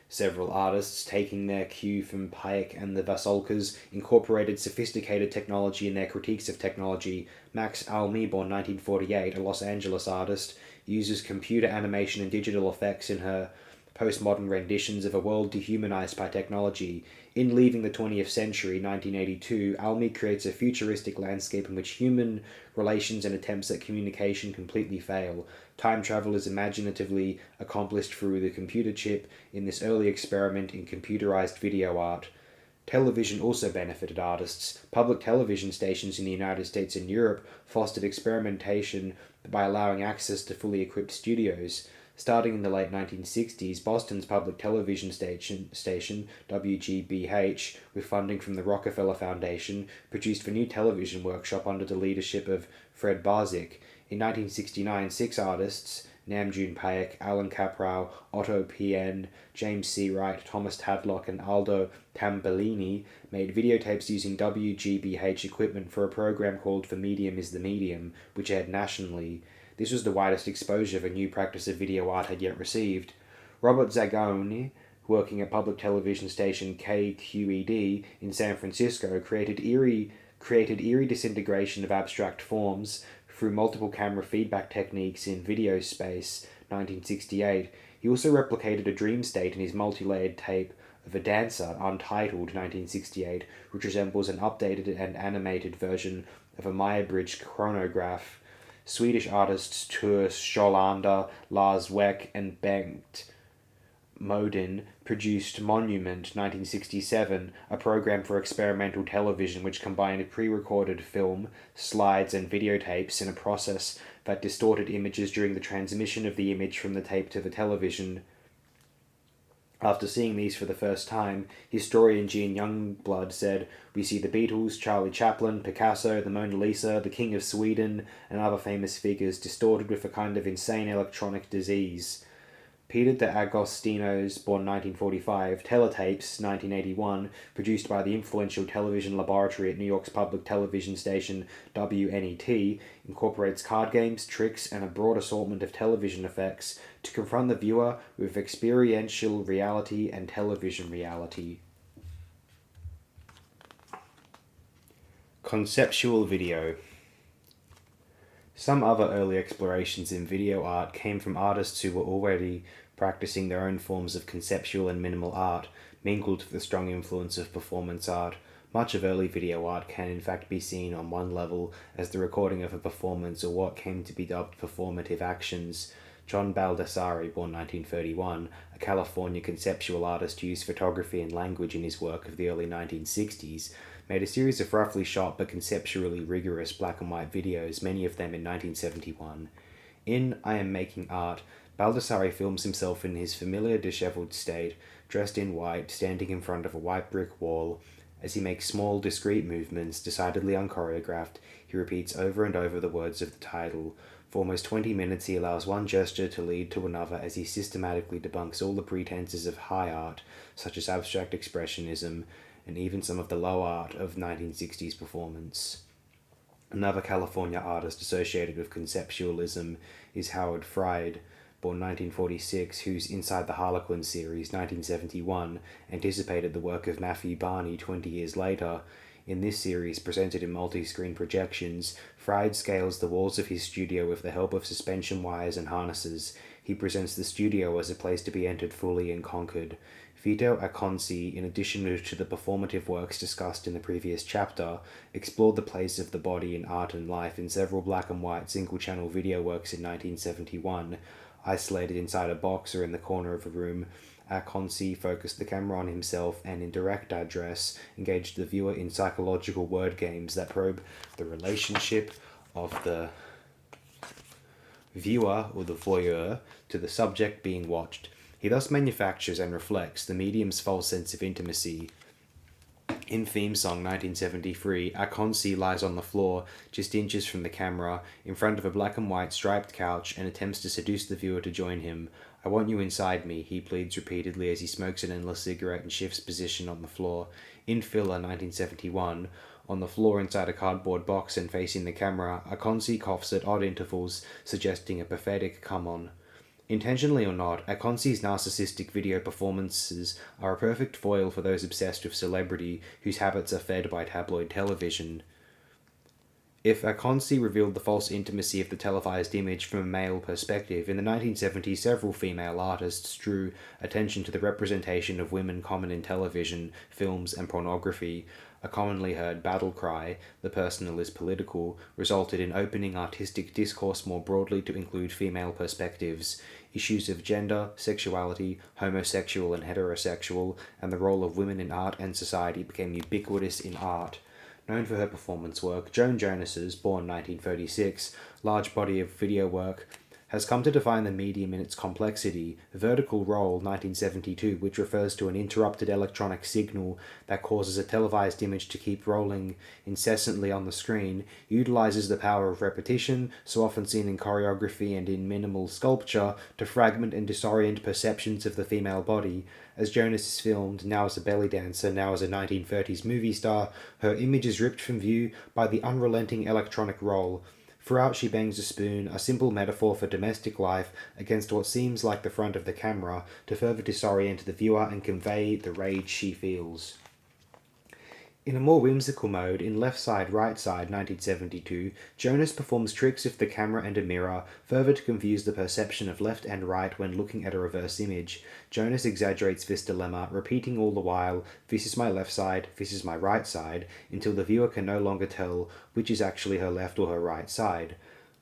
Several artists, taking their cue from Paik and the Vasolkas, incorporated sophisticated technology in their critiques of technology. Max Almy, born 1948, a Los Angeles artist, uses computer animation and digital effects in her postmodern renditions of a world dehumanized by technology. In Leaving the 20th Century, 1982, Almy creates a futuristic landscape in which human relations and attempts at communication completely fail. Time travel is imaginatively accomplished through the computer chip in this early experiment in computerized video art. Television also benefited artists. Public television stations in the United States and Europe fostered experimentation by allowing access to fully equipped studios. Starting in the late 1960s, Boston's public television station, WGBH, with funding from the Rockefeller Foundation, produced the new television workshop under the leadership of Fred Barzik. In 1969, 6 artists, Namjoon Paik, Alan Kaprow, Otto P.N., James C. Wright, Thomas Tadlock, and Aldo Tambellini, made videotapes using WGBH equipment for a program called The Medium is the Medium, which aired nationally. This was the widest exposure the new practice of video art had yet received. Robert Zagone, working at public television station KQED in San Francisco, created eerie disintegration of abstract forms through multiple camera feedback techniques in video space. 1968. He also replicated a dream state in his multi-layered tape of a dancer, Untitled, 1968, which resembles an updated and animated version of a Maya-bridge chronograph. Swedish artists Tur Scholander, Lars Weck, and Bengt Modin produced Monument 1967, a program for experimental television which combined pre-recorded film, slides, and videotapes in a process that distorted images during the transmission of the image from the tape to the television. After seeing these for the first time, historian Gene Youngblood said, "We see the Beatles, Charlie Chaplin, Picasso, the Mona Lisa, the King of Sweden, and other famous figures distorted with a kind of insane electronic disease." Peter de Agostino's, born 1945, Teletapes, 1981, produced by the influential television laboratory at New York's public television station WNET, incorporates card games, tricks, and a broad assortment of television effects to confront the viewer with experiential reality and television reality. Conceptual video. Some other early explorations in video art came from artists who were already practicing their own forms of conceptual and minimal art, mingled with the strong influence of performance art. Much of early video art can in fact be seen on one level as the recording of a performance or what came to be dubbed performative actions. John Baldessari, born 1931, a California conceptual artist who used photography and language in his work of the early 1960s, made a series of roughly shot but conceptually rigorous black and white videos, many of them in 1971. In I Am Making Art, Baldessari films himself in his familiar disheveled state, dressed in white, standing in front of a white brick wall. As he makes small, discrete movements, decidedly unchoreographed, he repeats over and over the words of the title. For almost 20 minutes he allows one gesture to lead to another as he systematically debunks all the pretenses of high art, such as abstract expressionism, and even some of the low art of 1960s performance. Another California artist associated with conceptualism is Howard Fried, born 1946, whose Inside the Harlequin series, 1971, anticipated the work of Matthew Barney 20 years later. In this series, presented in multi-screen projections, Fried scales the walls of his studio with the help of suspension wires and harnesses. He presents the studio as a place to be entered fully and conquered. Vito Acconci, in addition to the performative works discussed in the previous chapter, explored the place of the body in art and life in several black and white single-channel video works in 1971. Isolated inside a box or in the corner of a room, Acconci focused the camera on himself and, in direct address, engaged the viewer in psychological word games that probe the relationship of the viewer, or the voyeur, to the subject being watched. He thus manufactures and reflects the medium's false sense of intimacy. In Theme Song 1973, Acconci lies on the floor, just inches from the camera, in front of a black and white striped couch, and attempts to seduce the viewer to join him. "I want you inside me," he pleads repeatedly as he smokes an endless cigarette and shifts position on the floor. In Filler 1971, on the floor inside a cardboard box and facing the camera, Acconci coughs at odd intervals, suggesting a pathetic come-on. Intentionally or not, Acconci's narcissistic video performances are a perfect foil for those obsessed with celebrity whose habits are fed by tabloid television. If Acconci revealed the false intimacy of the televised image from a male perspective, in the 1970s several female artists drew attention to the representation of women common in television, films, and pornography. A commonly heard battle cry, "the personal is political," resulted in opening artistic discourse more broadly to include female perspectives. Issues of gender, sexuality, homosexual and heterosexual, and the role of women in art and society became ubiquitous in art. Known for her performance work, Joan Jonas's, born 1936, large body of video work has come to define the medium in its complexity. Vertical roll, 1972, which refers to an interrupted electronic signal that causes a televised image to keep rolling incessantly on the screen, utilizes the power of repetition, so often seen in choreography and in minimal sculpture, to fragment and disorient perceptions of the female body. As Jonas is filmed, now as a belly dancer, now as a 1930s movie star, her image is ripped from view by the unrelenting electronic roll. Throughout she bangs a spoon, a simple metaphor for domestic life, against what seems like the front of the camera, to further disorient the viewer and convey the rage she feels. In a more whimsical mode, in Left Side, Right Side, 1972, Jonas performs tricks with the camera and a mirror, further to confuse the perception of left and right when looking at a reverse image. Jonas exaggerates this dilemma, repeating all the while, "This is my left side, this is my right side," until the viewer can no longer tell which is actually her left or her right side.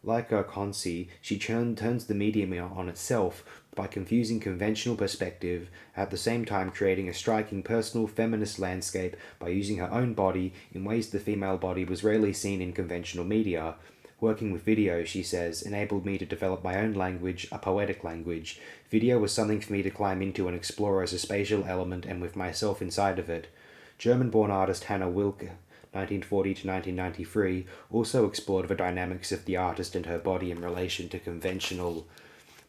Like Consi, she turns the medium on itself by confusing conventional perspective, at the same time creating a striking personal feminist landscape by using her own body in ways the female body was rarely seen in conventional media. Working with video, she says, enabled me to develop my own language, a poetic language. Video was something for me to climb into and explore as a spatial element and with myself inside of it. German-born artist Hannah Wilke 1940 to 1993, also explored the dynamics of the artist and her body in relation to conventional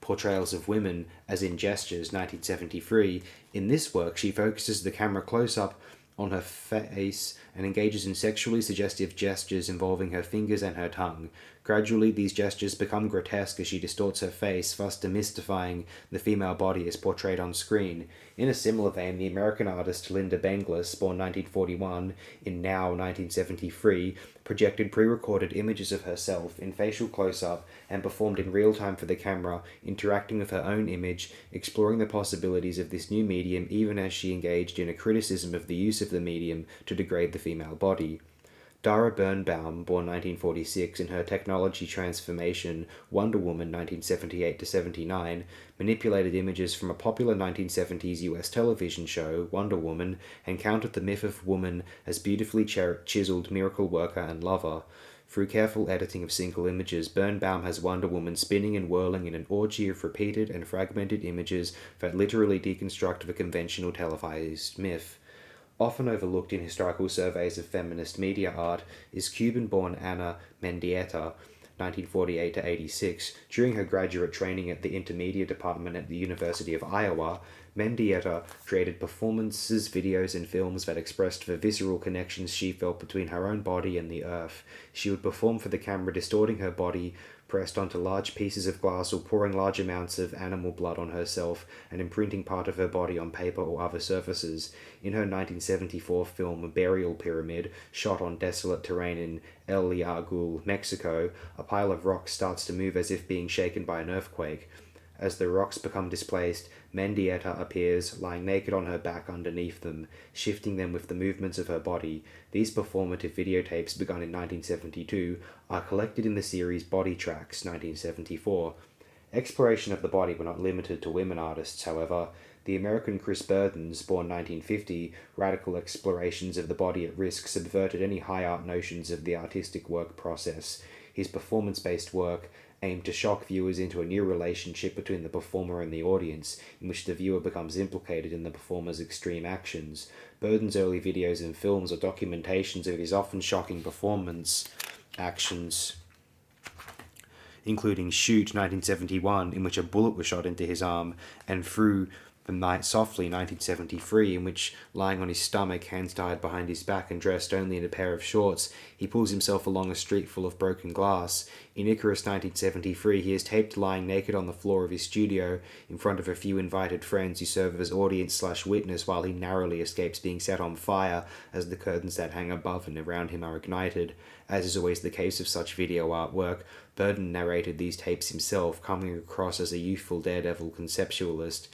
portrayals of women, as in Gestures, 1973. In this work, she focuses the camera close up on her face and engages in sexually suggestive gestures involving her fingers and her tongue. Gradually, these gestures become grotesque as she distorts her face, thus demystifying the female body as portrayed on screen. In a similar vein, the American artist Linda Benglis, born 1941, in Now 1973, projected pre-recorded images of herself in facial close-up and performed in real time for the camera, interacting with her own image, exploring the possibilities of this new medium even as she engaged in a criticism of the use of the medium to degrade the female body. Dara Birnbaum, born 1946, in her technology transformation Wonder Woman 1978-79, manipulated images from a popular 1970s US television show, Wonder Woman, and countered the myth of woman as beautifully chiseled miracle worker and lover. Through careful editing of single images, Birnbaum has Wonder Woman spinning and whirling in an orgy of repeated and fragmented images that literally deconstruct the conventional televised myth. Often overlooked in historical surveys of feminist media art is Cuban-born Ana Mendieta, 1948-86. During her graduate training at the Intermedia Department at the University of Iowa, Mendieta created performances, videos, and films that expressed the visceral connections she felt between her own body and the earth. She would perform for the camera, distorting her body, pressed onto large pieces of glass or pouring large amounts of animal blood on herself and imprinting part of her body on paper or other surfaces. In her 1974 film Burial Pyramid, shot on desolate terrain in El Yagul, Mexico, a pile of rocks starts to move as if being shaken by an earthquake. As the rocks become displaced, Mendieta appears, lying naked on her back underneath them, shifting them with the movements of her body. These performative videotapes, begun in 1972, are collected in the series Body Tracks, 1974. Exploration of the body were not limited to women artists, however. The American Chris Burden's, born 1950, radical explorations of the body at risk subverted any high art notions of the artistic work process. His performance-based work aimed to shock viewers into a new relationship between the performer and the audience, in which the viewer becomes implicated in the performer's extreme actions. Burden's early videos and films are documentations of his often shocking performance actions, including Shoot 1971, in which a bullet was shot into his arm, and Through the Night Softly 1973, in which, lying on his stomach, hands tied behind his back and dressed only in a pair of shorts, he pulls himself along a street full of broken glass. In Icarus 1973, he is taped lying naked on the floor of his studio in front of a few invited friends who serve as audience/witness while he narrowly escapes being set on fire as the curtains that hang above and around him are ignited. As is always the case of such video artwork, Burden narrated these tapes himself, coming across as a youthful daredevil conceptualist.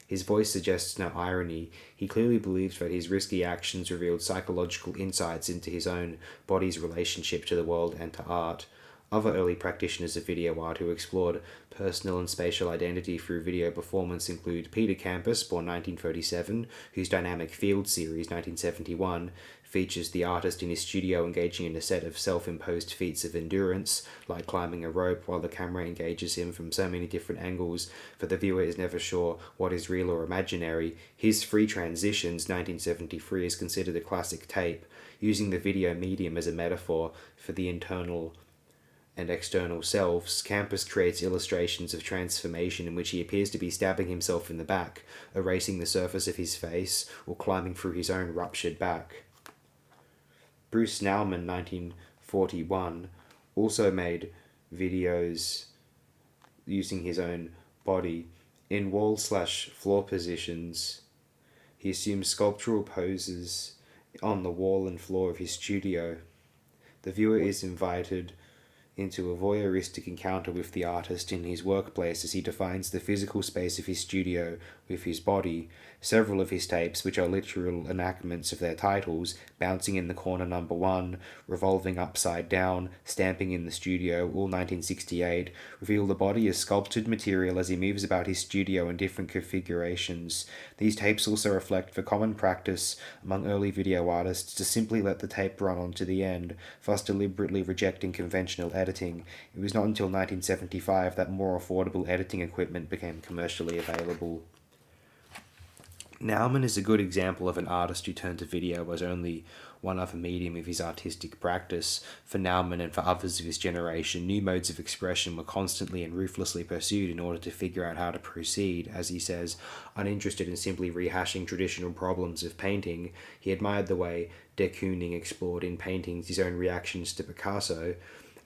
His voice suggests no irony. He clearly believes that his risky actions revealed psychological insights into his own body's relationship to the world and to art. Other early practitioners of video art who explored personal and spatial identity through video performance include Peter Campus, born 1937, whose Dynamic Field series, 1971, features the artist in his studio engaging in a set of self-imposed feats of endurance, like climbing a rope, while the camera engages him from so many different angles that the viewer is never sure what is real or imaginary. His Free Transitions, 1973, is considered a classic tape, using the video medium as a metaphor for the internal and external selves. Campus creates illustrations of transformation in which he appears to be stabbing himself in the back, erasing the surface of his face, or climbing through his own ruptured back. Bruce Nauman, 1941, also made videos using his own body. In wall/floor positions, he assumes sculptural poses on the wall and floor of his studio. The viewer is invited into a voyeuristic encounter with the artist in his workplace as he defines the physical space of his studio with his body. Several of his tapes, which are literal enactments of their titles, Bouncing in the Corner Number 1, Revolving Upside Down, Stamping in the Studio, all 1968, reveal the body as sculptured material as he moves about his studio in different configurations. These tapes also reflect the common practice among early video artists to simply let the tape run on to the end, thus deliberately rejecting conventional editing. It was not until 1975 that more affordable editing equipment became commercially available. Nauman is a good example of an artist who turned to video as only one other medium of his artistic practice. For Nauman and for others of his generation, new modes of expression were constantly and ruthlessly pursued in order to figure out how to proceed. As he says, uninterested in simply rehashing traditional problems of painting, he admired the way de Kooning explored in paintings his own reactions to Picasso.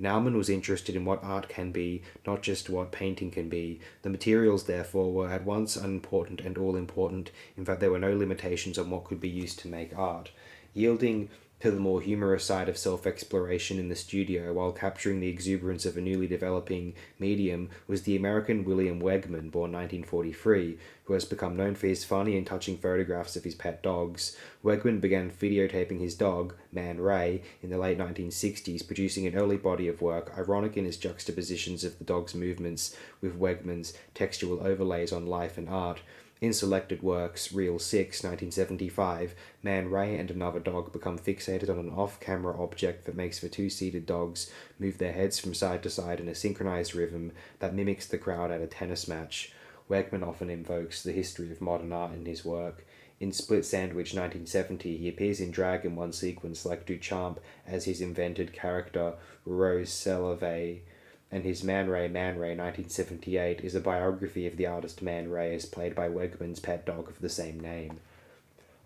Nauman was interested in what art can be, not just what painting can be. The materials, therefore, were at once unimportant and all-important. In fact, there were no limitations on what could be used to make art. Yielding to the more humorous side of self-exploration in the studio while capturing the exuberance of a newly developing medium was the American William Wegman, born 1943, who has become known for his funny and touching photographs of his pet dogs. Wegman began videotaping his dog, Man Ray, in the late 1960s, producing an early body of work, ironic in its juxtapositions of the dog's movements with Wegman's textual overlays on life and art. In selected works, Reel 6, 1975, Man Ray and another dog become fixated on an off-camera object that makes the two-seated dogs move their heads from side to side in a synchronized rhythm that mimics the crowd at a tennis match. Wegman often invokes the history of modern art in his work. In Split Sandwich 1970, he appears in drag in one sequence like Duchamp as his invented character Rose Selave, and his Man Ray 1978 is a biography of the artist Man Ray as played by Wegman's pet dog of the same name.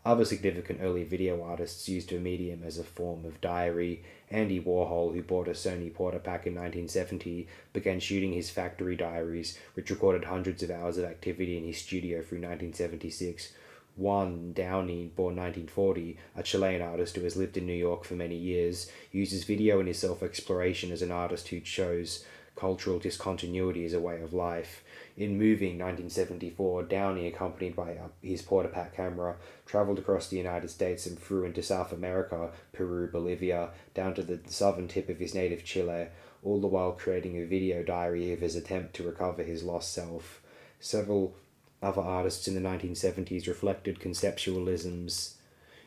Other significant early video artists used the medium as a form of diary. Andy Warhol, who bought a Sony Portapak in 1970, began shooting his factory diaries, which recorded hundreds of hours of activity in his studio through 1976. Juan Downey, born 1940, a Chilean artist who has lived in New York for many years, uses video in his self-exploration as an artist who chose cultural discontinuity as a way of life. In Moving 1974, Downey, accompanied by his Portapak camera, traveled across the United States and through into South America, Peru, Bolivia, down to the southern tip of his native Chile, all the while creating a video diary of his attempt to recover his lost self. Several other artists in the 1970s reflected conceptualism's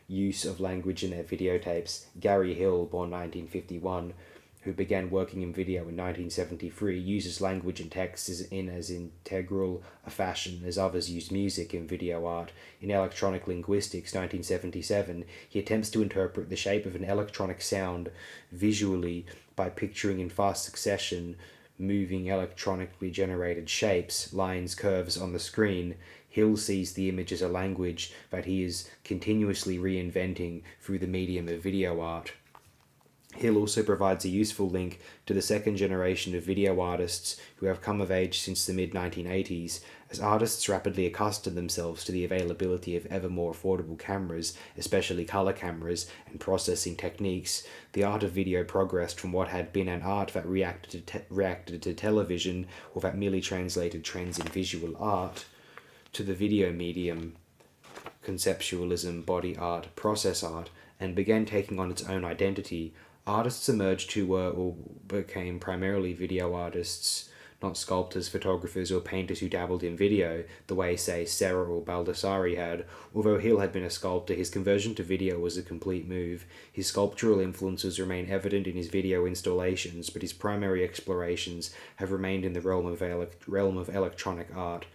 use of language in their videotapes. Gary Hill, born 1951, who began working in video in 1973, uses language and text as integral a fashion as others use music in video art. In Electronic Linguistics 1977, he attempts to interpret the shape of an electronic sound visually by picturing in fast succession moving electronically generated shapes, lines, curves on the screen. Hill sees the image as a language that he is continuously reinventing through the medium of video art. Hill also provides a useful link to the second generation of video artists who have come of age since the mid-1980s. As artists rapidly accustom themselves to the availability of ever more affordable cameras, especially color cameras, and processing techniques, the art of video progressed from what had been an art that reacted to television or that merely translated trends in visual art to the video medium, conceptualism, body art, process art, and began taking on its own identity. Artists emerged who were or became primarily video artists, not sculptors, photographers, or painters who dabbled in video, the way, say, Serra or Baldassari had. Although Hill had been a sculptor, his conversion to video was a complete move. His sculptural influences remain evident in his video installations, but his primary explorations have remained in the realm of electronic art.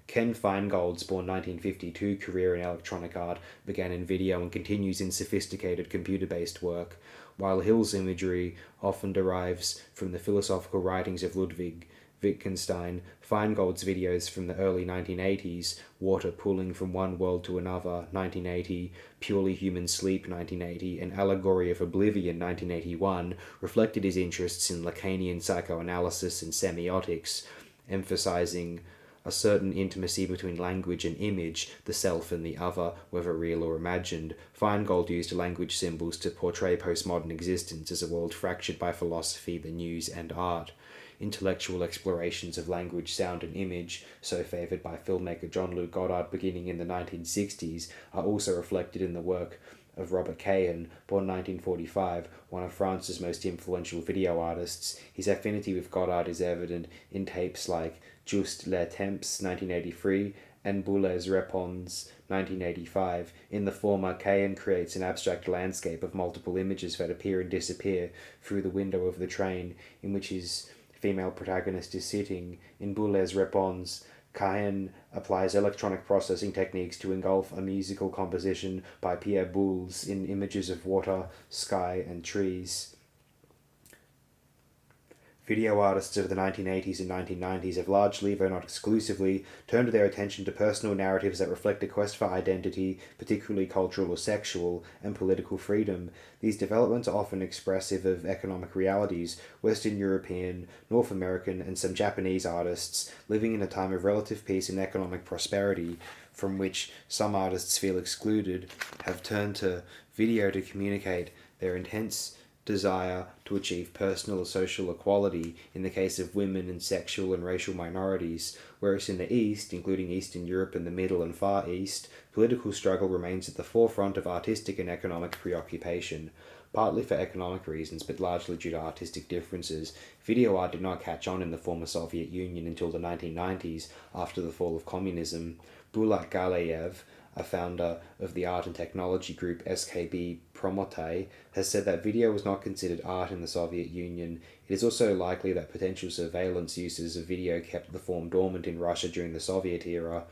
Ken Feingold's born 1952 career in electronic art began in video and continues in sophisticated computer-based work, while Hill's imagery often derives from the philosophical writings of Ludwig Wittgenstein. Feingold's videos from the early 1980s, Water Pooling from One World to Another, 1980, Purely Human Sleep, 1980, and Allegory of Oblivion, 1981, reflected his interests in Lacanian psychoanalysis and semiotics, emphasizing a certain intimacy between language and image, the self and the other, whether real or imagined. Feingold used language symbols to portray postmodern existence as a world fractured by philosophy, the news, and art. Intellectual explorations of language, sound, and image, so favoured by filmmaker John Luke Goddard beginning in the 1960s, are also reflected in the work of Robert Cahen, born 1945, one of France's most influential video artists. His affinity with Goddard is evident in tapes like Juste les Temps, 1983, and Boulez Réponses, 1985. In the former, Cahen creates an abstract landscape of multiple images that appear and disappear through the window of the train in which his female protagonist is sitting. In Boulez Réponses, Cahen applies electronic processing techniques to engulf a musical composition by Pierre Boulez in images of water, sky, and trees. Video artists of the 1980s and 1990s have largely, though not exclusively, turned their attention to personal narratives that reflect a quest for identity, particularly cultural or sexual, and political freedom. These developments are often expressive of economic realities. Western European, North American, and some Japanese artists, living in a time of relative peace and economic prosperity, from which some artists feel excluded, have turned to video to communicate their intense desire to achieve personal or social equality in the case of women and sexual and racial minorities, whereas in the East, including Eastern Europe and the Middle and Far East, political struggle remains at the forefront of artistic and economic preoccupation. Partly for economic reasons, but largely due to artistic differences, video art did not catch on in the former Soviet Union until the 1990s, after the fall of communism. Bulat Galeyev, a founder of the art and technology group SKB Promotai, has said that video was not considered art in the Soviet Union. It is also likely that potential surveillance uses of video kept the form dormant in Russia during the Soviet era.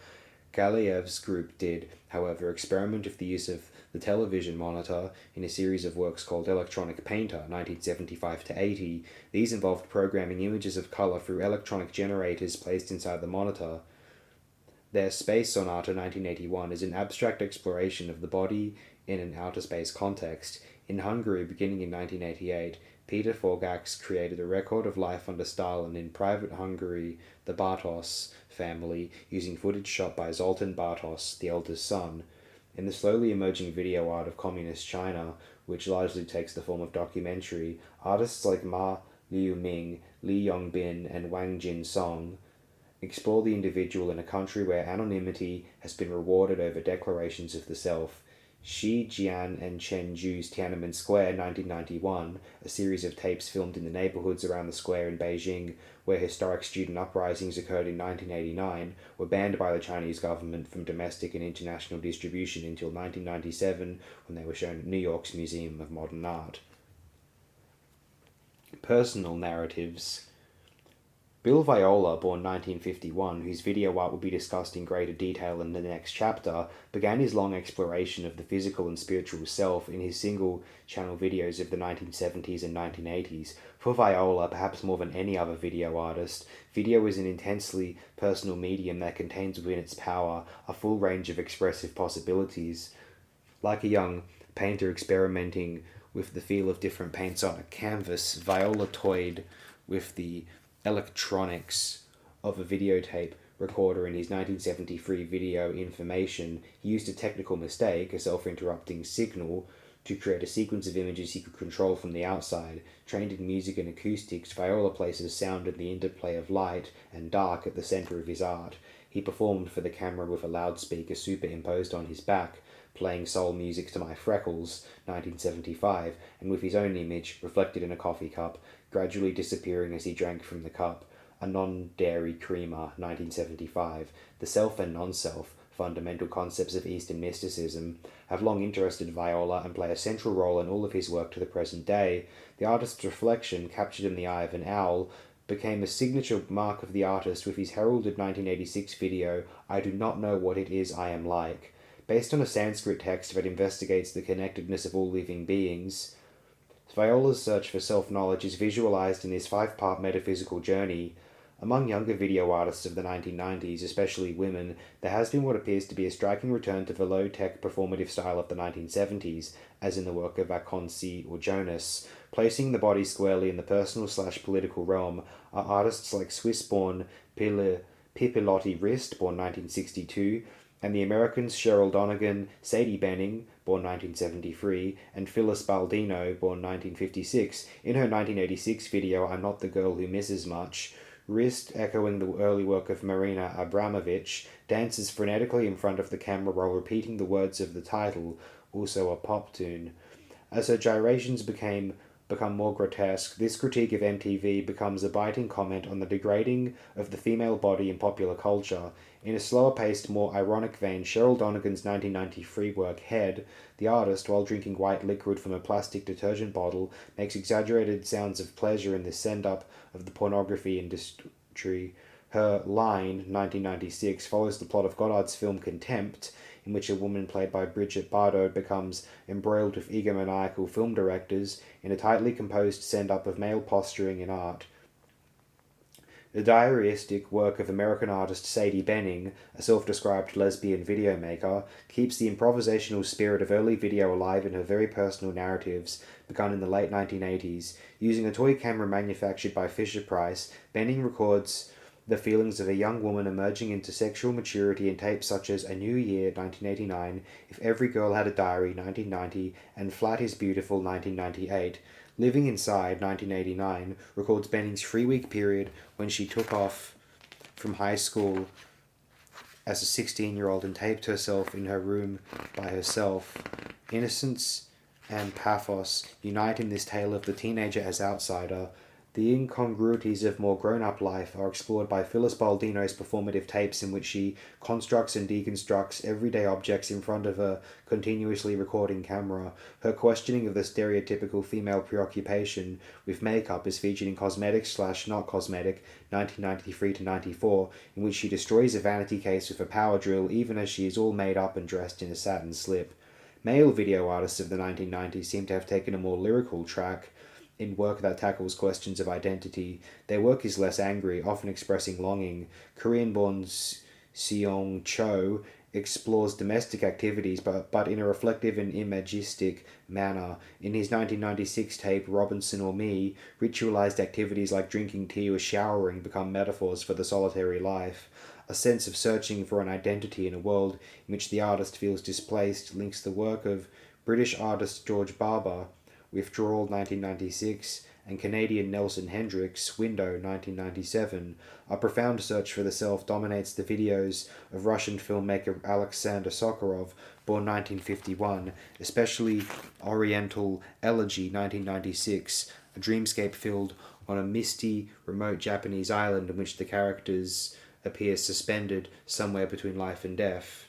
Galeyev's group did, however, experiment with the use of the television monitor in a series of works called Electronic Painter, 1975-80. These involved programming images of color through electronic generators placed inside the monitor. Their Space Sonata 1981 is an abstract exploration of the body in an outer space context. In Hungary, beginning in 1988, Peter Forgax created a record of life under Stalin in private Hungary, the Bartos family, using footage shot by Zoltan Bartos, the eldest son. In the slowly emerging video art of communist China, which largely takes the form of documentary, artists like Ma Liu-ming, Li Yongbin, and Wang Jin-song explore the individual in a country where anonymity has been rewarded over declarations of the self. Xi Jian and Chen Zhu's Tiananmen Square, 1991, a series of tapes filmed in the neighborhoods around the square in Beijing, where historic student uprisings occurred in 1989, were banned by the Chinese government from domestic and international distribution until 1997, when they were shown at New York's Museum of Modern Art. Personal narratives. Bill Viola, born 1951, whose video art will be discussed in greater detail in the next chapter, began his long exploration of the physical and spiritual self in his single-channel videos of the 1970s and 1980s. For Viola, perhaps more than any other video artist, video is an intensely personal medium that contains within its power a full range of expressive possibilities. Like a young painter experimenting with the feel of different paints on a canvas, Viola toyed with the electronics of a videotape recorder in his 1973 video Information. He used a technical mistake, a self-interrupting signal, to create a sequence of images he could control from the outside. Trained in music and acoustics, Viola places sound and the interplay of light and dark at the center of his art. He performed for the camera with a loudspeaker superimposed on his back, playing soul music to My Freckles, 1975, and with his own image, reflected in a coffee cup, gradually disappearing as he drank from the cup. A Non-Dairy Creamer, 1975. The self and non-self, fundamental concepts of Eastern mysticism, have long interested Viola and play a central role in all of his work to the present day. The artist's reflection, captured in the eye of an owl, became a signature mark of the artist with his heralded 1986 video, I Do Not Know What It Is I Am Like. Based on a Sanskrit text that investigates the connectedness of all living beings, Viola's search for self-knowledge is visualized in his 5-part metaphysical journey. Among younger video artists of the 1990s, especially women, there has been what appears to be a striking return to the low-tech performative style of the 1970s, as in the work of Akonsi or Jonas. Placing the body squarely in the personal/political realm are artists like Swiss-born Pipilotti Rist, born 1962, and the Americans Cheryl Donegan, Sadie Benning, born 1973, and Phyllis Baldino, born 1956. In her 1986 video, I'm Not the Girl Who Misses Much, Rist, echoing the early work of Marina Abramovich, dances frenetically in front of the camera while repeating the words of the title, also a pop tune. As her gyrations become more grotesque, this critique of MTV becomes a biting comment on the degrading of the female body in popular culture. In a slower-paced, more ironic vein, Cheryl Donegan's 1993 work, Head, the artist, while drinking white liquid from a plastic detergent bottle, makes exaggerated sounds of pleasure in the send-up of the pornography industry. Her Line, 1996, follows the plot of Godard's film Contempt, in which a woman played by Brigitte Bardot becomes embroiled with egomaniacal film directors in a tightly composed send-up of male posturing in art. The diaristic work of American artist Sadie Benning, a self-described lesbian video maker, keeps the improvisational spirit of early video alive in her very personal narratives, begun in the late 1980s. Using a toy camera manufactured by Fisher-Price, Benning records the feelings of a young woman emerging into sexual maturity in tapes such as A New Year, 1989, If Every Girl Had a Diary, 1990, and Flat is Beautiful, 1998. Living Inside, 1989, records Benning's 3-week period when she took off from high school as a 16-year-old and taped herself in her room by herself. Innocence and pathos unite in this tale of the teenager as outsider. The incongruities of more grown-up life are explored by Phyllis Baldino's performative tapes in which she constructs and deconstructs everyday objects in front of a continuously recording camera. Her questioning of the stereotypical female preoccupation with makeup is featured in Cosmetic/Not Cosmetic, 1993-94, in which she destroys a vanity case with a power drill even as she is all made up and dressed in a satin slip. Male video artists of the 1990s seem to have taken a more lyrical track in work that tackles questions of identity. Their work is less angry, often expressing longing. Korean-born Seong Cho explores domestic activities, but in a reflective and imagistic manner. In his 1996 tape, Robinson or Me, ritualized activities like drinking tea or showering become metaphors for the solitary life. A sense of searching for an identity in a world in which the artist feels displaced links the work of British artist George Barber, Withdrawal, 1996, and Canadian Nelson Hendricks, Window, 1997. A profound search for the self dominates the videos of Russian filmmaker Alexander Sokurov, born 1951, especially Oriental Elegy, 1996, a dreamscape filmed on a misty, remote Japanese island in which the characters appear suspended somewhere between life and death.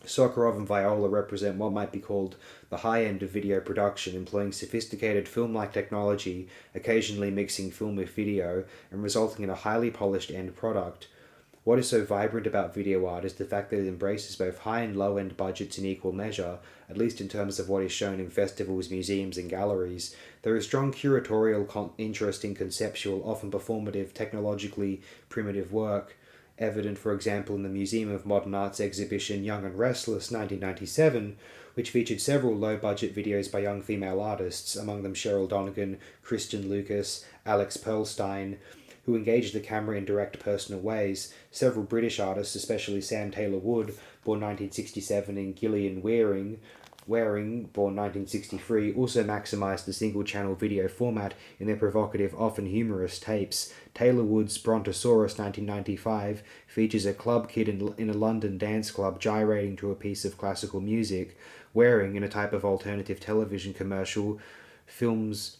Sokurov and Viola represent what might be called the high end of video production, employing sophisticated film-like technology, occasionally mixing film with video, and resulting in a highly polished end product. What is so vibrant about video art is the fact that it embraces both high and low-end budgets in equal measure, at least in terms of what is shown in festivals, museums, and galleries. There is strong curatorial interest in conceptual, often performative, technologically primitive work, evident, for example, in the Museum of Modern Art's exhibition Young and Restless, 1997, which featured several low-budget videos by young female artists, among them Cheryl Donegan, Kristen Lucas, Alex Pearlstein, who engaged the camera in direct personal ways. Several British artists, especially Sam Taylor Wood, born 1967, and Gillian Waring, born 1963, also maximised the single-channel video format in their provocative, often humorous tapes. Taylor Wood's Brontosaurus, 1995, features a club kid in a London dance club gyrating to a piece of classical music. Waring, in a type of alternative television commercial, films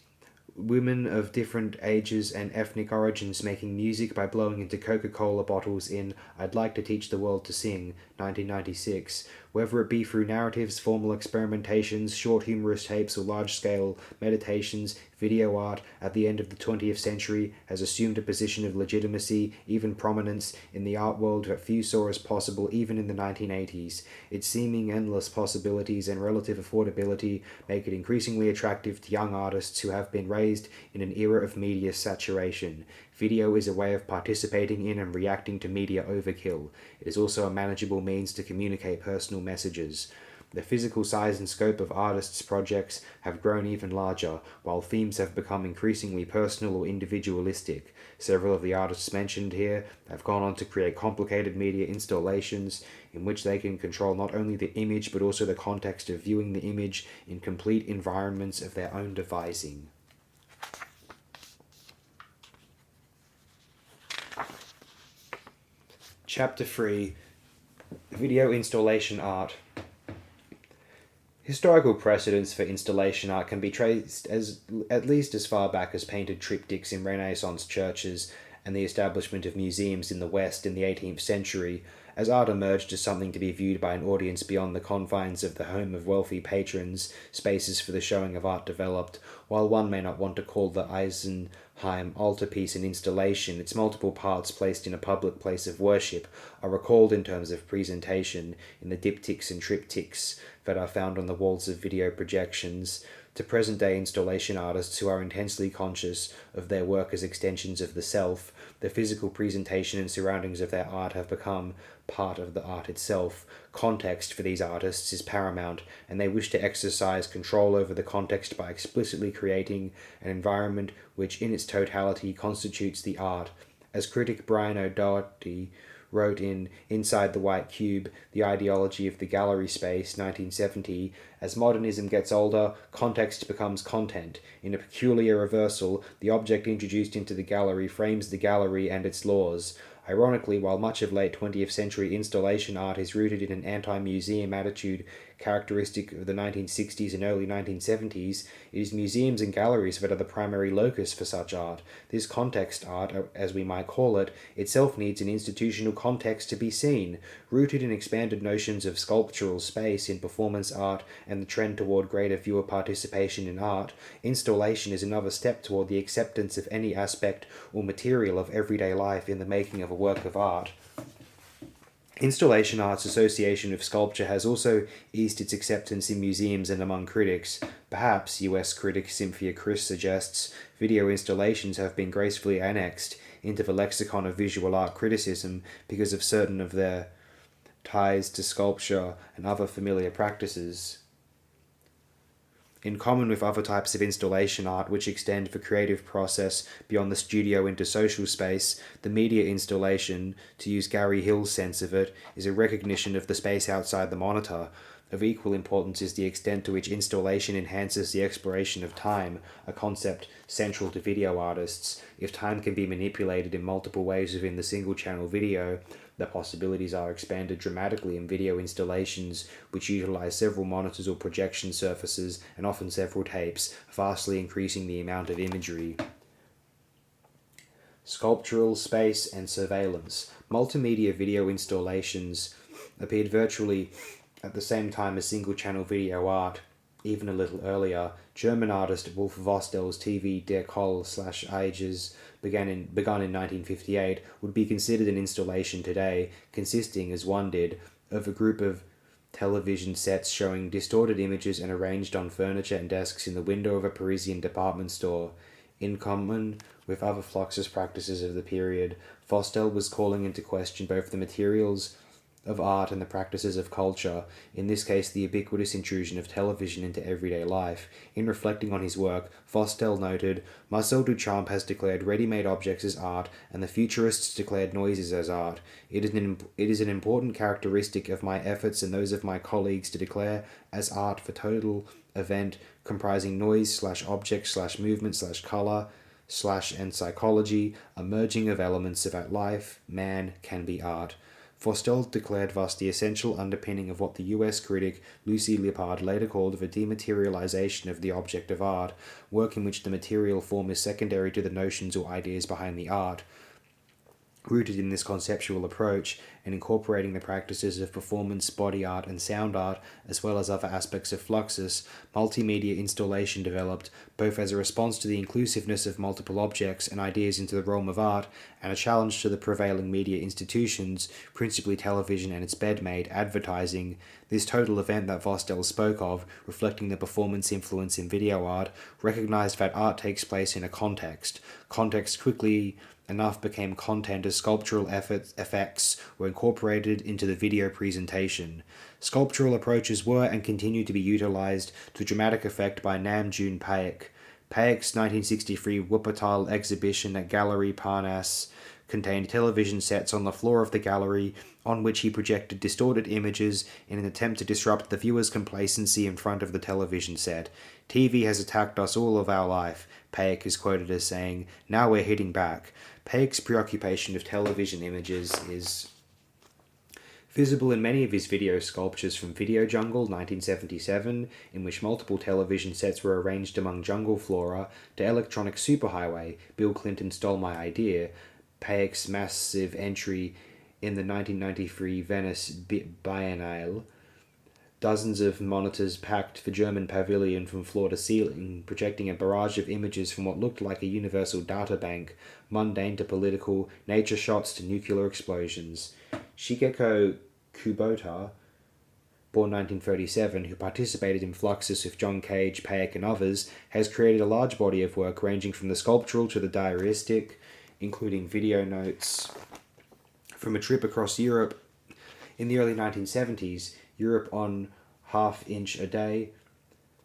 women of different ages and ethnic origins making music by blowing into Coca-Cola bottles in I'd Like to Teach the World to Sing, 1996. Whether it be through narratives, formal experimentations, short humorous tapes, or large-scale meditations, video art at the end of the 20th century has assumed a position of legitimacy, even prominence, in the art world that few saw as possible even in the 1980s. Its seeming endless possibilities and relative affordability make it increasingly attractive to young artists who have been raised in an era of media saturation. Video is a way of participating in and reacting to media overkill. It is also a manageable means to communicate personal messages. The physical size and scope of artists' projects have grown even larger, while themes have become increasingly personal or individualistic. Several of the artists mentioned here have gone on to create complicated media installations in which they can control not only the image but also the context of viewing the image in complete environments of their own devising. Chapter 3: Video Installation Art. Historical precedents for installation art can be traced at least as far back as painted triptychs in Renaissance churches and the establishment of museums in the West in the 18th century, as art emerged as something to be viewed by an audience beyond the confines of the home of wealthy patrons. Spaces for the showing of art developed. While one may not want to call the Eisenheim altarpiece an installation, its multiple parts placed in a public place of worship are recalled in terms of presentation in the diptychs and triptychs that are found on the walls of video projections. To present-day installation artists who are intensely conscious of their work as extensions of the self, the physical presentation and surroundings of their art have become part of the art itself. Context for these artists is paramount, and they wish to exercise control over the context by explicitly creating an environment which in its totality constitutes the art. As critic Brian O'Doherty wrote in Inside the White Cube, The Ideology of the Gallery Space, 1970, as modernism gets older, context becomes content. In a peculiar reversal, the object introduced into the gallery frames the gallery and its laws. Ironically, while much of late 20th century installation art is rooted in an anti-museum attitude characteristic of the 1960s and early 1970s, it is museums and galleries that are the primary locus for such art. This context art, as we might call it, itself needs an institutional context to be seen. Rooted in expanded notions of sculptural space in performance art and the trend toward greater viewer participation in art, installation is another step toward the acceptance of any aspect or material of everyday life in the making of a work of art. Installation Art's association with sculpture has also eased its acceptance in museums and among critics. Perhaps, US critic Cynthia Chris suggests, video installations have been gracefully annexed into the lexicon of visual art criticism because of certain of their ties to sculpture and other familiar practices. In common with other types of installation art which extend the creative process beyond the studio into social space, the media installation, to use Gary Hill's sense of it, is a recognition of the space outside the monitor. Of equal importance is the extent to which installation enhances the exploration of time, a concept central to video artists. If time can be manipulated in multiple ways within the single-channel video, the possibilities are expanded dramatically in video installations which utilize several monitors or projection surfaces and often several tapes, vastly increasing the amount of imagery. Sculptural space and surveillance. Multimedia video installations appeared virtually at the same time as single-channel video art, even a little earlier. German artist Wolf Vostell's TV Der Kohl/Ages, begun in 1958, would be considered an installation today, consisting, as one did, of a group of television sets showing distorted images and arranged on furniture and desks in the window of a Parisian department store. In common with other Fluxus practices of the period, Vostell was calling into question both the materials of art and the practices of culture, in this case the ubiquitous intrusion of television into everyday life. In reflecting on his work, Vostell noted, Marcel Duchamp has declared ready-made objects as art, and the futurists declared noises as art. It is an important characteristic of my efforts and those of my colleagues to declare as art the total event comprising noise/object/movement/color/and psychology, a merging of elements about life, man, can be art. Vostell declared thus the essential underpinning of what the US critic Lucy Lippard later called the dematerialization of the object of art, work in which the material form is secondary to the notions or ideas behind the art. Rooted in this conceptual approach and incorporating the practices of performance, body art, and sound art, as well as other aspects of Fluxus, multimedia installation developed, both as a response to the inclusiveness of multiple objects and ideas into the realm of art, and a challenge to the prevailing media institutions, principally television and its bed-made advertising. This total event that Vostell spoke of, reflecting the performance influence in video art, recognized that art takes place in a context. Context quickly enough became content as sculptural effects were incorporated into the video presentation. Sculptural approaches were and continue to be utilized to dramatic effect by Nam June Paik. Paik's 1963 Wuppertal exhibition at Gallery Parnasse contained television sets on the floor of the gallery on which he projected distorted images in an attempt to disrupt the viewer's complacency in front of the television set. TV has attacked us all of our life, Paik is quoted as saying. Now we're hitting back. Paik's preoccupation of television images is visible in many of his video sculptures, from Video Jungle 1977, in which multiple television sets were arranged among jungle flora, to Electronic Superhighway, Bill Clinton Stole My Idea, Paik's massive entry in the 1993 Venice Biennale. Dozens of monitors packed the German pavilion from floor to ceiling, projecting a barrage of images from what looked like a universal databank, mundane to political, nature shots to nuclear explosions. Shigeko Kubota, born 1937, who participated in Fluxus with John Cage, Paik, and others, has created a large body of work ranging from the sculptural to the diaristic, including video notes from a trip across Europe in the early 1970s, Europe on Half Inch a Day,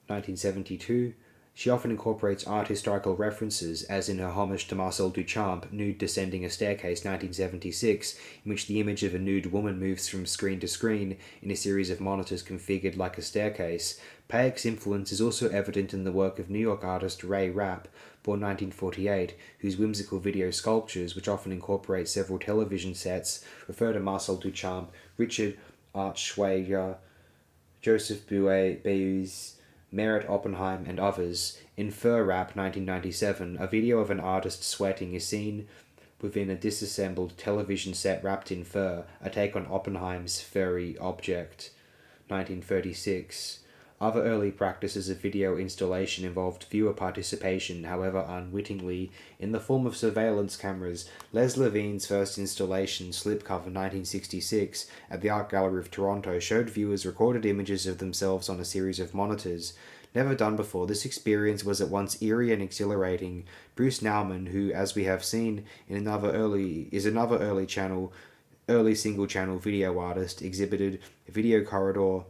1972. She often incorporates art historical references, as in her homage to Marcel Duchamp, Nude Descending a Staircase, 1976, in which the image of a nude woman moves from screen to screen in a series of monitors configured like a staircase. Paik's influence is also evident in the work of New York artist Ray Rapp, born 1948, whose whimsical video sculptures, which often incorporate several television sets, refer to Marcel Duchamp, Richard Archschweiger, Joseph Beuys, Merritt Oppenheim, and others. In Fur Rap 1997, a video of an artist sweating is seen within a disassembled television set wrapped in fur, a take on Oppenheim's furry object. 1936. Other early practices of video installation involved viewer participation, however unwittingly, in the form of surveillance cameras. Les Levine's first installation, Slipcover 1966, at the Art Gallery of Toronto showed viewers recorded images of themselves on a series of monitors. Never done before, this experience was at once eerie and exhilarating. Bruce Nauman, who, as we have seen, is another early single-channel video artist, exhibited Video Corridor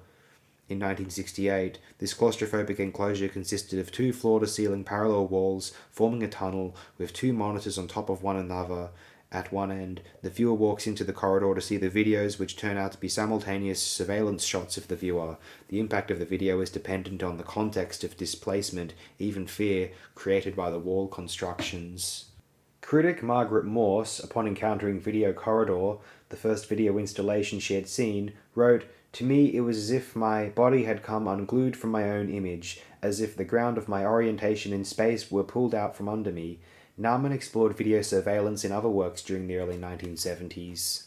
in 1968. This claustrophobic enclosure consisted of two floor-to-ceiling parallel walls forming a tunnel with two monitors on top of one another at one end. The viewer walks into the corridor to see the videos, which turn out to be simultaneous surveillance shots of the viewer. The impact of the video is dependent on the context of displacement, even fear, created by the wall constructions. Critic Margaret Morse, upon encountering Video Corridor, the first video installation she had seen, wrote, "To me it was as if my body had come unglued from my own image, as if the ground of my orientation in space were pulled out from under me." Nauman explored video surveillance in other works during the early 1970s.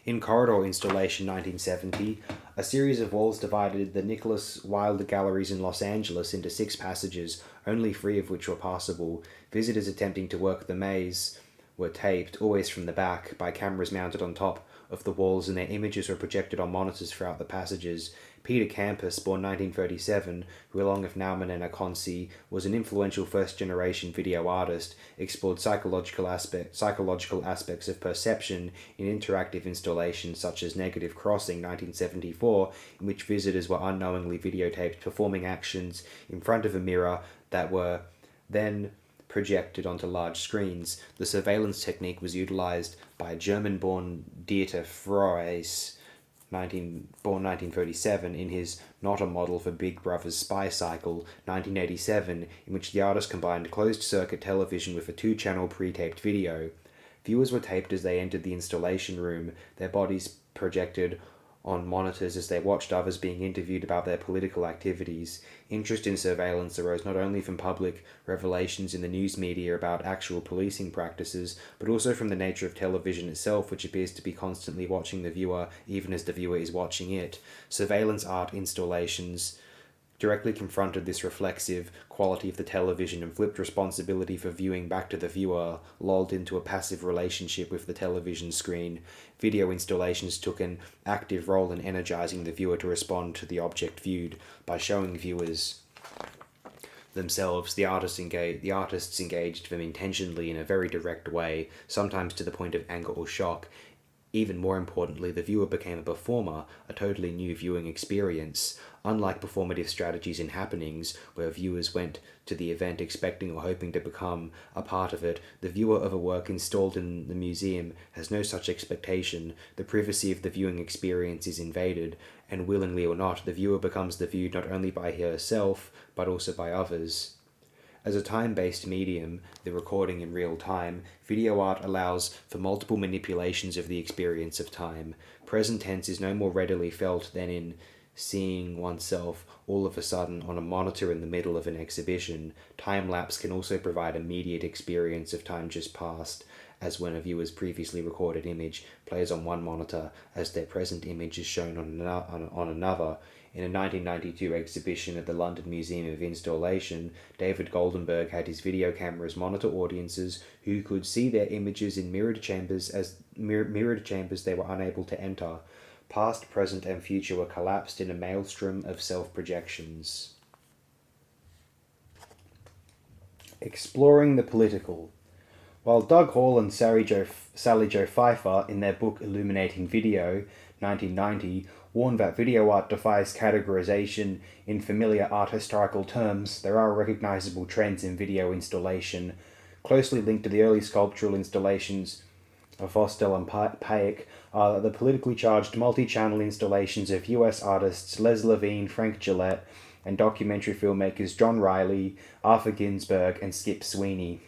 In Corridor Installation 1970, a series of walls divided the Nicholas Wilder Galleries in Los Angeles into 6 passages, only 3 of which were passable. Visitors attempting to work the maze were taped, always from the back, by cameras mounted on top of the walls, and their images were projected on monitors throughout the passages. Peter Campus, born 1937, who along with Nauman and Aconsi was an influential first-generation video artist, explored psychological aspects of perception in interactive installations such as Negative Crossing 1974, in which visitors were unknowingly videotaped performing actions in front of a mirror that were then projected onto large screens. The surveillance technique was utilized by German-born Dieter Froese, born 1937, in his Not a Model for Big Brother's Spy Cycle, 1987, in which the artist combined closed-circuit television with a 2-channel pre-taped video. Viewers were taped as they entered the installation room, their bodies projected on monitors as they watched others being interviewed about their political activities. Interest in surveillance arose not only from public revelations in the news media about actual policing practices, but also from the nature of television itself, which appears to be constantly watching the viewer even as the viewer is watching it. Surveillance art installations directly confronted this reflexive quality of the television and flipped responsibility for viewing back to the viewer, lulled into a passive relationship with the television screen. Video installations took an active role in energizing the viewer to respond to the object viewed. By showing viewers themselves, the artists engaged them intentionally in a very direct way, sometimes to the point of anger or shock. Even more importantly, the viewer became a performer, a totally new viewing experience. Unlike performative strategies in happenings, where viewers went to the event expecting or hoping to become a part of it, the viewer of a work installed in the museum has no such expectation. The privacy of the viewing experience is invaded, and willingly or not, the viewer becomes the viewed not only by herself, but also by others. As a time-based medium, the recording in real time, video art allows for multiple manipulations of the experience of time. Present tense is no more readily felt than in seeing oneself all of a sudden on a monitor in the middle of an exhibition. Time-lapse can also provide immediate experience of time just past, as when a viewer's previously recorded image plays on one monitor as their present image is shown on another. In a 1992 exhibition at the London Museum of Installation, David Goldenberg had his video cameras monitor audiences who could see their images in mirrored chambers they were unable to enter. Past, present, and future were collapsed in a maelstrom of self-projections. Exploring the political. While Doug Hall and Sally Jo Pfeiffer, in their book Illuminating Video, 1990, warn that video art defies categorization in familiar art historical terms, there are recognizable trends in video installation. Closely linked to the early sculptural installations of Vostell and Paik are the politically charged multi-channel installations of US artists Les Levine, Frank Gillette, and documentary filmmakers John Riley, Arthur Ginsberg, and Skip Sweeney.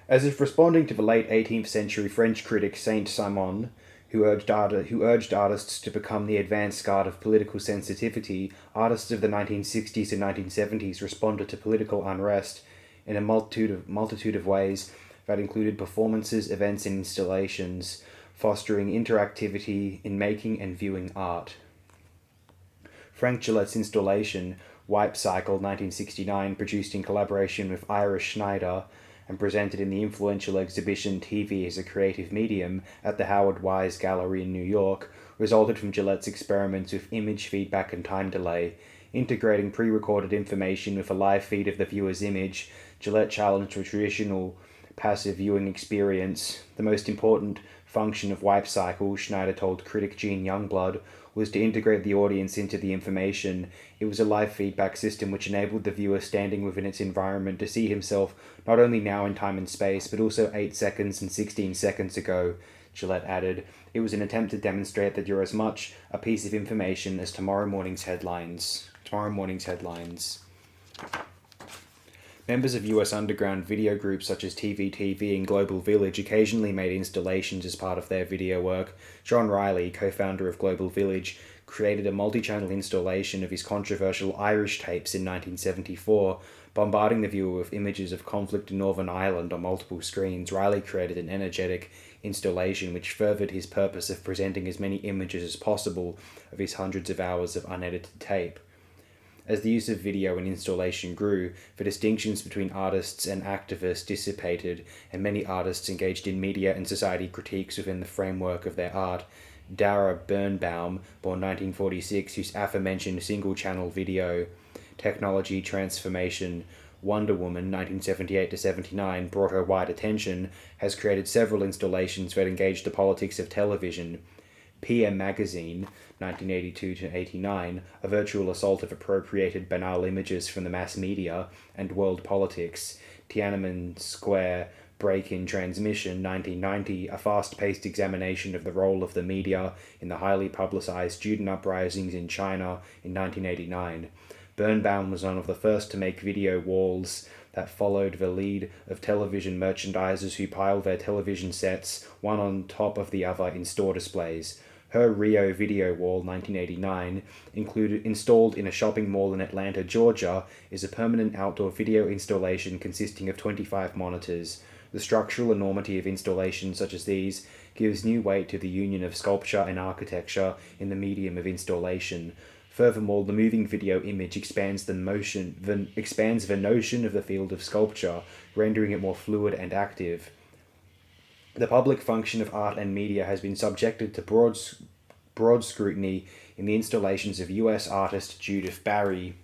As if responding to the late 18th century French critic Saint-Simon, who urged artists to become the advance guard of political sensitivity, artists of the 1960s and 1970s responded to political unrest in a multitude of ways that included performances, events, and installations, fostering interactivity in making and viewing art. Frank Gillette's installation, Wipe Cycle 1969, produced in collaboration with Ira Schneider, and presented in the influential exhibition TV as a Creative Medium at the Howard Wise Gallery in New York, resulted from Gillette's experiments with image feedback and time delay. Integrating pre-recorded information with a live feed of the viewer's image, Gillette challenged a traditional passive viewing experience. The most important function of Wipe Cycle, Schneider told critic Gene Youngblood, was to integrate the audience into the information. It was a live feedback system which enabled the viewer standing within its environment to see himself not only now in time and space, but also 8 seconds and 16 seconds ago, Gillette added. It was an attempt to demonstrate that you're as much a piece of information as tomorrow morning's headlines. Members of US underground video groups such as TV and Global Village occasionally made installations as part of their video work. John Riley, co-founder of Global Village, created a multi-channel installation of his controversial Irish tapes in 1974, bombarding the viewer with images of conflict in Northern Ireland on multiple screens. Riley created an energetic installation which furthered his purpose of presenting as many images as possible of his hundreds of hours of unedited tape. As the use of video in installation grew, the distinctions between artists and activists dissipated, and many artists engaged in media and society critiques within the framework of their art. Dara Birnbaum, born 1946, whose aforementioned single-channel video technology transformation Wonder Woman 1978-79 brought her wide attention, has created several installations that engage the politics of television. PM Magazine, 1982-89, a virtual assault of appropriated banal images from the mass media and world politics. Tiananmen Square Break-in Transmission, 1990, a fast-paced examination of the role of the media in the highly publicized student uprisings in China in 1989. Birnbaum was one of the first to make video walls that followed the lead of television merchandisers who piled their television sets one on top of the other in store displays. Her Rio Video Wall 1989, installed in a shopping mall in Atlanta, Georgia, is a permanent outdoor video installation consisting of 25 monitors. The structural enormity of installations such as these gives new weight to the union of sculpture and architecture in the medium of installation. Furthermore, the moving video image expands the notion of the field of sculpture, rendering it more fluid and active. The public function of art and media has been subjected to broad scrutiny in the installations of US artist Judith Barry,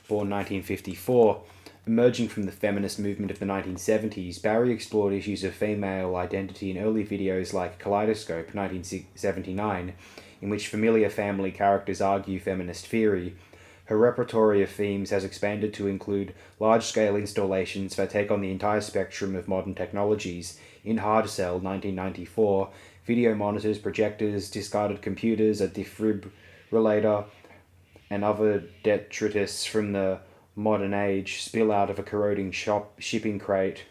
born 1954, Emerging from the feminist movement of the 1970s, Barry explored issues of female identity in early videos like Kaleidoscope, 1979, in which familiar family characters argue feminist theory. Her repertoire of themes has expanded to include large-scale installations that take on the entire spectrum of modern technologies. In Hard Cell, 1994, video monitors, projectors, discarded computers, a defibrillator, and other detritus from the modern age spill out of a corroding shipping crate.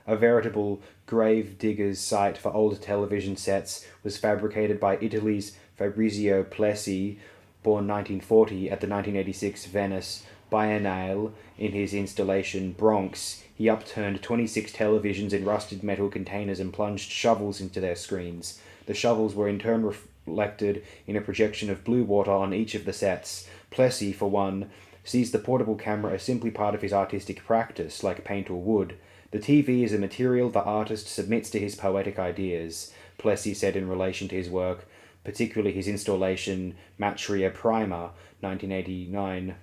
A veritable grave digger's site for old television sets was fabricated by Italy's Fabrizio Plessi, born 1940, at the 1986 Venice Biennale. In his installation Bronx, he upturned 26 televisions in rusted metal containers and plunged shovels into their screens. The shovels were in turn reflected in a projection of blue water on each of the sets. Plessy, for one, sees the portable camera as simply part of his artistic practice, like paint or wood. The TV is a material the artist submits to his poetic ideas, Plessy said in relation to his work, particularly his installation Matria Prima, 1989.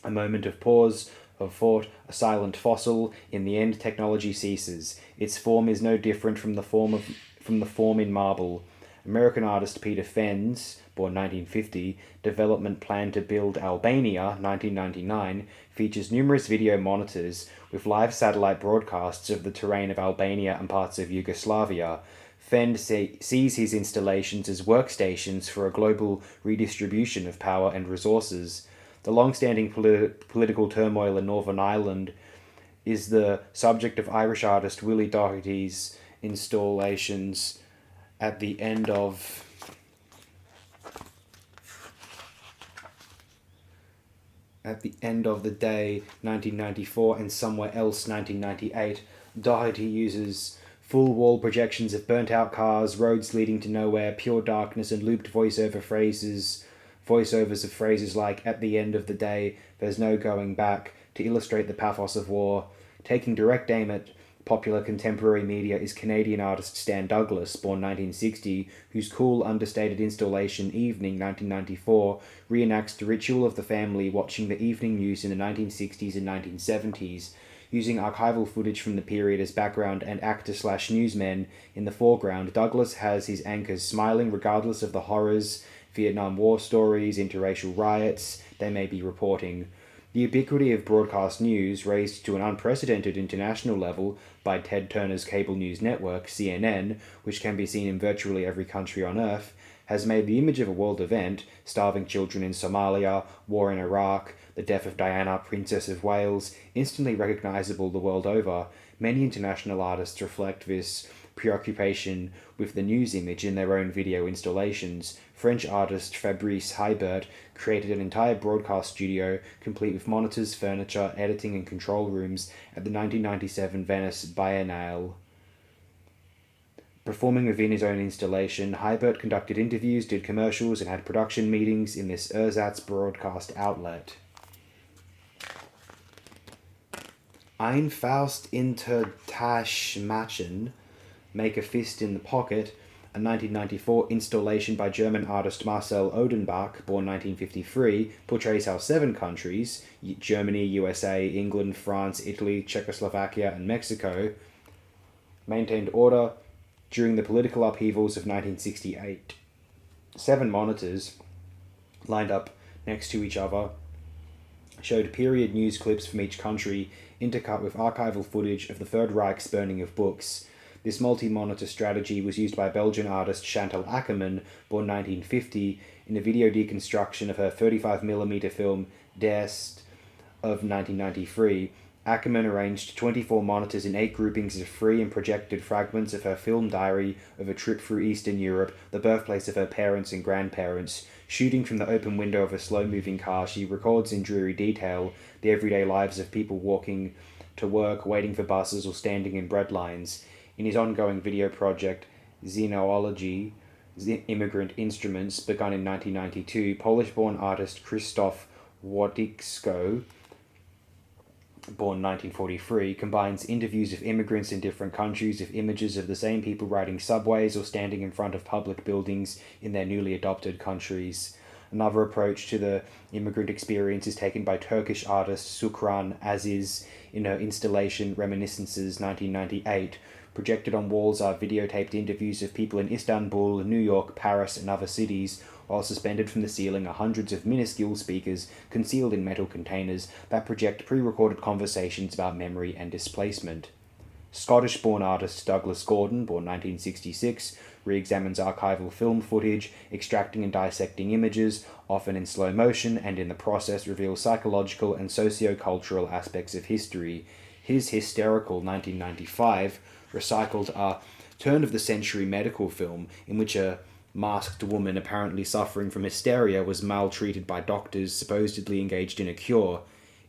A moment of pause, of thought, a silent fossil. In the end, technology ceases. Its form is no different from the form in marble. American artist Peter Fenn's, born 1950, development plan to build Albania, 1999, features numerous video monitors with live satellite broadcasts of the terrain of Albania and parts of Yugoslavia. Fenn sees his installations as workstations for a global redistribution of power and resources. The long-standing political turmoil in Northern Ireland is the subject of Irish artist Willie Doherty's installations at the end of the Day, 1994, and Somewhere Else, 1998. Doherty uses full wall projections of burnt-out cars, roads leading to nowhere, pure darkness, and looped voiceovers of phrases like, "At the end of the day, there's no going back," to illustrate the pathos of war. Taking direct aim at popular contemporary media is Canadian artist Stan Douglas, born 1960, whose cool, understated installation Evening, 1994, reenacts the ritual of the family watching the evening news in the 1960s and 1970s. Using archival footage from the period as background and actor/newsmen in the foreground, Douglas has his anchors smiling regardless of the horrors, Vietnam War stories, interracial riots they may be reporting. The ubiquity of broadcast news, raised to an unprecedented international level by Ted Turner's cable news network, CNN, which can be seen in virtually every country on Earth, has made the image of a world event, starving children in Somalia, war in Iraq, the death of Diana, Princess of Wales, instantly recognizable the world over. Many international artists reflect this preoccupation with the news image in their own video installations. French artist Fabrice Hibert created an entire broadcast studio complete with monitors, furniture, editing and control rooms at the 1997 Venice Biennale. Performing within his own installation, Hibert conducted interviews, did commercials, and had production meetings in this ersatz broadcast outlet. Ein Faust inter Tasch machen, Make a Fist in the Pocket, a 1994 installation by German artist Marcel Odenbach, born 1953, portrays how 7 countries, Germany, USA, England, France, Italy, Czechoslovakia, and Mexico, maintained order during the political upheavals of 1968. 7 monitors, lined up next to each other, showed period news clips from each country, intercut with archival footage of the Third Reich's burning of books. This multi-monitor strategy was used by Belgian artist Chantal Akerman, born 1950, in a video deconstruction of her 35mm film D'Est of 1993. Ackerman arranged 24 monitors in 8 groupings of free and projected fragments of her film diary of a trip through Eastern Europe, the birthplace of her parents and grandparents. Shooting from the open window of a slow-moving car, she records in dreary detail the everyday lives of people walking to work, waiting for buses, or standing in bread lines. In his ongoing video project, Xenology, Immigrant Instruments, begun in 1992, Polish-born artist Krzysztof Wodicko, born 1943, combines interviews of immigrants in different countries with images of the same people riding subways or standing in front of public buildings in their newly adopted countries. Another approach to the immigrant experience is taken by Turkish artist Sukran Aziz in her installation Reminiscences 1998. Projected on walls are videotaped interviews of people in Istanbul, New York, Paris, and other cities, while suspended from the ceiling are hundreds of minuscule speakers concealed in metal containers that project pre-recorded conversations about memory and displacement. Scottish-born artist Douglas Gordon, born 1966, re-examines archival film footage, extracting and dissecting images, often in slow motion, and in the process reveals psychological and socio-cultural aspects of history. His hysterical 1995 recycled a turn-of-the-century medical film in which a masked woman apparently suffering from hysteria was maltreated by doctors supposedly engaged in a cure.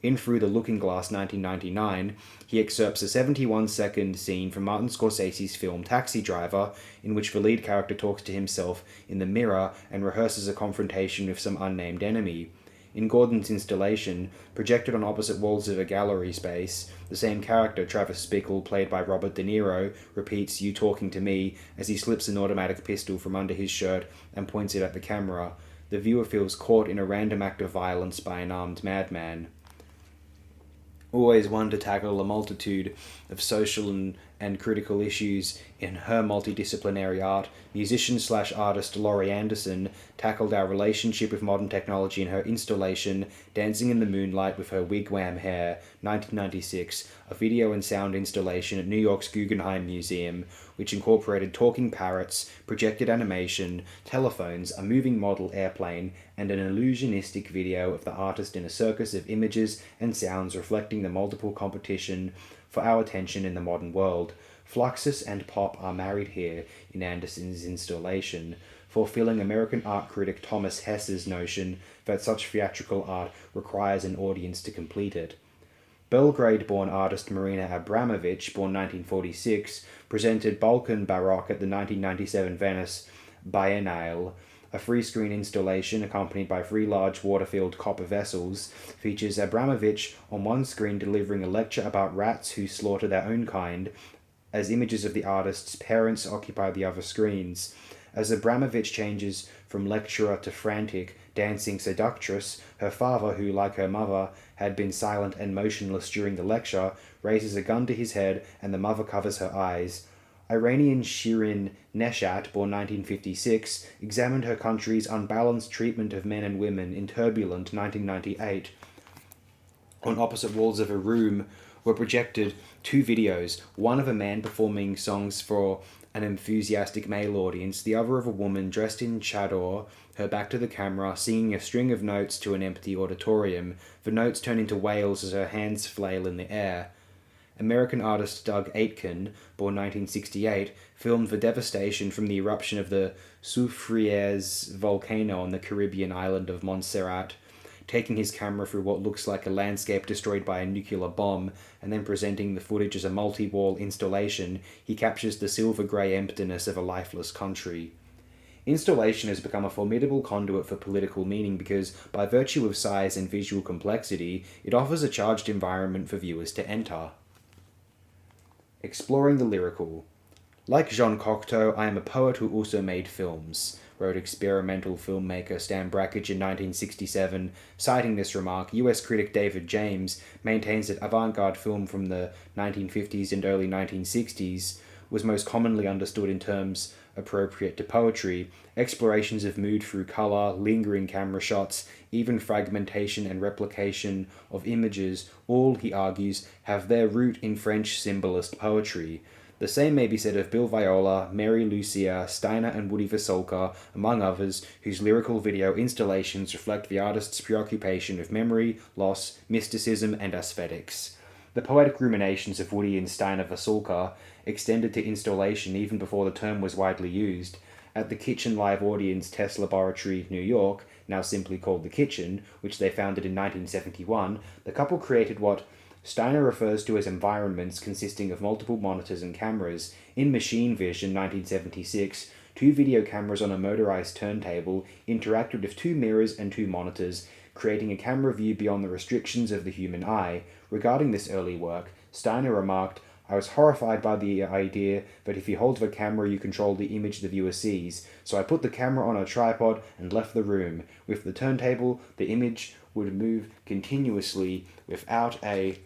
In Through the Looking Glass 1999, he excerpts a 71-second scene from Martin Scorsese's film Taxi Driver, in which the lead character talks to himself in the mirror and rehearses a confrontation with some unnamed enemy. In Gordon's installation, projected on opposite walls of a gallery space, the same character, Travis Bickle, played by Robert De Niro, repeats "You talking to me" as he slips an automatic pistol from under his shirt and points it at the camera. The viewer feels caught in a random act of violence by an armed madman. Always one to tackle a multitude of social and critical issues in her multidisciplinary art, musician/artist Laurie Anderson tackled our relationship with modern technology in her installation Dancing in the Moonlight with Her Wigwam Hair, 1996, a video and sound installation at New York's Guggenheim Museum, which incorporated talking parrots, projected animation, telephones, a moving model airplane, and an illusionistic video of the artist in a circus of images and sounds reflecting the multiple competition for our attention in the modern world. Fluxus and pop are married here in Anderson's installation, fulfilling American art critic Thomas Hess's notion that such theatrical art requires an audience to complete it. Belgrade-born artist Marina Abramović, born 1946, presented Balkan Baroque at the 1997 Venice Biennale. A free-screen installation, accompanied by 3 large water-filled copper vessels, features Abramović on one screen delivering a lecture about rats who slaughter their own kind, as images of the artist's parents occupy the other screens. As Abramović changes from lecturer to frantic, dancing seductress, her father, who, like her mother, had been silent and motionless during the lecture, raises a gun to his head and the mother covers her eyes. Iranian Shirin Neshat, born 1956, examined her country's unbalanced treatment of men and women in Turbulent 1998. On opposite walls of a room were projected 2 videos, one of a man performing songs for an enthusiastic male audience, the other of a woman dressed in chador, her back to the camera, singing a string of notes to an empty auditorium. The notes turn into wails as her hands flail in the air. American artist Doug Aitken, born 1968, filmed the devastation from the eruption of the Soufrières volcano on the Caribbean island of Montserrat, taking his camera through what looks like a landscape destroyed by a nuclear bomb, and then presenting the footage as a multi-wall installation. He captures the silver-grey emptiness of a lifeless country. Installation has become a formidable conduit for political meaning because, by virtue of size and visual complexity, it offers a charged environment for viewers to enter. Exploring the lyrical. Like Jean Cocteau, I am a poet who also made films, wrote experimental filmmaker Stan Brakhage in 1967. Citing this remark, US critic David James maintains that avant-garde film from the 1950s and early 1960s was most commonly understood in terms appropriate to poetry. Explorations of mood through color, lingering camera shots, even fragmentation and replication of images, all, he argues, have their root in French symbolist poetry. The same may be said of Bill Viola, Mary Lucia, Steiner and Woody Vasolka, among others, whose lyrical video installations reflect the artist's preoccupation with memory, loss, mysticism, and aesthetics. The poetic ruminations of Woody and Steiner Vasolka extended to installation even before the term was widely used. At the Kitchen Live Audience Test Laboratory, New York, now simply called The Kitchen, which they founded in 1971, the couple created what Steiner refers to as environments consisting of multiple monitors and cameras. In Machine Vision, 1976, 2 video cameras on a motorized turntable interacted with 2 mirrors and 2 monitors, creating a camera view beyond the restrictions of the human eye. Regarding this early work, Steiner remarked, I was horrified by the idea that if you hold the camera, you control the image the viewer sees. So I put the camera on a tripod and left the room. With the turntable, the image would move continuously without a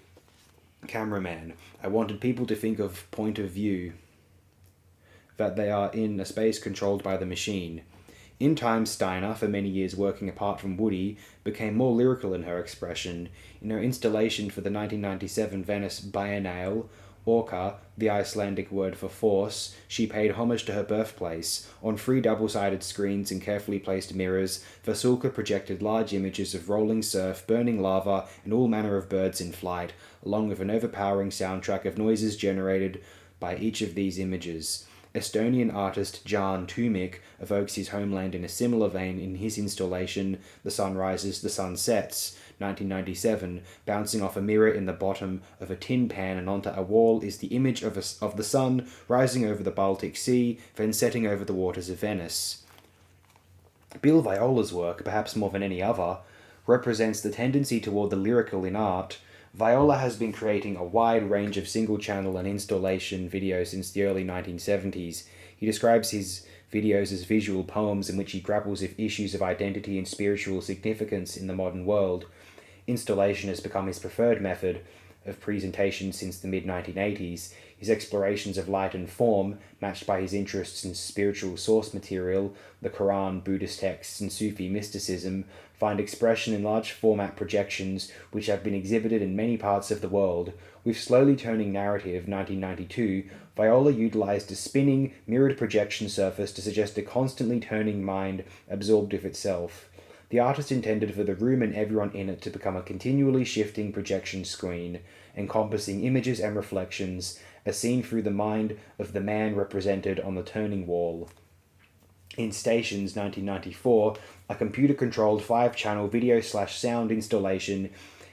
cameraman. I wanted people to think of point of view, that they are in a space controlled by the machine. In time, Steiner, for many years working apart from Woody, became more lyrical in her expression. In her installation for the 1997 Venice Biennale, Orca, the Icelandic word for force, she paid homage to her birthplace. On 3 double-sided screens and carefully placed mirrors, Vasulka projected large images of rolling surf, burning lava, and all manner of birds in flight, along with an overpowering soundtrack of noises generated by each of these images. Estonian artist Jaan Tumik evokes his homeland in a similar vein in his installation The Sun Rises, the Sun Sets, 1997. Bouncing off a mirror in the bottom of a tin pan and onto a wall is the image of the sun rising over the Baltic Sea, then setting over the waters of Venice. Bill Viola's work, perhaps more than any other, represents the tendency toward the lyrical in art. Viola has been creating a wide range of single-channel and installation videos since the early 1970s. He describes his videos as visual poems in which he grapples with issues of identity and spiritual significance in the modern world. Installation has become his preferred method of presentation since the mid-1980s. His explorations of light and form, matched by his interests in spiritual source material, the Quran, Buddhist texts, and Sufi mysticism, find expression in large format projections which have been exhibited in many parts of the world. With Slowly Turning Narrative, 1992, Viola utilized a spinning, mirrored projection surface to suggest a constantly turning mind absorbed with itself. The artist intended for the room and everyone in it to become a continually shifting projection screen, encompassing images and reflections, as seen through the mind of the man represented on the turning wall. In Stations, 1994, a computer-controlled 5-channel video/sound installation,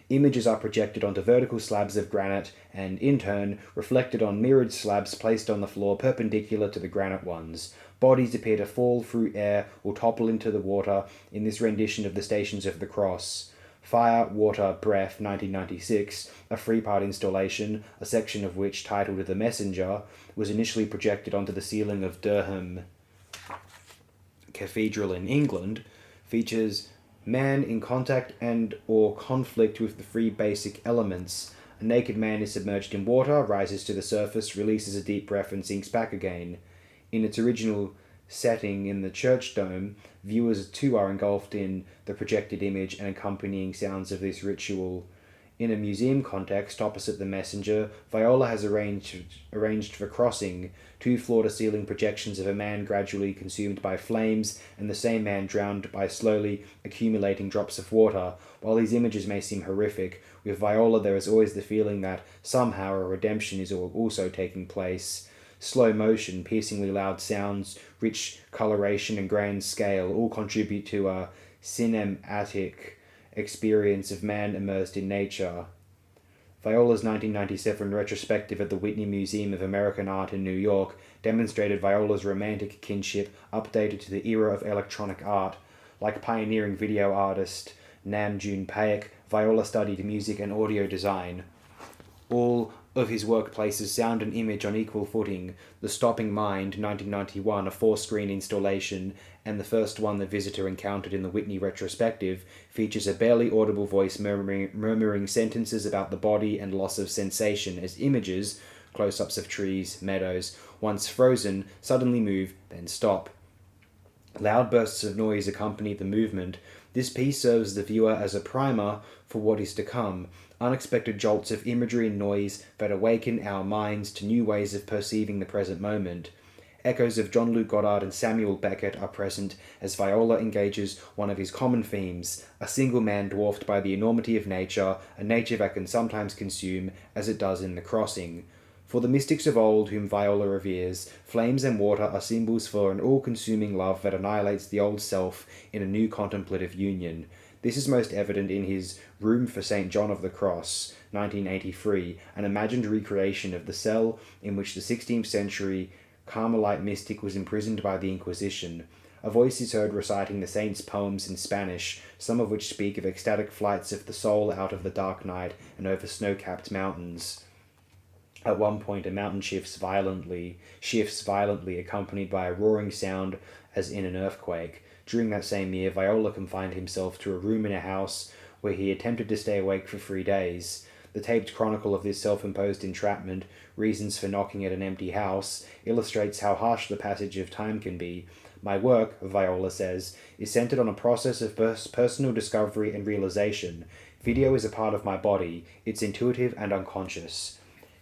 images are projected onto vertical slabs of granite and, in turn, reflected on mirrored slabs placed on the floor perpendicular to the granite ones. Bodies appear to fall through air or topple into the water in this rendition of the Stations of the Cross. Fire, Water, Breath, 1996, a 3-part installation, a section of which, titled The Messenger, was initially projected onto the ceiling of Durham Cathedral in England, features man in contact and or conflict with the 3 basic elements. A naked man is submerged in water, rises to the surface, releases a deep breath, and sinks back again. In its original setting in the church dome, viewers too are engulfed in the projected image and accompanying sounds of this ritual. In a museum context, opposite the Messenger, Viola has arranged for crossing, 2 floor-to-ceiling projections of a man gradually consumed by flames and the same man drowned by slowly accumulating drops of water. While these images may seem horrific, with Viola there is always the feeling that somehow a redemption is also taking place. Slow motion, piercingly loud sounds, rich coloration, and grand scale all contribute to a cinematic experience of man immersed in nature. Viola's 1997 retrospective at the Whitney Museum of American Art in New York demonstrated Viola's romantic kinship updated to the era of electronic art. Like pioneering video artist Nam June Paik, Viola studied music and audio design. All of his work places sound and image on equal footing. The Stopping Mind, 1991, a 4-screen installation, and the first one the visitor encountered in the Whitney retrospective, features a barely audible voice murmuring sentences about the body and loss of sensation as images, close-ups of trees, meadows, once frozen, suddenly move, then stop. Loud bursts of noise accompany the movement. This piece serves the viewer as a primer for what is to come, unexpected jolts of imagery and noise that awaken our minds to new ways of perceiving the present moment. Echoes of John Luke Goddard and Samuel Beckett are present as Viola engages one of his common themes, a single man dwarfed by the enormity of nature, a nature that can sometimes consume, as it does in The Crossing. For the mystics of old whom Viola reveres, flames and water are symbols for an all-consuming love that annihilates the old self in a new contemplative union. This is most evident in his Room for St. John of the Cross, 1983, an imagined recreation of the cell in which the 16th century Carmelite mystic was imprisoned by the Inquisition. A voice is heard reciting the saint's poems in Spanish, some of which speak of ecstatic flights of the soul out of the dark night and over snow-capped mountains. At one point, a mountain shifts violently, accompanied by a roaring sound as in an earthquake. During that same year, Viola confined himself to a room in a house where he attempted to stay awake for 3 days. The taped chronicle of this self-imposed entrapment, Reasons for Knocking at an Empty House, illustrates how harsh the passage of time can be. My work, Viola says, is centered on a process of personal discovery and realization. Video is a part of my body. It's intuitive and unconscious.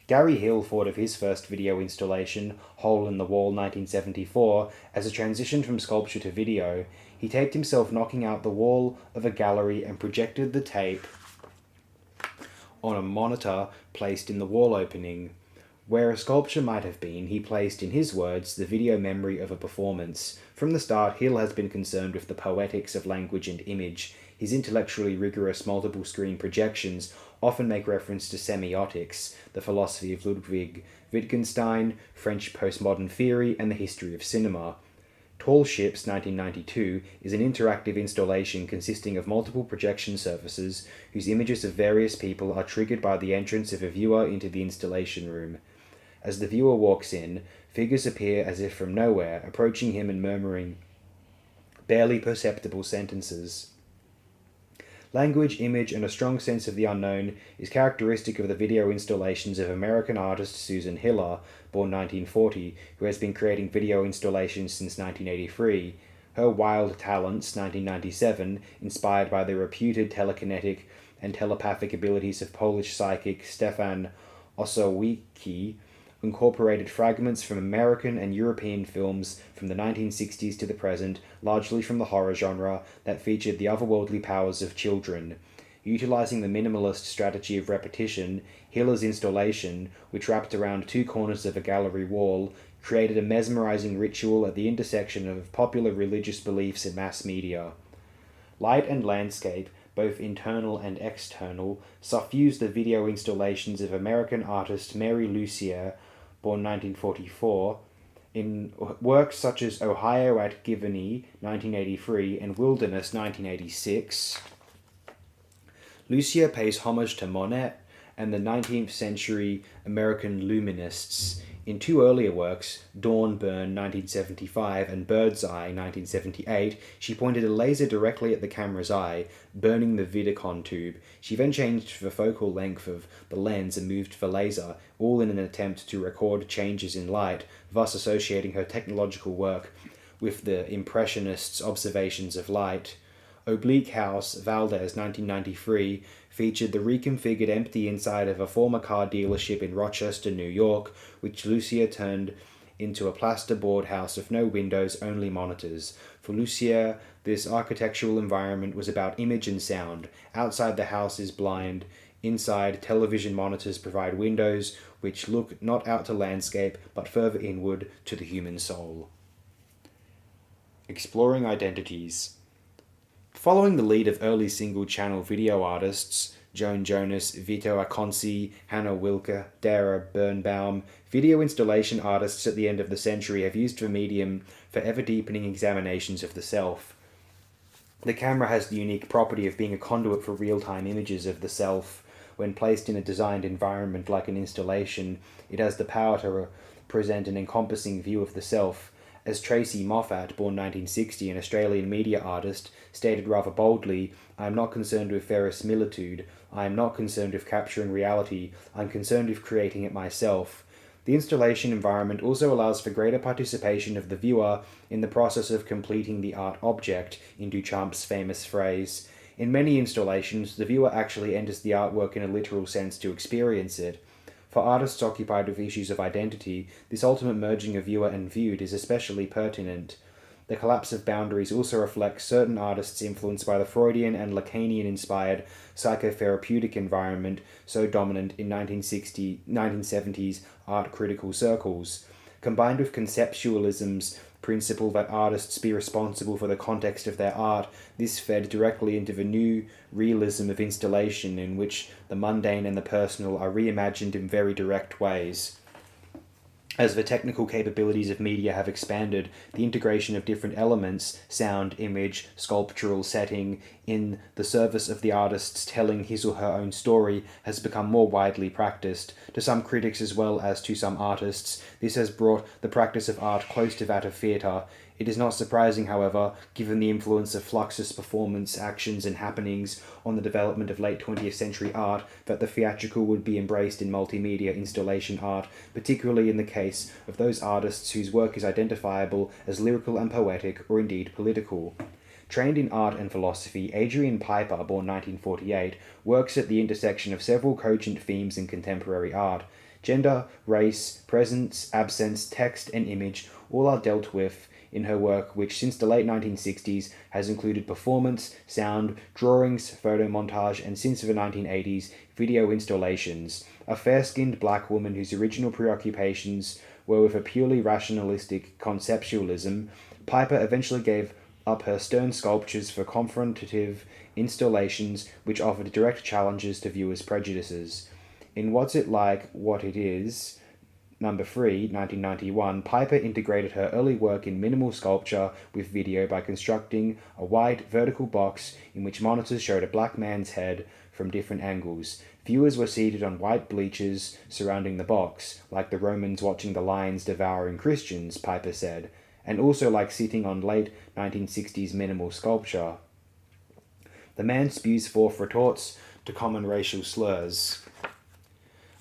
Gary Hill thought of his first video installation, Hole in the Wall 1974, as a transition from sculpture to video. He taped himself knocking out the wall of a gallery and projected the tape on a monitor placed in the wall opening. Where a sculpture might have been, he placed, in his words, the video memory of a performance. From the start, Hill has been concerned with the poetics of language and image. His intellectually rigorous multiple-screen projections often make reference to semiotics, the philosophy of Ludwig Wittgenstein, French postmodern theory, and the history of cinema. Tall Ships 1992 is an interactive installation consisting of multiple projection surfaces whose images of various people are triggered by the entrance of a viewer into the installation room. As the viewer walks in, figures appear as if from nowhere, approaching him and murmuring barely perceptible sentences. Language, image, and a strong sense of the unknown is characteristic of the video installations of American artist Susan Hiller, born 1940, who has been creating video installations since 1983. Her Wild Talents, 1997, inspired by the reputed telekinetic and telepathic abilities of Polish psychic Stefan Osowiecki, incorporated fragments from American and European films from the 1960s to the present, largely from the horror genre, that featured the otherworldly powers of children. Utilizing the minimalist strategy of repetition, Hiller's installation, which wrapped around two corners of a gallery wall, created a mesmerizing ritual at the intersection of popular religious beliefs and mass media. Light and landscape, both internal and external, suffused the video installations of American artist Mary Lucier, born 1944, in works such as Ohio at Givney, 1983, and Wilderness, 1986. Lucier pays homage to Monet and the 19th century American Luminists. In two earlier works, Dawn Burn 1975 and Bird's Eye 1978, she pointed a laser directly at the camera's eye, burning the Vidicon tube. She then changed the focal length of the lens and moved the laser, all in an attempt to record changes in light, thus associating her technological work with the Impressionists' observations of light. Oblique House, Valdez, 1993, featured the reconfigured empty inside of a former car dealership in Rochester, New York, which Lucier turned into a plasterboard house with no windows, only monitors. For Lucier, this architectural environment was about image and sound. Outside the house is blind. Inside, television monitors provide windows which look not out to landscape, but further inward to the human soul. Exploring identities. Following the lead of early single-channel video artists, Joan Jonas, Vito Acconci, Hannah Wilke, Dara Birnbaum, video installation artists at the end of the century have used the medium for ever-deepening examinations of the self. The camera has the unique property of being a conduit for real-time images of the self. When placed in a designed environment like an installation, it has the power to present an encompassing view of the self. As Tracy Moffat, born 1960, an Australian media artist, stated rather boldly, "I am not concerned with verisimilitude. I am not concerned with capturing reality. I am concerned with creating it myself." The installation environment also allows for greater participation of the viewer in the process of completing the art object, in Duchamp's famous phrase. In many installations, the viewer actually enters the artwork in a literal sense to experience it. For artists occupied with issues of identity, this ultimate merging of viewer and viewed is especially pertinent. The collapse of boundaries also reflects certain artists influenced by the Freudian and Lacanian-inspired psychotherapeutic environment so dominant in 1970s art critical circles. Combined with conceptualism's principle that artists be responsible for the context of their art, this fed directly into the new realism of installation in which the mundane and the personal are reimagined in very direct ways. As the technical capabilities of media have expanded, the integration of different elements, sound, image, sculptural setting, in the service of the artist's telling his or her own story has become more widely practiced. To some critics as well as to some artists, this has brought the practice of art close to that of theatre. It is not surprising, however, given the influence of Fluxus performance, actions, and happenings on the development of late 20th century art, that the theatrical would be embraced in multimedia installation art, particularly in the case of those artists whose work is identifiable as lyrical and poetic, or indeed political. Trained in art and philosophy, Adrian Piper, born 1948, works at the intersection of several cogent themes in contemporary art. Gender, race, presence, absence, text, and image all are dealt with in her work, which since the late 1960s has included performance, sound, drawings, photo montage, and since the 1980s, video installations. A fair-skinned black woman whose original preoccupations were with a purely rationalistic conceptualism, Piper eventually gave up her stern sculptures for confrontative installations which offered direct challenges to viewers' prejudices. In What's It Like, What It Is, Number 3, 1991, Piper integrated her early work in minimal sculpture with video by constructing a wide vertical box in which monitors showed a black man's head from different angles. Viewers were seated on white bleachers surrounding the box, like the Romans watching the lions devouring Christians, Piper said, and also like sitting on late 1960s minimal sculpture. The man spews forth retorts to common racial slurs.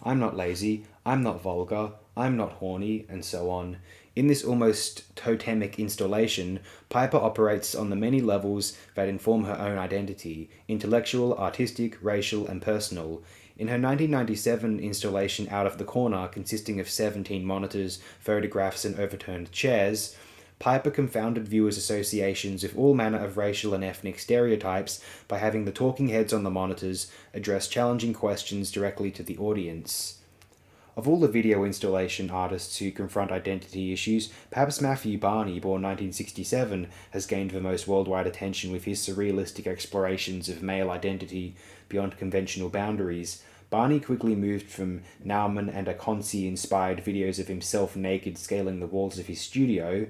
I'm not lazy, I'm not vulgar, I'm not horny, and so on. In this almost totemic installation, Piper operates on the many levels that inform her own identity: intellectual, artistic, racial, and personal. In her 1997 installation Out of the Corner, consisting of 17 monitors, photographs, and overturned chairs, Piper confounded viewers' associations with all manner of racial and ethnic stereotypes by having the talking heads on the monitors address challenging questions directly to the audience. Of all the video installation artists who confront identity issues, perhaps Matthew Barney, born 1967, has gained the most worldwide attention with his surrealistic explorations of male identity beyond conventional boundaries. Barney quickly moved from Nauman and Akonsi-inspired videos of himself naked scaling the walls of his studio,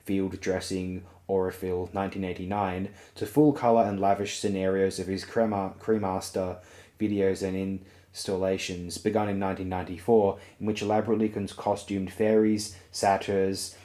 Field Dressing, Orophyll, 1989, to full-colour and lavish scenarios of his Cremaster videos and installations, begun in 1994, in which elaborately costumed fairies, satyrs,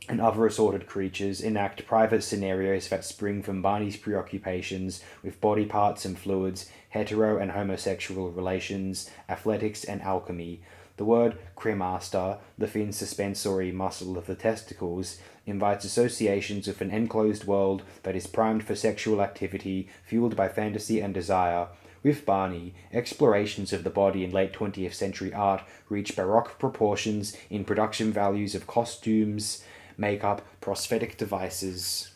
and other assorted creatures enact private scenarios that spring from Barney's preoccupations with body parts and fluids, hetero and homosexual relations, athletics, and alchemy. The word cremaster, the thin suspensory muscle of the testicles, invites associations with an enclosed world that is primed for sexual activity, fueled by fantasy and desire. With Barney, explorations of the body in late 20th century art reach baroque proportions in production values of costumes, makeup, prosthetic devices,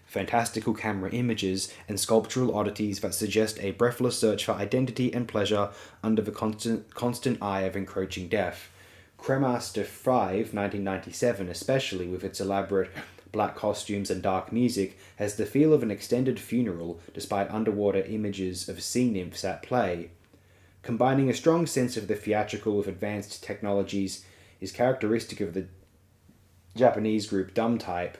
fantastical camera images, and sculptural oddities that suggest a breathless search for identity and pleasure under the constant eye of encroaching death. Cremaster 5, 1997, especially with its elaborate black costumes and dark music, has the feel of an extended funeral despite underwater images of sea nymphs at play. Combining a strong sense of the theatrical with advanced technologies is characteristic of the Japanese group Dumb Type,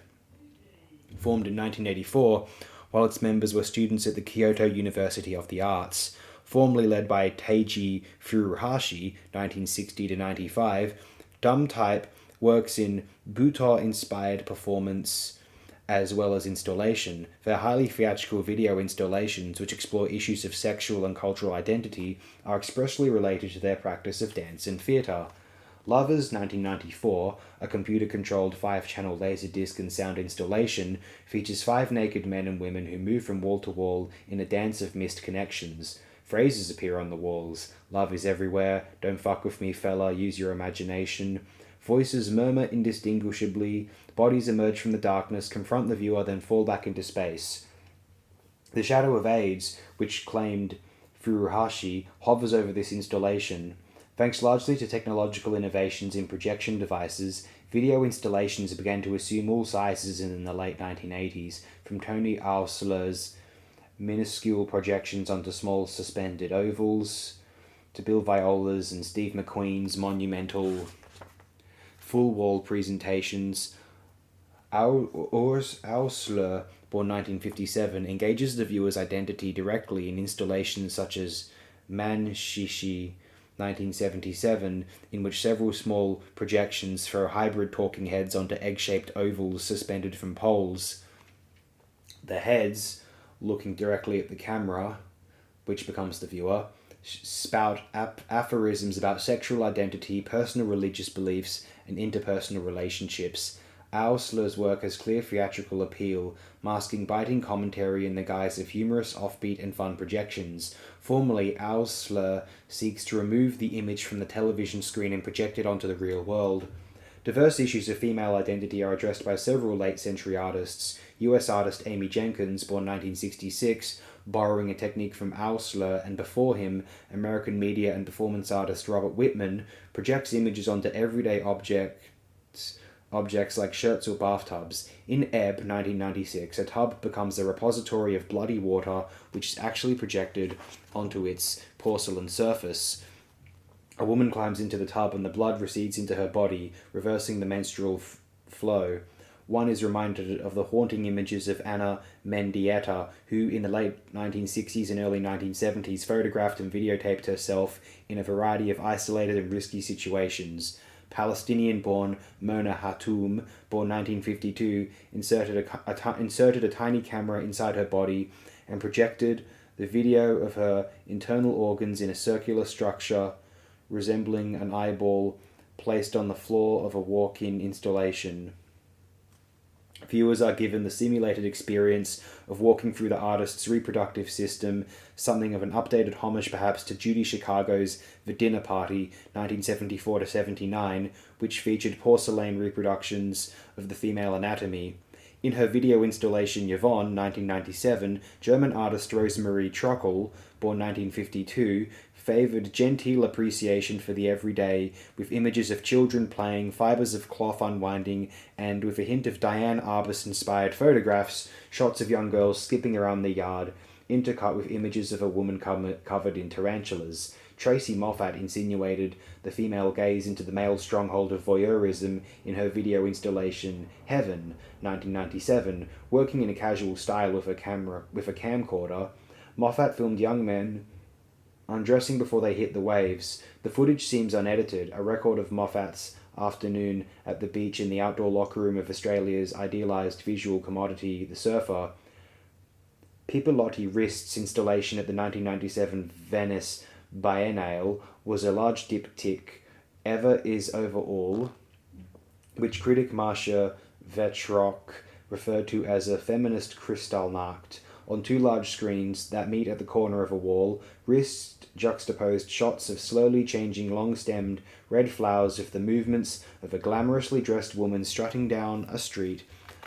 formed in 1984, while its members were students at the Kyoto University of the Arts. Formerly led by Teiji Furuhashi, 1960-95, Dumb Type works in Butoh-inspired performance as well as installation. Their highly theatrical video installations, which explore issues of sexual and cultural identity, are expressly related to their practice of dance and theatre. Lovers 1994, a computer-controlled 5-channel laserdisc and sound installation, features 5 naked men and women who move from wall to wall in a dance of missed connections. Phrases appear on the walls: "Love is everywhere," "Don't fuck with me, fella, use your imagination." Voices murmur indistinguishably, bodies emerge from the darkness, confront the viewer, then fall back into space. The shadow of AIDS, which claimed Furuhashi, hovers over this installation. Thanks largely to technological innovations in projection devices, video installations began to assume all sizes in the late 1980s, from Tony Ausler's minuscule projections onto small suspended ovals, to Bill Viola's and Steve McQueen's monumental full-wall presentations. Auslöhr, born 1957, engages the viewer's identity directly in installations such as Manshishi, 1977, in which several small projections throw hybrid talking heads onto egg-shaped ovals suspended from poles. The heads, looking directly at the camera, which becomes the viewer, spout aphorisms about sexual identity, personal religious beliefs, and interpersonal relationships. Auslöhr's work has clear theatrical appeal, masking biting commentary in the guise of humorous, offbeat, and fun projections. Formally, Auslöhr seeks to remove the image from the television screen and project it onto the real world. Diverse issues of female identity are addressed by several late-century artists. US artist Amy Jenkins, born 1966, borrowing a technique from Auslöhr, and before him, American media and performance artist Robert Whitman, projects images onto everyday objects like shirts or bathtubs. In Ebb, 1996, a tub becomes a repository of bloody water, which is actually projected onto its porcelain surface. A woman climbs into the tub and the blood recedes into her body, reversing the menstrual flow. One is reminded of the haunting images of Anna Mendieta, who in the late 1960s and early 1970s photographed and videotaped herself in a variety of isolated and risky situations. Palestinian-born Mona Hatoum, born 1952, inserted a tiny camera inside her body and projected the video of her internal organs in a circular structure resembling an eyeball placed on the floor of a walk-in installation. Viewers are given the simulated experience of walking through the artist's reproductive system, something of an updated homage perhaps to Judy Chicago's The Dinner Party, 1974-79, which featured porcelain reproductions of the female anatomy. In her video installation Yvonne, 1997, German artist Rosemarie Trockel, born 1952, favoured genteel appreciation for the everyday, with images of children playing, fibres of cloth unwinding, and, with a hint of Diane Arbus-inspired photographs, shots of young girls skipping around the yard, intercut with images of a woman covered in tarantulas. Tracy Moffat insinuated the female gaze into the male stronghold of voyeurism in her video installation Heaven, 1997, working in a casual style with a camcorder. Moffat filmed young men undressing before they hit the waves. The footage seems unedited, a record of Moffat's afternoon at the beach in the outdoor locker room of Australia's idealised visual commodity, the surfer. Pipolotti Rist's installation at the 1997 Venice Biennale was a large diptych, Ever is over all, which critic Marcia Vetrock referred to as a feminist Kristallnacht. On two large screens that meet at the corner of a wall, Rist juxtaposed shots of slowly changing long-stemmed red flowers with the movements of a glamorously dressed woman strutting down a street,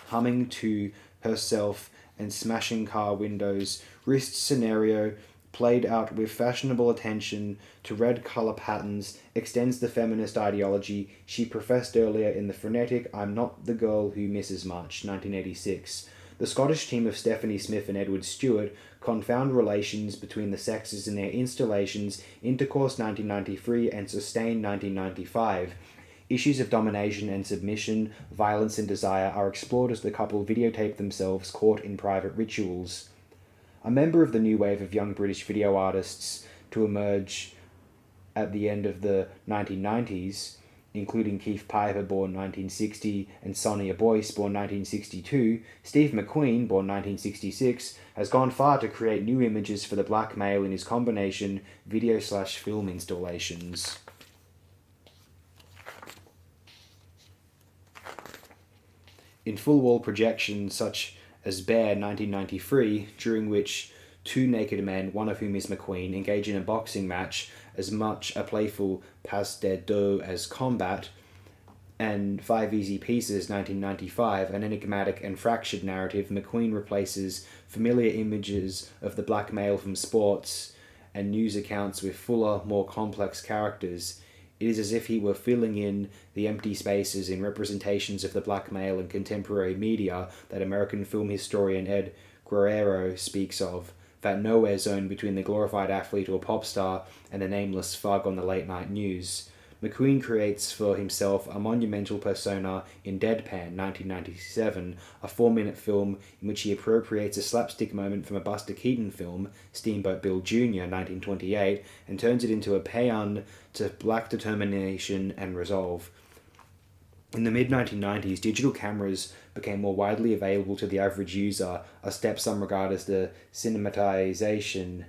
humming to herself and smashing car windows. Rist's scenario, played out with fashionable attention to red colour patterns, extends the feminist ideology she professed earlier in the frenetic I'm Not the Girl Who Misses Much, 1986. The Scottish team of Stephanie Smith and Edward Stewart confound relations between the sexes in their installations Intercourse 1993 and Sustain 1995. Issues of domination and submission, violence and desire are explored as the couple videotape themselves caught in private rituals. A member of the new wave of young British video artists to emerge at the end of the 1990s, including Keith Piper, born 1960, and Sonia Boyce, born 1962, Steve McQueen, born 1966, has gone far to create new images for the black male in his combination video/film installations. In full-wall projections such as Bear, 1993, during which two naked men, one of whom is McQueen, engage in a boxing match, as much a playful passe-deux as combat, and Five Easy Pieces, 1995, an enigmatic and fractured narrative, McQueen replaces familiar images of the black male from sports and news accounts with fuller, more complex characters. It is as if he were filling in the empty spaces in representations of the black male in contemporary media that American film historian Ed Guerrero speaks of. that nowhere zone between the glorified athlete or pop star and the nameless thug on the late night news. McQueen creates for himself a monumental persona in Deadpan, 1997, a 4-minute film in which he appropriates a slapstick moment from a Buster Keaton film, Steamboat Bill Jr., 1928, and turns it into a paean to black determination and resolve. In the mid-1990s, digital cameras became more widely available to the average user, a step some regard as the cinematization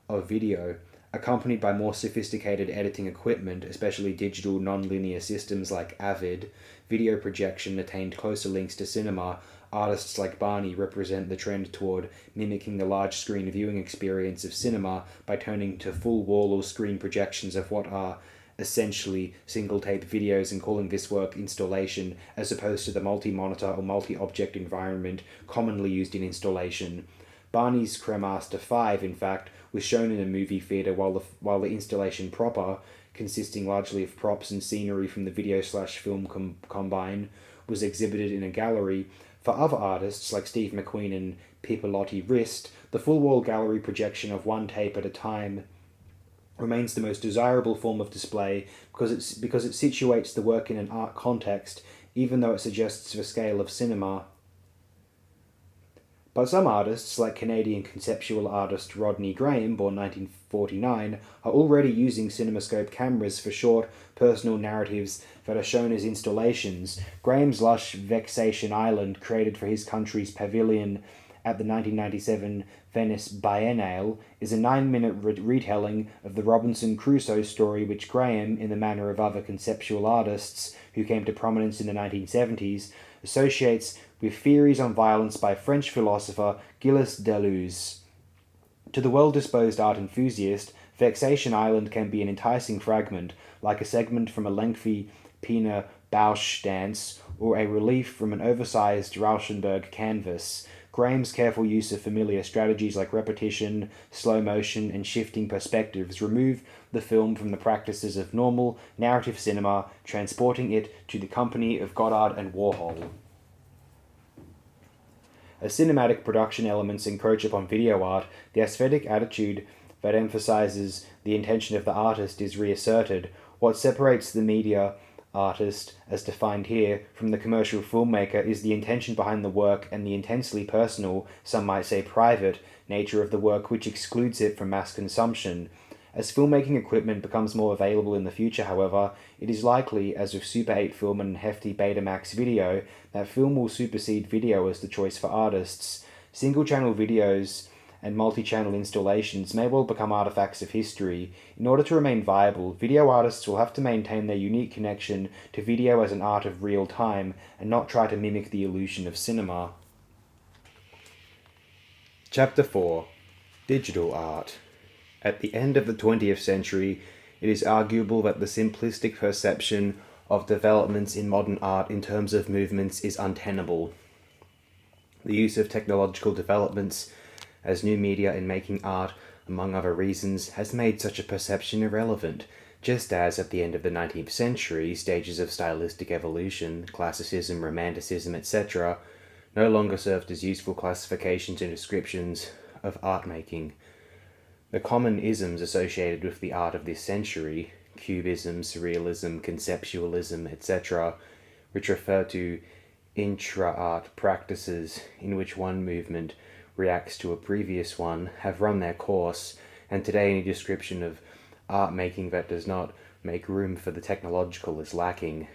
of video, accompanied by more sophisticated editing equipment, especially digital non-linear systems like Avid. Video projection attained closer links to cinema. Artists like Barney represent the trend toward mimicking the large screen viewing experience of cinema by turning to full wall or screen projections of what are essentially single-tape videos and calling this work installation, as opposed to the multi-monitor or multi-object environment commonly used in installation. Barney's Cremaster 5, in fact, was shown in a movie theatre while the installation proper, consisting largely of props and scenery from the video/film combine, was exhibited in a gallery. For other artists like Steve McQueen and Pipolotti Rist, the full-wall gallery projection of one tape at a time remains the most desirable form of display because it situates the work in an art context, even though it suggests the scale of cinema. But some artists, like Canadian conceptual artist Rodney Graham, born 1949, are already using CinemaScope cameras for short, personal narratives that are shown as installations. Graham's lush Vexation Island, created for his country's pavilion at the 1997 Venice Biennale, is a 9-minute retelling of the Robinson Crusoe story which Graham, in the manner of other conceptual artists who came to prominence in the 1970s, associates with theories on violence by French philosopher Gilles Deleuze. To the well-disposed art enthusiast, Vexation Island can be an enticing fragment, like a segment from a lengthy Pina Bausch dance or a relief from an oversized Rauschenberg canvas. Graham's careful use of familiar strategies like repetition, slow motion, and shifting perspectives remove the film from the practices of normal narrative cinema, transporting it to the company of Godard and Warhol. As cinematic production elements encroach upon video art, the aesthetic attitude that emphasizes the intention of the artist is reasserted. What separates the media artist, as defined here, from the commercial filmmaker is the intention behind the work and the intensely personal, some might say private, nature of the work which excludes it from mass consumption. As filmmaking equipment becomes more available in the future, however, it is likely, as with Super 8 film and hefty Betamax video, that film will supersede video as the choice for artists. Single-channel videos and multi-channel installations may well become artifacts of history. In order to remain viable, video artists will have to maintain their unique connection to video as an art of real time and not try to mimic the illusion of cinema. Chapter 4. Digital Art. At the end of the 20th century, it is arguable that the simplistic perception of developments in modern art in terms of movements is untenable. The use of technological developments as new media in making art, among other reasons, has made such a perception irrelevant, just as at the end of the 19th century, stages of stylistic evolution, classicism, romanticism, etc., no longer served as useful classifications and descriptions of art making. The common isms associated with the art of this century, cubism, surrealism, conceptualism, etc., which refer to intra-art practices in which one movement reacts to a previous one, have run their course, and today any description of art making that does not make room for the technological is lacking.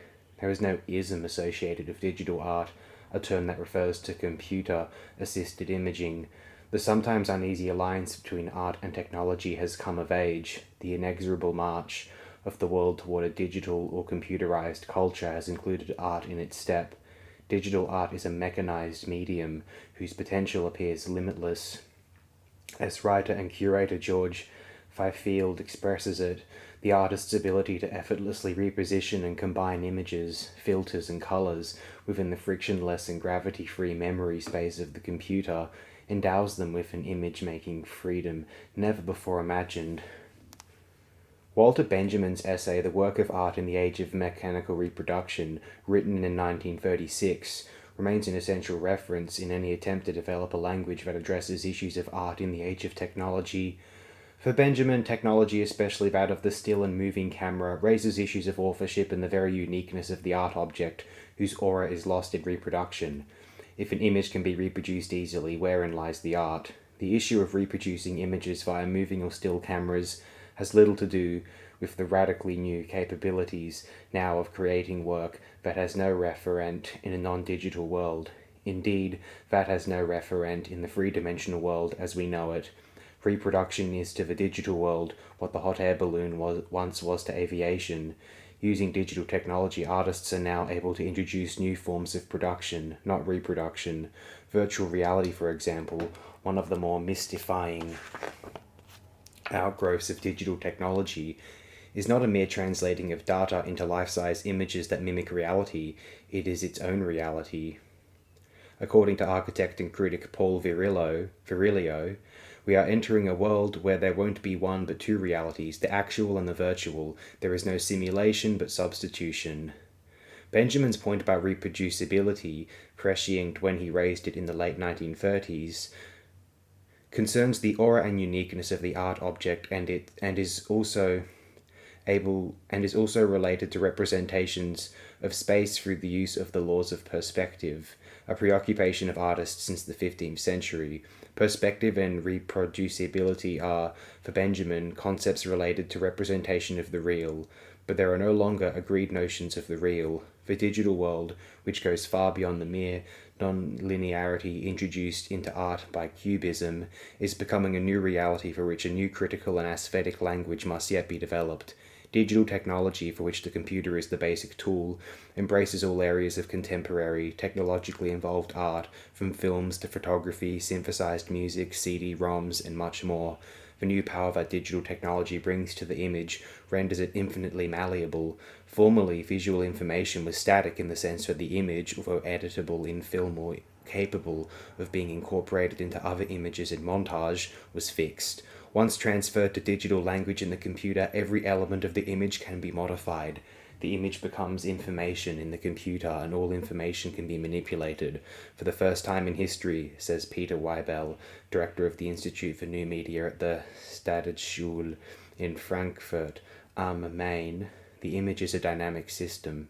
There is no ism associated with digital art, a term that refers to computer-assisted imaging. The sometimes uneasy alliance between art and technology has come of age. The inexorable march of the world toward a digital or computerized culture has included art in its step. Digital art is a mechanized medium whose potential appears limitless. As writer and curator George Fifield expresses it, the artist's ability to effortlessly reposition and combine images, filters, and colors within the frictionless and gravity-free memory space of the computer endows them with an image-making freedom never before imagined. Walter Benjamin's essay, The Work of Art in the Age of Mechanical Reproduction, written in 1936, remains an essential reference in any attempt to develop a language that addresses issues of art in the age of technology. For Benjamin, technology, especially that of the still and moving camera, raises issues of authorship and the very uniqueness of the art object, whose aura is lost in reproduction. If an image can be reproduced easily, wherein lies the art? The issue of reproducing images via moving or still cameras has little to do with the radically new capabilities now of creating work that has no referent in a non-digital world. Indeed, that has no referent in the three-dimensional world as we know it. Reproduction is to the digital world what the hot air balloon once was to aviation. Using digital technology, artists are now able to introduce new forms of production, not reproduction. Virtual reality, for example, one of the more mystifying outgrowths of digital technology, is not a mere translating of data into life-size images that mimic reality, it is its own reality. According to architect and critic Paul Virilio, we are entering a world where there won't be one but two realities, the actual and the virtual. There is no simulation but substitution. Benjamin's point about reproducibility, prescient when he raised it in the late 1930s, concerns the aura and uniqueness of the art object and is also related to representations of space through the use of the laws of perspective, a preoccupation of artists since the 15th century. Perspective and reproducibility are, for Benjamin, concepts related to representation of the real, but there are no longer agreed notions of the real. The digital world, which goes far beyond the mere non-linearity introduced into art by cubism, is becoming a new reality for which a new critical and aesthetic language must yet be developed. Digital technology, for which the computer is the basic tool, embraces all areas of contemporary, technologically involved art, from films to photography, synthesized music, CD-ROMs, and much more. The new power that digital technology brings to the image renders it infinitely malleable. Formerly, visual information was static in the sense that the image, although editable in film or capable of being incorporated into other images in montage, was fixed. Once transferred to digital language in the computer, every element of the image can be modified. The image becomes information in the computer, and all information can be manipulated. For the first time in history, says Peter Weibel, director of the Institute for New Media at the Staatsschule in Frankfurt am Main, the image is a dynamic system.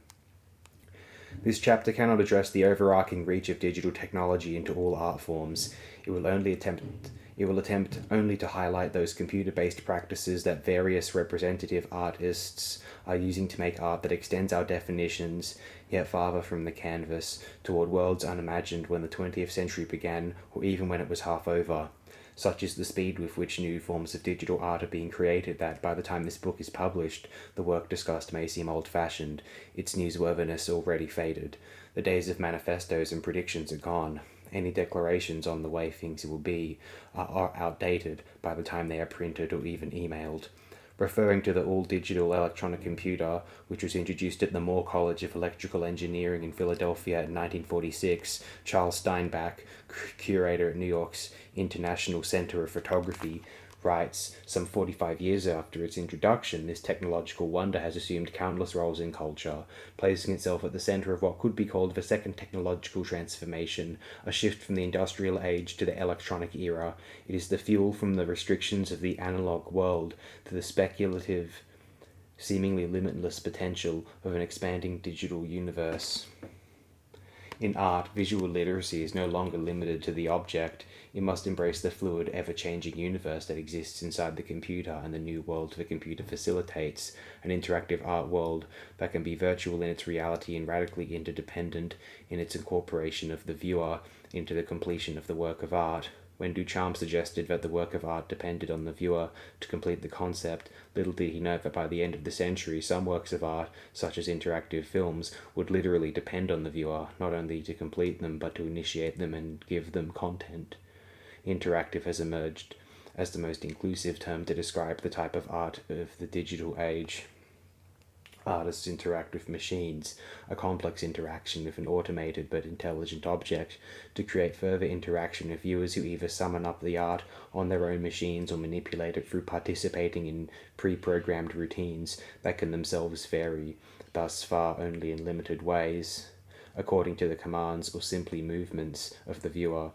This chapter cannot address the overarching reach of digital technology into all art forms. It will attempt only to highlight those computer-based practices that various representative artists are using to make art that extends our definitions yet farther from the canvas toward worlds unimagined when the 20th century began, or even when it was half over. Such is the speed with which new forms of digital art are being created that, by the time this book is published, the work discussed may seem old-fashioned, its newsworthiness already faded. The days of manifestos and predictions are gone. Any declarations on the way things will be are outdated by the time they are printed or even emailed. Referring to the all-digital electronic computer, which was introduced at the Moore College of Electrical Engineering in Philadelphia in 1946, Charles Steinbach, curator at New York's International Center of Photography, writes, some 45 years after its introduction, this technological wonder has assumed countless roles in culture, placing itself at the center of what could be called the second technological transformation, a shift from the industrial age to the electronic era. It is the fuel from the restrictions of the analog world to the speculative, seemingly limitless potential of an expanding digital universe. In art, visual literacy is no longer limited to the object. It must embrace the fluid, ever-changing universe that exists inside the computer and the new world the computer facilitates, an interactive art world that can be virtual in its reality and radically interdependent in its incorporation of the viewer into the completion of the work of art. When Duchamp suggested that the work of art depended on the viewer to complete the concept, little did he know that by the end of the century, some works of art, such as interactive films, would literally depend on the viewer, not only to complete them, but to initiate them and give them content. Interactive has emerged as the most inclusive term to describe the type of art of the digital age. Artists interact with machines, a complex interaction with an automated but intelligent object, to create further interaction with viewers who either summon up the art on their own machines or manipulate it through participating in pre-programmed routines that can themselves vary, thus far only in limited ways. according to the commands or simply movements of the viewer.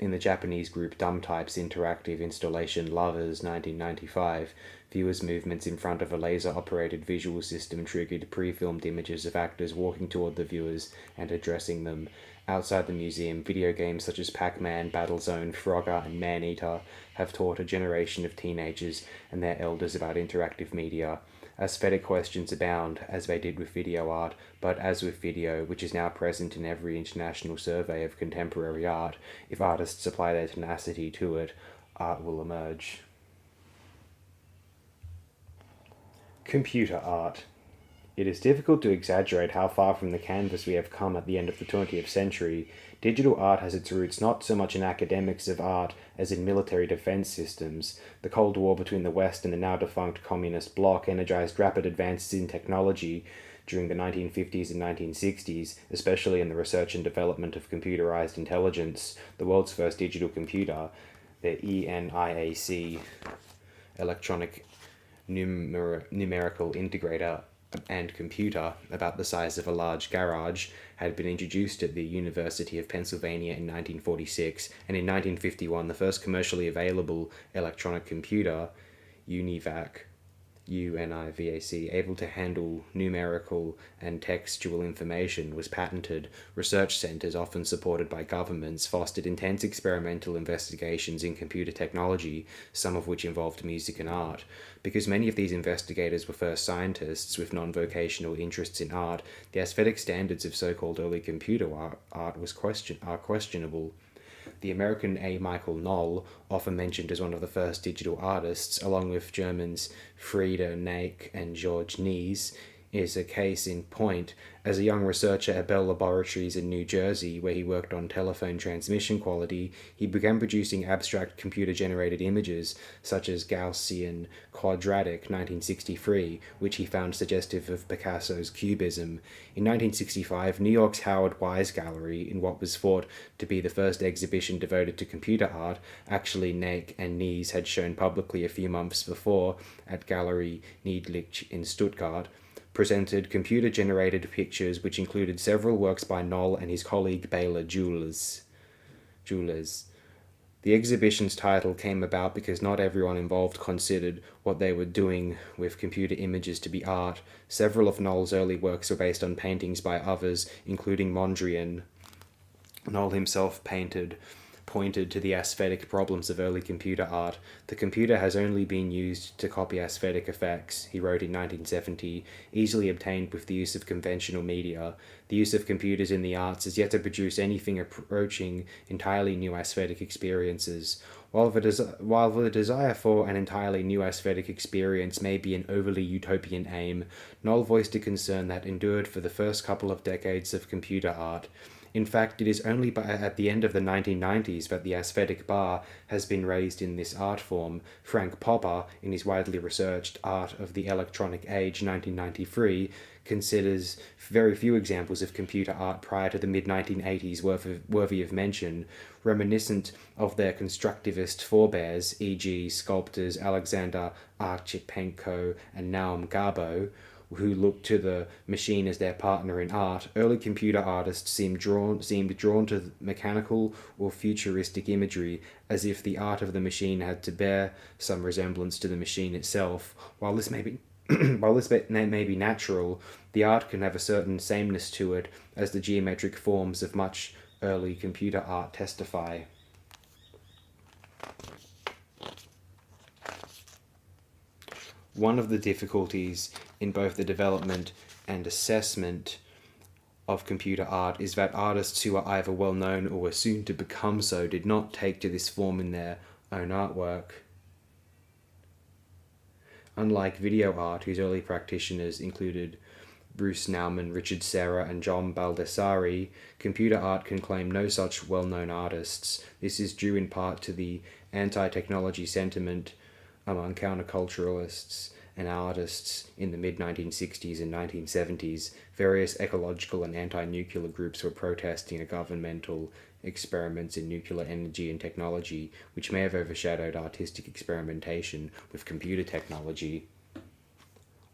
In the Japanese group Dumbtype's interactive installation Lovers 1995, viewers' movements in front of a laser-operated visual system triggered pre-filmed images of actors walking toward the viewers and addressing them. Outside the museum, video games such as Pac-Man, Battlezone, Frogger, and Man-Eater have taught a generation of teenagers and their elders about interactive media. Aesthetic questions abound, as they did with video art, but as with video, which is now present in every international survey of contemporary art, if artists apply their tenacity to it, art will emerge. Computer art. It is difficult to exaggerate how far from the canvas we have come at the end of the 20th century. Digital art has its roots not so much in academics of art as in military defense systems. The Cold War between the West and the now defunct communist bloc energized rapid advances in technology during the 1950s and 1960s, especially in the research and development of computerized intelligence. The world's first digital computer, the ENIAC, Electronic Numerical Integrator and Computer, about the size of a large garage, had been introduced at the University of Pennsylvania in 1946, and in 1951 the first commercially available electronic computer, UNIVAC, able to handle numerical and textual information, was patented. Research centers, often supported by governments, fostered intense experimental investigations in computer technology, some of which involved music and art. Because many of these investigators were first scientists with non-vocational interests in art, the aesthetic standards of so-called early computer art are questionable. The American A. Michael Knoll, often mentioned as one of the first digital artists, along with Germans Frieda Nake and George Nies, is a case in point. As a young researcher at Bell Laboratories in New Jersey, where he worked on telephone transmission quality, he began producing abstract computer-generated images, such as Gaussian Quadratic 1963, which he found suggestive of Picasso's Cubism. In 1965, New York's Howard Wise Gallery, in what was thought to be the first exhibition devoted to computer art, actually Nake and Nies had shown publicly a few months before at Galerie Niedlich in Stuttgart, presented computer-generated pictures which included several works by Knoll and his colleague Bela Jules. The exhibition's title came about because not everyone involved considered what they were doing with computer images to be art. Several of Knoll's early works were based on paintings by others, including Mondrian. Knoll himself pointed to the aesthetic problems of early computer art. The computer has only been used to copy aesthetic effects, he wrote in 1970, easily obtained with the use of conventional media. The use of computers in the arts is yet to produce anything approaching entirely new aesthetic experiences. While the desire for an entirely new aesthetic experience may be an overly utopian aim, Knoll voiced a concern that endured for the first couple of decades of computer art. In fact, it is only at the end of the 1990s that the aesthetic bar has been raised in this art form. Frank Popper, in his widely researched Art of the Electronic Age 1993, considers very few examples of computer art prior to the mid-1980s worthy of mention, reminiscent of their constructivist forebears, e.g. sculptors Alexander Archipenko and Naum Gabo, who looked to the machine as their partner in art. Early computer artists seemed drawn to mechanical or futuristic imagery, as if the art of the machine had to bear some resemblance to the machine itself. While this may be natural, the art can have a certain sameness to it, as the geometric forms of much early computer art testify. One of the difficulties in both the development and assessment of computer art is that artists who are either well known or were soon to become so did not take to this form in their own artwork. Unlike video art, whose early practitioners included Bruce Nauman, Richard Serra, and John Baldessari, computer art can claim no such well-known artists. This is due in part to the anti-technology sentiment among counterculturalists and artists in the mid-1960s and 1970s. Various ecological and anti-nuclear groups were protesting governmental experiments in nuclear energy and technology, which may have overshadowed artistic experimentation with computer technology.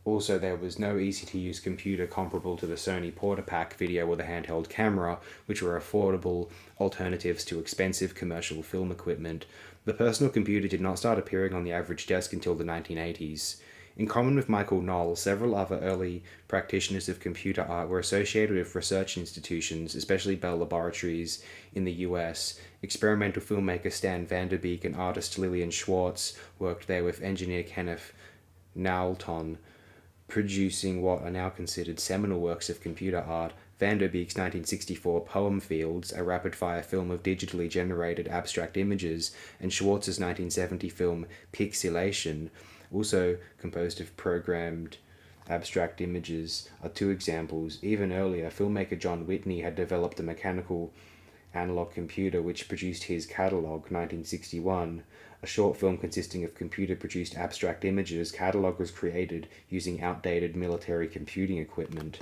Also, there was no easy-to-use computer comparable to the Sony Portapak video or the handheld camera, which were affordable alternatives to expensive commercial film equipment. The personal computer did not start appearing on the average desk until the 1980s. In common with Michael Knoll, several other early practitioners of computer art were associated with research institutions, especially Bell Laboratories in the US. Experimental filmmaker Stan Vanderbeek and artist Lillian Schwartz worked there with engineer Kenneth Knowlton, producing what are now considered seminal works of computer art. Vanderbeek's 1964 Poem Fields, a rapid-fire film of digitally generated abstract images, and Schwartz's 1970 film Pixelation, also composed of programmed abstract images, are two examples. Even earlier, filmmaker John Whitney had developed a mechanical analog computer which produced his Catalog, 1961. A short film consisting of computer-produced abstract images, Catalog was created using outdated military computing equipment.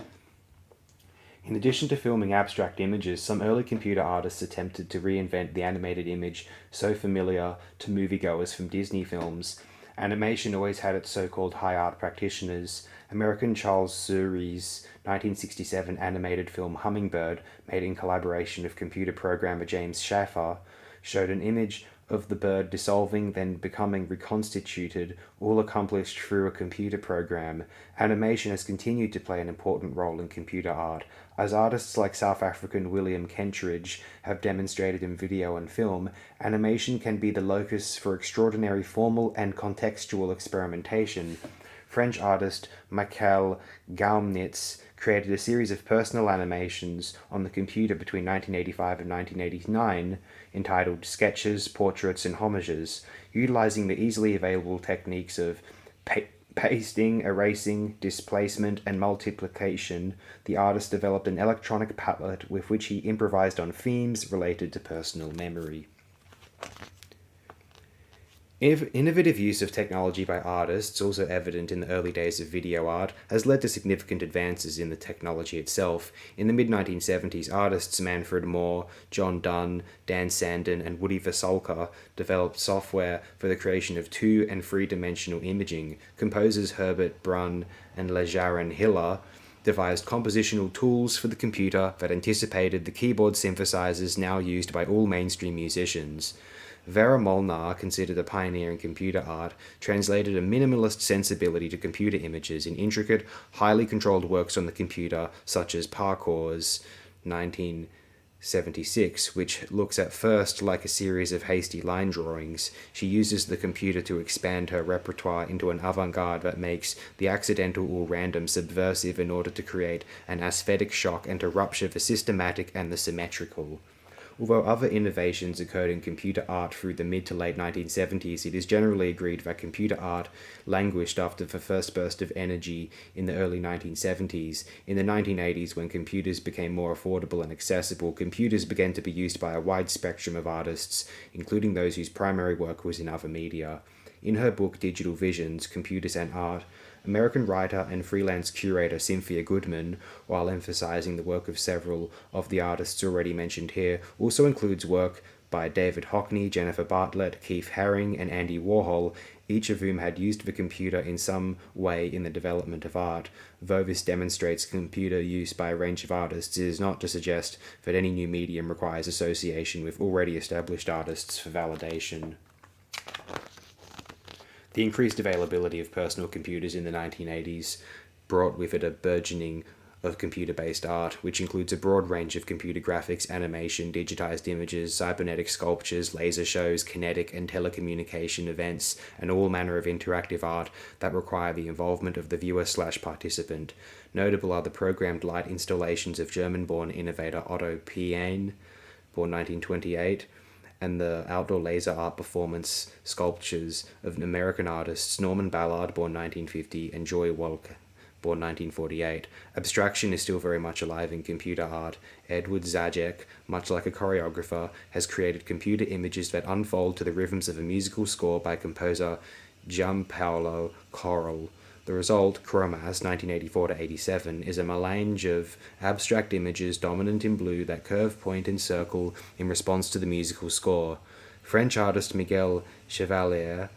In addition to filming abstract images, some early computer artists attempted to reinvent the animated image so familiar to moviegoers from Disney films. Animation always had its so-called high art practitioners. American Charles Surrey's 1967 animated film Hummingbird, made in collaboration with computer programmer James Shaffer, showed an image of the bird dissolving, then becoming reconstituted, all accomplished through a computer program. Animation has continued to play an important role in computer art, as artists like South African William Kentridge have demonstrated in video and film. Animation can be the locus for extraordinary formal and contextual experimentation. French artist Michael Gaumnitz created a series of personal animations on the computer between 1985 and 1989 entitled Sketches, Portraits, and Homages. Utilizing the easily available techniques of pasting, erasing, displacement, and multiplication, the artist developed an electronic palette with which he improvised on themes related to personal memory. Innovative use of technology by artists, also evident in the early days of video art, has led to significant advances in the technology itself. In the mid-1970s, artists Manfred Moore, John Dunn, Dan Sandin, and Woody Vasulka developed software for the creation of two- and three-dimensional imaging. Composers Herbert Brunn and Lejarin Hiller devised compositional tools for the computer that anticipated the keyboard synthesizers now used by all mainstream musicians. Vera Molnar, considered a pioneer in computer art, translated a minimalist sensibility to computer images in intricate, highly controlled works on the computer, such as Parcours 1976, which looks at first like a series of hasty line drawings. She uses the computer to expand her repertoire into an avant-garde that makes the accidental or random subversive in order to create an aesthetic shock and to rupture the systematic and the symmetrical. Although other innovations occurred in computer art through the mid to late 1970s, it is generally agreed that computer art languished after the first burst of energy in the early 1970s. In the 1980s, when computers became more affordable and accessible, computers began to be used by a wide spectrum of artists, including those whose primary work was in other media. In her book Digital Visions, Computers and Art, American writer and freelance curator Cynthia Goodman, while emphasizing the work of several of the artists already mentioned here, also includes work by David Hockney, Jennifer Bartlett, Keith Haring, and Andy Warhol, each of whom had used the computer in some way in the development of art. Though this demonstrates computer use by a range of artists, it is not to suggest that any new medium requires association with already established artists for validation. The increased availability of personal computers in the 1980s brought with it a burgeoning of computer-based art, which includes a broad range of computer graphics, animation, digitized images, cybernetic sculptures, laser shows, kinetic and telecommunication events, and all manner of interactive art that require the involvement of the viewer/participant. Notable are the programmed light installations of German-born innovator Otto Piane, born 1928, and the outdoor laser art performance sculptures of American artists Norman Ballard, born 1950, and Joy Walk, born 1948. Abstraction is still very much alive in computer art. Edward Zajic, much like a choreographer, has created computer images that unfold to the rhythms of a musical score by composer Gianpaolo Corral. The result, Chromas 1984-87, is a melange of abstract images dominant in blue that curve, point, and circle in response to the musical score. French artist Miguel Chevalier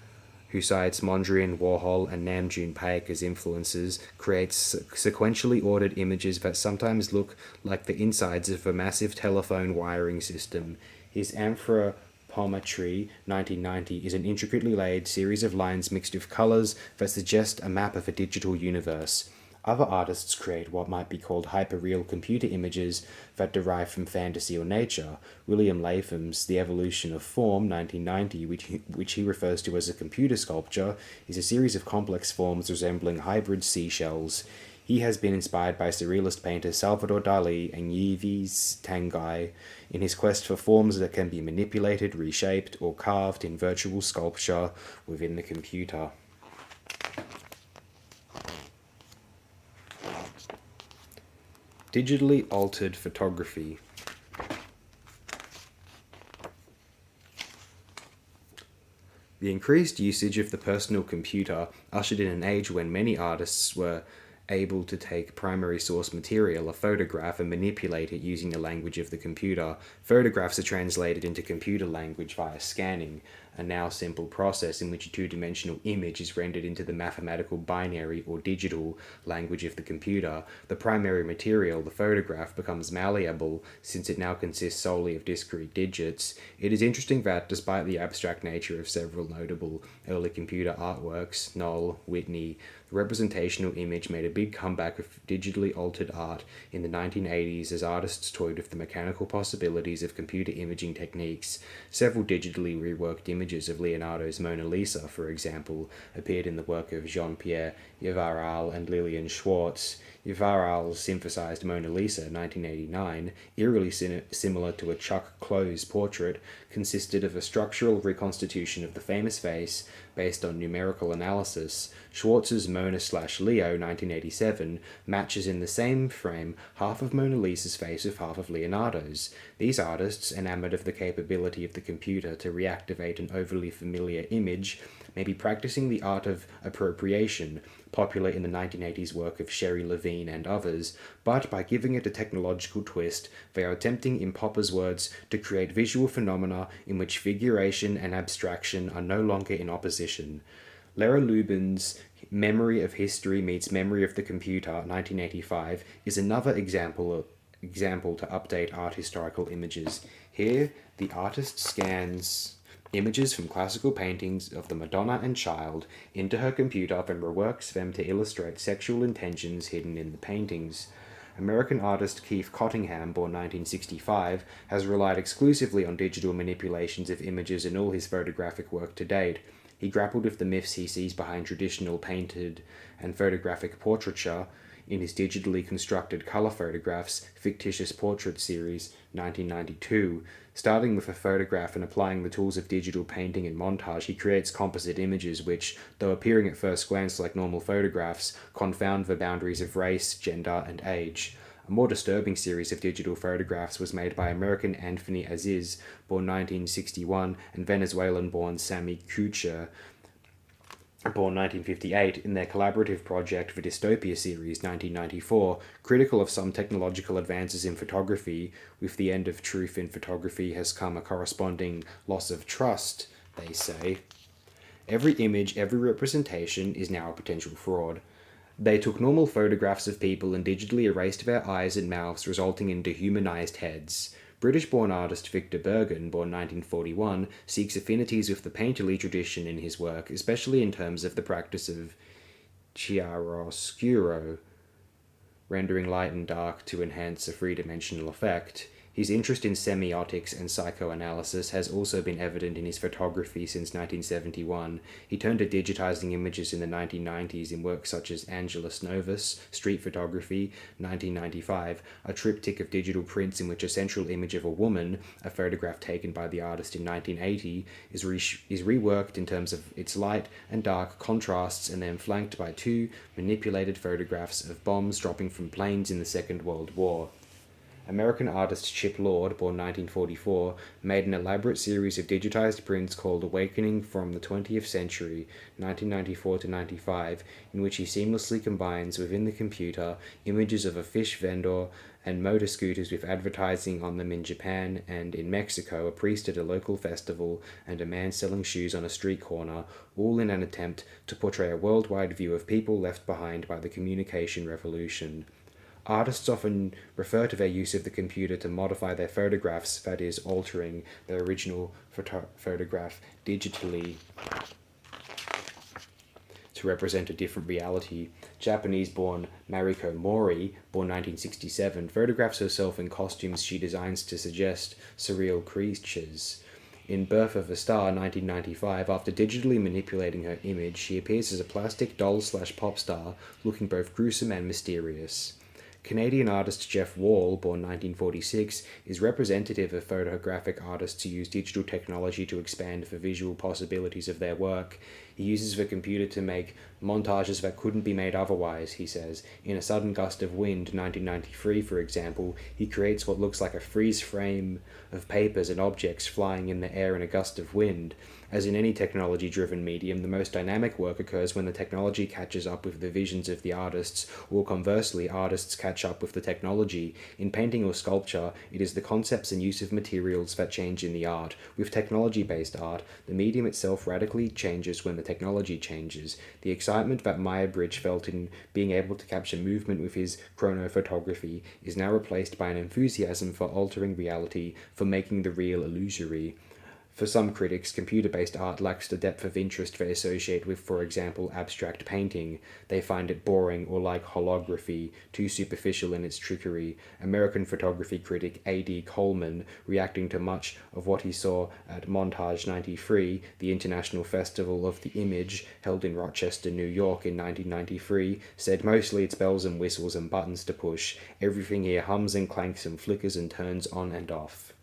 who cites Mondrian, Warhol, and Namjoon Paik as influences, creates sequentially ordered images that sometimes look like the insides of a massive telephone wiring system. His Anthropometry 1990 is an intricately laid series of lines mixed with colors that suggest a map of a digital universe. Other artists create what might be called hyperreal computer images that derive from fantasy or nature. William Latham's The Evolution of Form, 1990, which he refers to as a computer sculpture, is a series of complex forms resembling hybrid seashells. He has been inspired by surrealist painters Salvador Dali and Yves Tanguy in his quest for forms that can be manipulated, reshaped, or carved in virtual sculpture within the computer. Digitally altered photography. The increased usage of the personal computer ushered in an age when many artists were able to take primary source material, a photograph, and manipulate it using the language of the computer. Photographs are translated into computer language via scanning, a now simple process in which a two-dimensional image is rendered into the mathematical binary or digital language of the computer. The primary material, the photograph, becomes malleable since it now consists solely of discrete digits. It is interesting that, despite the abstract nature of several notable early computer artworks, Knoll, Whitney, the representational image made a big comeback of digitally altered art in the 1980s as artists toyed with the mechanical possibilities of computer imaging techniques. Several digitally reworked images of Leonardo's Mona Lisa, for example, appeared in the work of Jean-Pierre Yvaral and Lillian Schwartz. Yvaral's synthesized Mona Lisa, 1989, eerily similar to a Chuck Close portrait, consisted of a structural reconstitution of the famous face based on numerical analysis. Schwartz's Mona/Leo, 1987, matches in the same frame half of Mona Lisa's face with half of Leonardo's. These artists, enamored of the capability of the computer to reactivate an overly familiar image, may be practicing the art of appropriation, popular in the 1980s work of Sherry Levine and others, but by giving it a technological twist, they are attempting, in Popper's words, to create visual phenomena in which figuration and abstraction are no longer in opposition. Lera Lubin's Memory of History Meets Memory of the Computer, 1985, is another example to update art historical images. Here, the artist scans images from classical paintings of the Madonna and Child into her computer and reworks them to illustrate sexual intentions hidden in the paintings. American artist Keith Cottingham, born 1965, has relied exclusively on digital manipulations of images in all his photographic work to date. He grappled with the myths he sees behind traditional painted and photographic portraiture in his digitally constructed color photographs Fictitious Portrait Series, 1992. Starting with a photograph and applying the tools of digital painting and montage, he creates composite images which, though appearing at first glance like normal photographs, confound the boundaries of race, gender, and age. A more disturbing series of digital photographs was made by American Anthony Aziz, born 1961, and Venezuelan-born Sammy Kucher, born 1958, in their collaborative project The Dystopia Series, 1994, critical of some technological advances in photography. With the end of truth in photography has come a corresponding loss of trust, they say. Every image, every representation is now a potential fraud. They took normal photographs of people and digitally erased their eyes and mouths, resulting in dehumanized heads. British-born artist Victor Bergen, born 1941, seeks affinities with the painterly tradition in his work, especially in terms of the practice of chiaroscuro, rendering light and dark to enhance a three-dimensional effect. His interest in semiotics and psychoanalysis has also been evident in his photography since 1971. He turned to digitizing images in the 1990s in works such as Angelus Novus, Street Photography, 1995, a triptych of digital prints in which a central image of a woman, a photograph taken by the artist in 1980, is reworked in terms of its light and dark contrasts and then flanked by two manipulated photographs of bombs dropping from planes in the Second World War. American artist Chip Lord, born 1944, made an elaborate series of digitized prints called Awakening from the 20th Century, 1994 to 95, in which he seamlessly combines within the computer images of a fish vendor and motor scooters with advertising on them in Japan and in Mexico, a priest at a local festival, and a man selling shoes on a street corner, all in an attempt to portray a worldwide view of people left behind by the communication revolution. Artists often refer to their use of the computer to modify their photographs, that is, altering their original photograph digitally to represent a different reality. Japanese-born Mariko Mori, born 1967, photographs herself in costumes she designs to suggest surreal creatures. In Birth of a Star, 1995, after digitally manipulating her image, she appears as a plastic doll/pop star, looking both gruesome and mysterious. Canadian artist Jeff Wall, born 1946, is representative of photographic artists who use digital technology to expand the visual possibilities of their work. He uses the computer to make montages that couldn't be made otherwise, he says. In A Sudden Gust of Wind, 1993, for example, he creates what looks like a freeze frame of papers and objects flying in the air in a gust of wind. As in any technology-driven medium, the most dynamic work occurs when the technology catches up with the visions of the artists, or conversely, artists catch up with the technology. In painting or sculpture, it is the concepts and use of materials that change in the art. With technology-based art, the medium itself radically changes when the technology changes. The excitement that Muybridge felt in being able to capture movement with his chronophotography is now replaced by an enthusiasm for altering reality, for making the real illusory. For some critics, computer-based art lacks the depth of interest they associate with, for example, abstract painting. They find it boring or like holography, too superficial in its trickery. American photography critic A.D. Coleman, reacting to much of what he saw at Montage 93, the International Festival of the Image, held in Rochester, New York in 1993, said mostly it's bells and whistles and buttons to push. Everything here hums and clanks and flickers and turns on and off.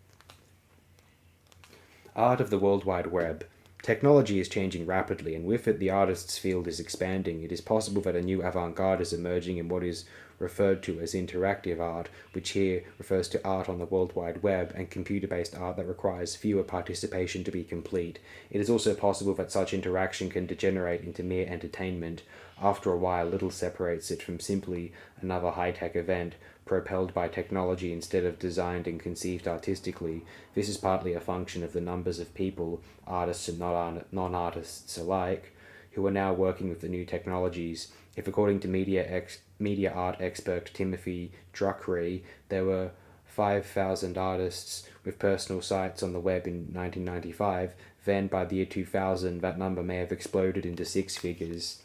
Art of the World Wide Web. Technology is changing rapidly, and with it the artist's field is expanding. It is possible that a new avant-garde is emerging in what is referred to as interactive art, which here refers to art on the World Wide Web, and computer-based art that requires viewer participation to be complete. It is also possible that such interaction can degenerate into mere entertainment. After a while, little separates it from simply another high-tech event, propelled by technology instead of designed and conceived artistically. This is partly a function of the numbers of people, artists and non-artists alike, who are now working with the new technologies. If, according to media art expert Timothy Druckery, there were 5,000 artists with personal sites on the web in 1995, then by the year 2000 that number may have exploded into six figures.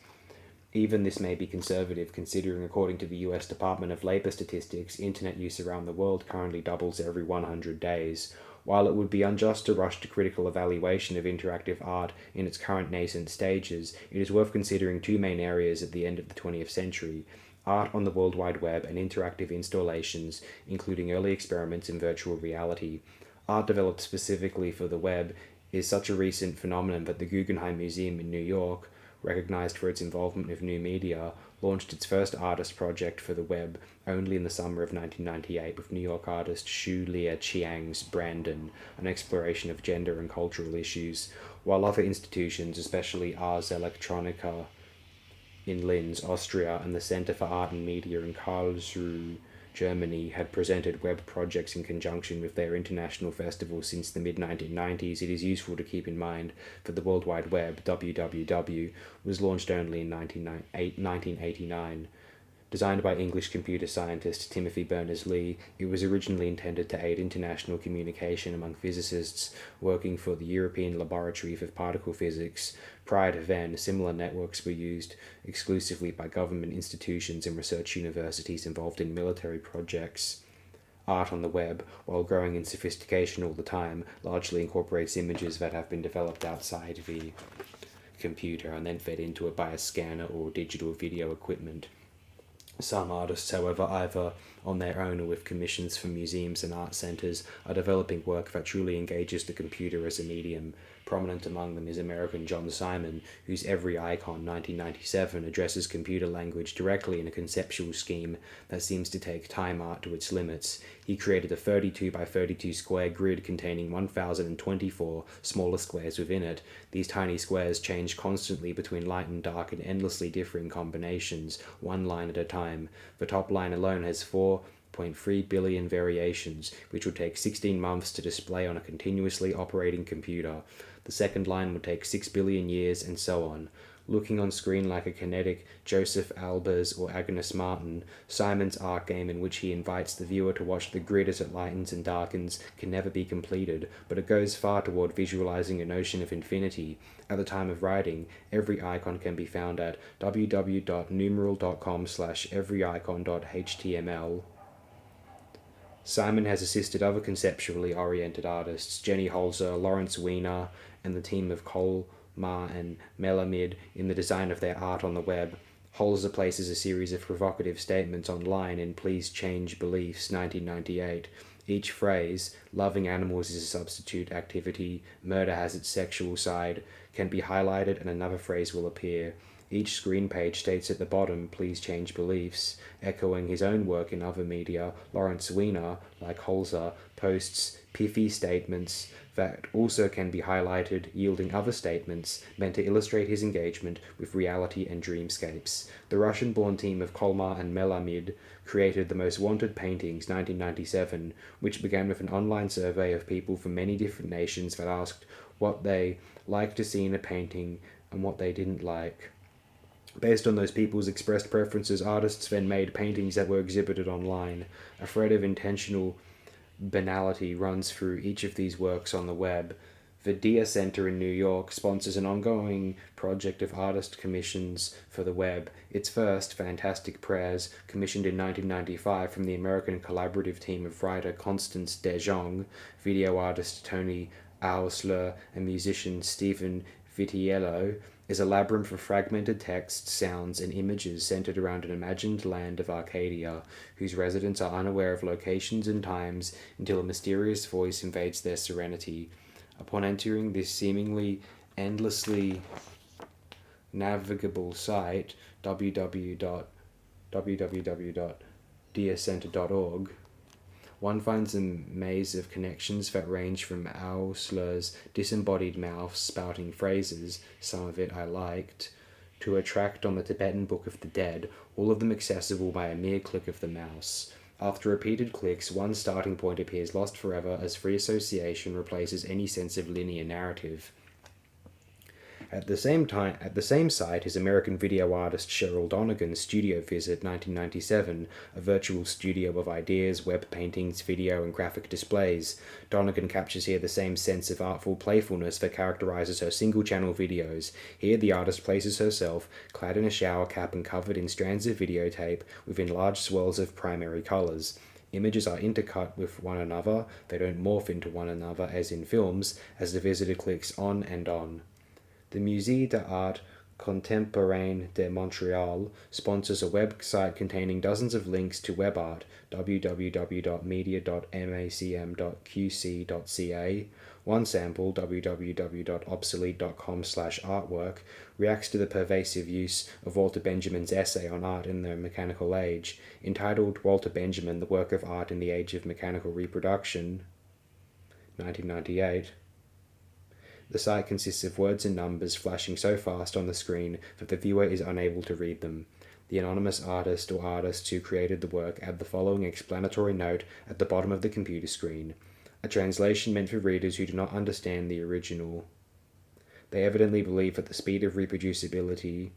Even this may be conservative, considering according to the US Department of Labor statistics, internet use around the world currently doubles every 100 days. While it would be unjust to rush to critical evaluation of interactive art in its current nascent stages, it is worth considering two main areas at the end of the 20th century: art on the World Wide Web and interactive installations, including early experiments in virtual reality. Art developed specifically for the web is such a recent phenomenon that the Guggenheim Museum in New York, recognized for its involvement with new media, launched its first artist project for the web only in the summer of 1998 with New York artist Xu Lia Chiang's Brandon, an exploration of gender and cultural issues, while other institutions, especially Ars Electronica in Linz, Austria, and the Center for Art and Media in Karlsruhe, Germany, had presented web projects in conjunction with their international festivals since the mid-1990s. It is useful to keep in mind that the World Wide Web, WWW, was launched only in 1989. Designed by English computer scientist Timothy Berners-Lee, it was originally intended to aid international communication among physicists working for the European Laboratory for Particle Physics. Prior to then, similar networks were used exclusively by government institutions and research universities involved in military projects. Art on the web, while growing in sophistication all the time, largely incorporates images that have been developed outside the computer and then fed into it by a scanner or digital video equipment. Some artists, however, either on their own or with commissions from museums and art centres, are developing work that truly engages the computer as a medium. Prominent among them is American John Simon, whose Every Icon 1997 addresses computer language directly in a conceptual scheme that seems to take time art to its limits. He created a 32 by 32 square grid containing 1,024 smaller squares within it. These tiny squares change constantly between light and dark in endlessly differing combinations, one line at a time. The top line alone has 4.3 billion variations, which would take 16 months to display on a continuously operating computer. The second line would take 6 billion years, and so on. Looking on screen like a kinetic Joseph Albers or Agnes Martin, Simon's art game in which he invites the viewer to watch the grid as it lightens and darkens can never be completed, but it goes far toward visualizing a notion of infinity. At the time of writing, Every Icon can be found at www.numeral.com/everyicon.html. Simon has assisted other conceptually oriented artists, Jenny Holzer, Lawrence Weiner, and the team of Colmar and Melamid in the design of their art on the web. Holzer places a series of provocative statements online in Please Change Beliefs, 1998. Each phrase, loving animals is a substitute activity, murder has its sexual side, can be highlighted and another phrase will appear. Each screen page states at the bottom, Please Change Beliefs. Echoing his own work in other media, Lawrence Weiner, like Holzer, posts pithy statements that also can be highlighted, yielding other statements meant to illustrate his engagement with reality and dreamscapes. The Russian-born team of Colmar and Melamid created The Most Wanted Paintings, 1997, which began with an online survey of people from many different nations that asked what they liked to see in a painting and what they didn't like. Based on those people's expressed preferences, artists then made paintings that were exhibited online. A thread of intentional banality runs through each of these works on the web. The Dia Center in New York sponsors an ongoing project of artist commissions for the web. Its first, Fantastic Prayers, commissioned in 1995 from the American collaborative team of writer Constance De Jong, video artist Tony Ausler, and musician Stephen Vitiello, is a labyrinth of fragmented text, sounds, and images centered around an imagined land of Arcadia, whose residents are unaware of locations and times until a mysterious voice invades their serenity. Upon entering this seemingly endlessly navigable site, www.diacenter.org, one finds a maze of connections that range from Ausler's disembodied mouth spouting phrases, some of it I liked, to a tract on the Tibetan Book of the Dead, all of them accessible by a mere click of the mouse. After repeated clicks, one starting point appears lost forever as free association replaces any sense of linear narrative. At the same site is American video artist Cheryl Donegan's Studio Visit 1997, a virtual studio of ideas, web paintings, video, and graphic displays. Donegan captures here the same sense of artful playfulness that characterizes her single-channel videos. Here the artist places herself, clad in a shower cap and covered in strands of videotape, within large swirls of primary colors. Images are intercut with one another, they don't morph into one another as in films, as the visitor clicks on and on. The Musée d'Art Contemporain de Montreal sponsors a website containing dozens of links to web art, www.media.macm.qc.ca. One sample, www.obsolete.com/artwork, reacts to the pervasive use of Walter Benjamin's essay on art in the mechanical age, entitled Walter Benjamin, the Work of Art in the Age of Mechanical Reproduction, 1998. The site consists of words and numbers flashing so fast on the screen that the viewer is unable to read them. The anonymous artist or artists who created the work add the following explanatory note at the bottom of the computer screen, a translation meant for readers who do not understand the original. They evidently believe that the speed of reproducibility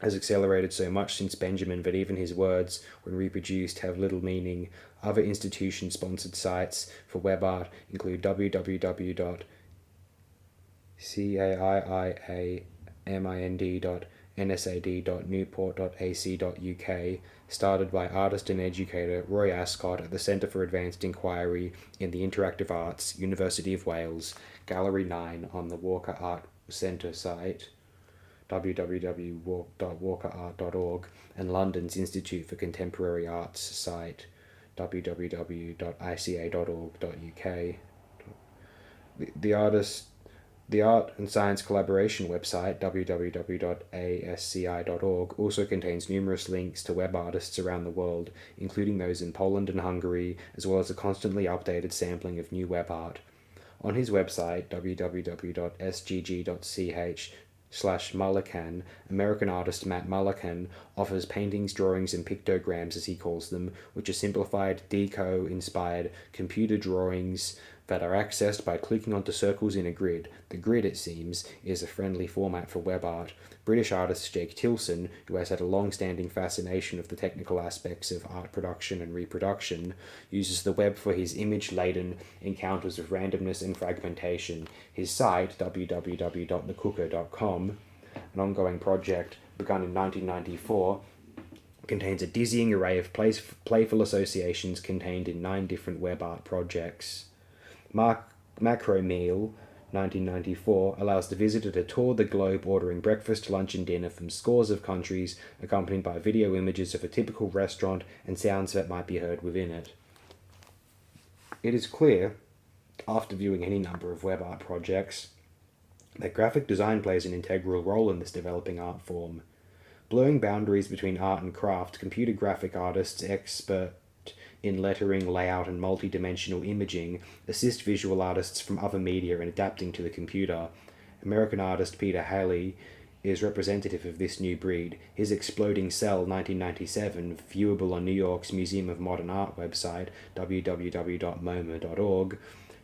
has accelerated so much since Benjamin that even his words, when reproduced, have little meaning. Other institution-sponsored sites for web art include www.caiamind.nsad.newport.ac.uk, started by artist and educator Roy Ascott at the Centre for Advanced Inquiry in the Interactive Arts, University of Wales, Gallery 9 on the Walker Art Centre site, www.walkerart.org, and London's Institute for Contemporary Arts site, www.ica.org.uk. The artist The Art and Science Collaboration website, www.asci.org, also contains numerous links to web artists around the world, including those in Poland and Hungary, as well as a constantly updated sampling of new web art. On his website, www.sgg.ch/Mullican, American artist Matt Mullican offers paintings, drawings, and pictograms, as he calls them, which are simplified, deco-inspired computer drawings that are accessed by clicking onto circles in a grid. The grid, it seems, is a friendly format for web art. British artist Jake Tilson, who has had a long-standing fascination of the technical aspects of art production and reproduction, uses the web for his image-laden encounters of randomness and fragmentation. His site, www.thecooker.com, an ongoing project begun in 1994, contains a dizzying array of playful associations contained in 9 different web art projects. Macromeal, 1994, allows the visitor to tour the globe ordering breakfast, lunch, and dinner from scores of countries, accompanied by video images of a typical restaurant and sounds that might be heard within it. It is clear, after viewing any number of web art projects, that graphic design plays an integral role in this developing art form. Blurring boundaries between art and craft, computer graphic artists, expert in lettering, layout, and multi-dimensional imaging, assist visual artists from other media in adapting to the computer. American artist Peter Haley is representative of this new breed. His Exploding Cell 1997, viewable on New York's Museum of Modern Art website, www.moma.org,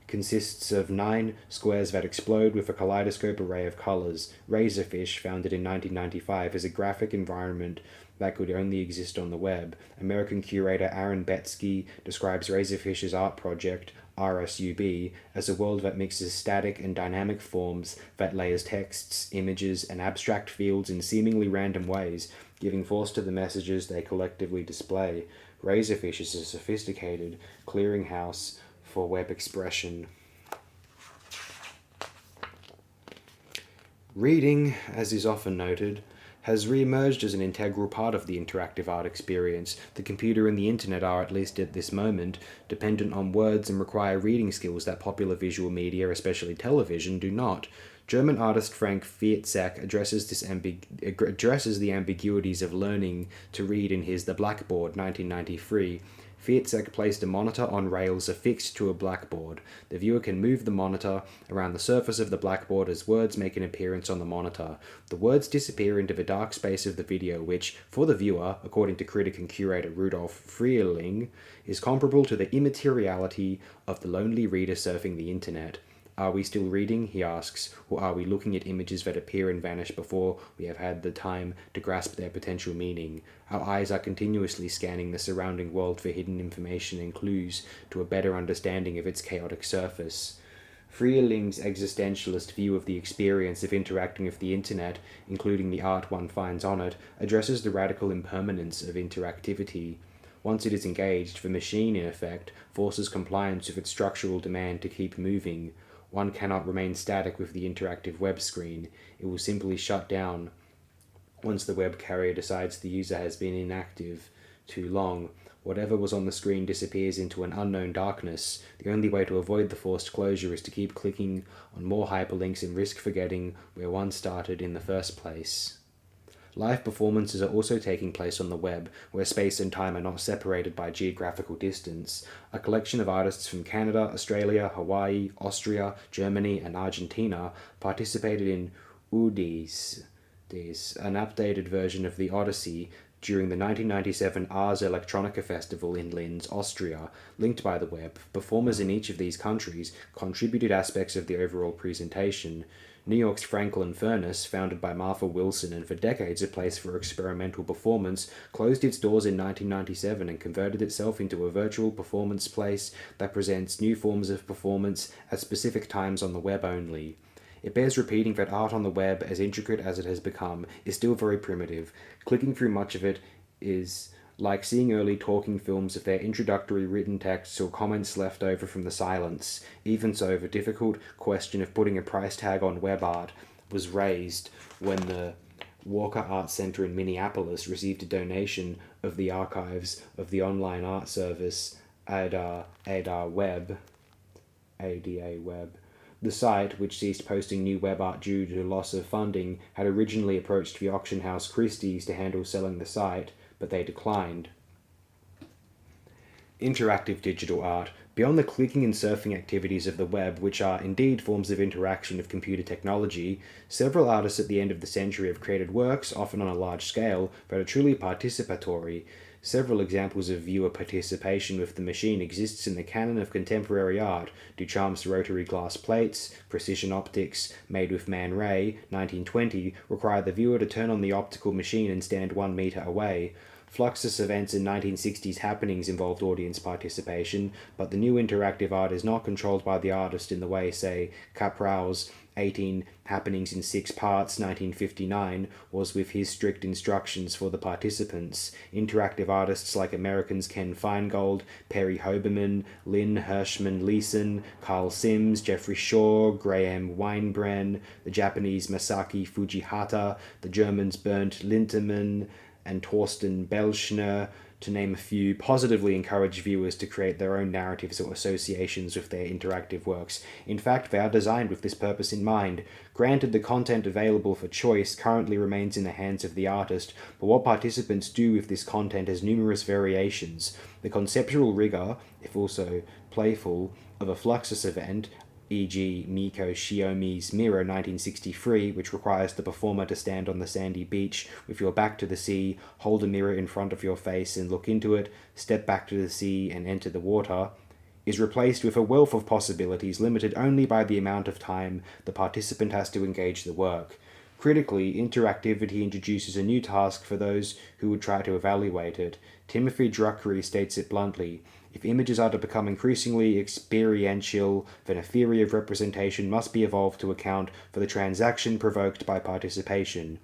consists of 9 squares that explode with a kaleidoscope array of colors. Razorfish, founded in 1995, is a graphic environment that could only exist on the web. American curator Aaron Betsky describes Razorfish's art project, RSUB, as a world that mixes static and dynamic forms that layers texts, images, and abstract fields in seemingly random ways, giving force to the messages they collectively display. Razorfish is a sophisticated clearinghouse for web expression. Reading, as is often noted, has re-emerged as an integral part of the interactive art experience. The computer and the internet are, at least at this moment, dependent on words and require reading skills that popular visual media, especially television, do not. German artist Frank Vietzek addresses the ambiguities of learning to read in his The Blackboard, 1993. Vietzek placed a monitor on rails affixed to a blackboard. The viewer can move the monitor around the surface of the blackboard as words make an appearance on the monitor. The words disappear into the dark space of the video, which, for the viewer, according to critic and curator Rudolf Frieling, is comparable to the immateriality of the lonely reader surfing the internet. Are we still reading, he asks, or are we looking at images that appear and vanish before we have had the time to grasp their potential meaning? Our eyes are continuously scanning the surrounding world for hidden information and clues to a better understanding of its chaotic surface. Frieling's existentialist view of the experience of interacting with the internet, including the art one finds on it, addresses the radical impermanence of interactivity. Once it is engaged, the machine, in effect, forces compliance with its structural demand to keep moving. One cannot remain static with the interactive web screen. It will simply shut down once the web carrier decides the user has been inactive too long. Whatever was on the screen disappears into an unknown darkness. The only way to avoid the forced closure is to keep clicking on more hyperlinks and risk forgetting where one started in the first place. Live performances are also taking place on the web, where space and time are not separated by geographical distance. A collection of artists from Canada, Australia, Hawaii, Austria, Germany, and Argentina participated in Udis, an updated version of the Odyssey, during the 1997 Ars Electronica Festival in Linz, Austria. Linked by the web, performers in each of these countries contributed aspects of the overall presentation. New York's Franklin Furnace, founded by Martha Wilson and for decades a place for experimental performance, closed its doors in 1997 and converted itself into a virtual performance place that presents new forms of performance at specific times on the web only. It bears repeating that art on the web, as intricate as it has become, is still very primitive. Clicking through much of it is like seeing early talking films of their introductory written texts or comments left over from the silence. Even so, the difficult question of putting a price tag on web art was raised when the Walker Art Center in Minneapolis received a donation of the archives of the online art service ADA Web, The site, which ceased posting new web art due to loss of funding, had originally approached the auction house Christie's to handle selling the site, but they declined. Interactive digital art. Beyond the clicking and surfing activities of the web, which are indeed forms of interaction of computer technology, several artists at the end of the century have created works, often on a large scale, but are truly participatory. Several examples of viewer participation with the machine exists in the canon of contemporary art: Duchamp's rotary glass plates, precision optics, made with Man Ray, 1920, require the viewer to turn on the optical machine and stand 1 meter away. Fluxus events and 1960s happenings involved audience participation, but the new interactive art is not controlled by the artist in the way, say, Capral's 18 Happenings in 6 Parts, 1959, was with his strict instructions for the participants. Interactive artists like Americans Ken Feingold, Perry Hoberman, Lynn Hirschman Leeson, Carl Sims, Jeffrey Shaw, Graham Weinbrenn, the Japanese Masaki Fujihata, the Germans Bernd Lintemann, and Torsten Belschner, to name a few, positively encourage viewers to create their own narratives or associations with their interactive works. In fact, they are designed with this purpose in mind. Granted, the content available for choice currently remains in the hands of the artist, but what participants do with this content has numerous variations. The conceptual rigor, if also playful, of a Fluxus event, e.g. Miko Shiomi's Mirror 1963, which requires the performer to stand on the sandy beach with your back to the sea, hold a mirror in front of your face and look into it, step back to the sea and enter the water, is replaced with a wealth of possibilities limited only by the amount of time the participant has to engage the work. Critically, interactivity introduces a new task for those who would try to evaluate it. Timothy Druckery states it bluntly: if images are to become increasingly experiential, then a theory of representation must be evolved to account for the transaction provoked by participation.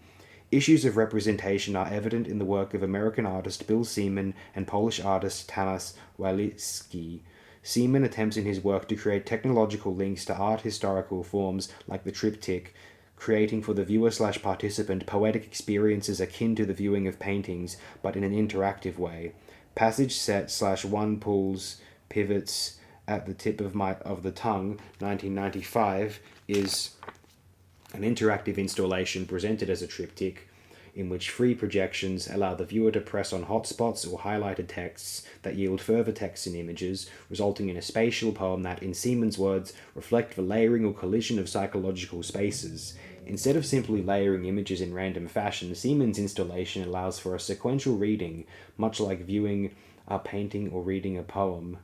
Issues of representation are evident in the work of American artist Bill Seaman and Polish artist Tamas Walicki. Seaman attempts in his work to create technological links to art historical forms like the triptych, creating for the viewer/participant poetic experiences akin to the viewing of paintings, but in an interactive way. Passage set/one pulls pivots at the tip of the tongue, 1995, is an interactive installation presented as a triptych in which free projections allow the viewer to press on hotspots or highlighted texts that yield further texts and images, resulting in a spatial poem that, in Seaman's words, reflect the layering or collision of psychological spaces. Instead of simply layering images in random fashion, Seaman's installation allows for a sequential reading, much like viewing a painting or reading a poem.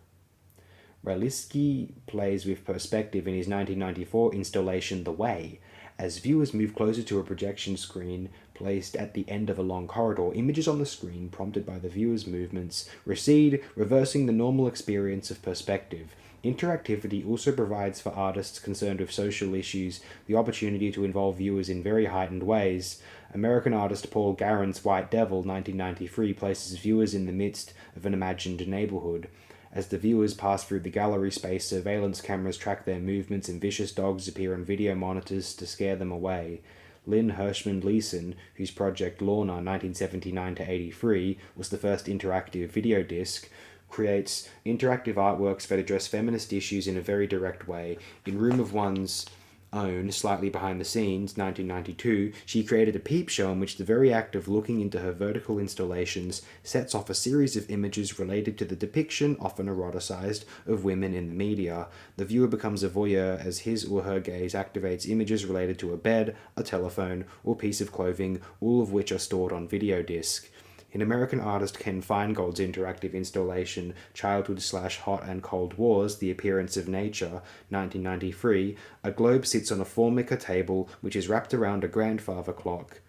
Walicki plays with perspective in his 1994 installation The Way. As viewers move closer to a projection screen placed at the end of a long corridor, images on the screen, prompted by the viewer's movements, recede, reversing the normal experience of perspective. Interactivity also provides for artists concerned with social issues the opportunity to involve viewers in very heightened ways. American artist Paul Garand's White Devil, 1993, places viewers in the midst of an imagined neighborhood. As the viewers pass through the gallery space, surveillance cameras track their movements and vicious dogs appear on video monitors to scare them away. Lynn Hirschman Leeson, whose project Lorna 1979-83 was the first interactive video disc, creates interactive artworks that address feminist issues in a very direct way. In Room of One's Own, Slightly Behind the Scenes, 1992, she created a peep show in which the very act of looking into her vertical installations sets off a series of images related to the depiction, often eroticized, of women in the media. The viewer becomes a voyeur as his or her gaze activates images related to a bed, a telephone, or piece of clothing, all of which are stored on video disc. In American artist Ken Feingold's interactive installation Childhood/Hot and Cold Wars, The Appearance of Nature, 1993, a globe sits on a Formica table which is wrapped around a grandfather clock.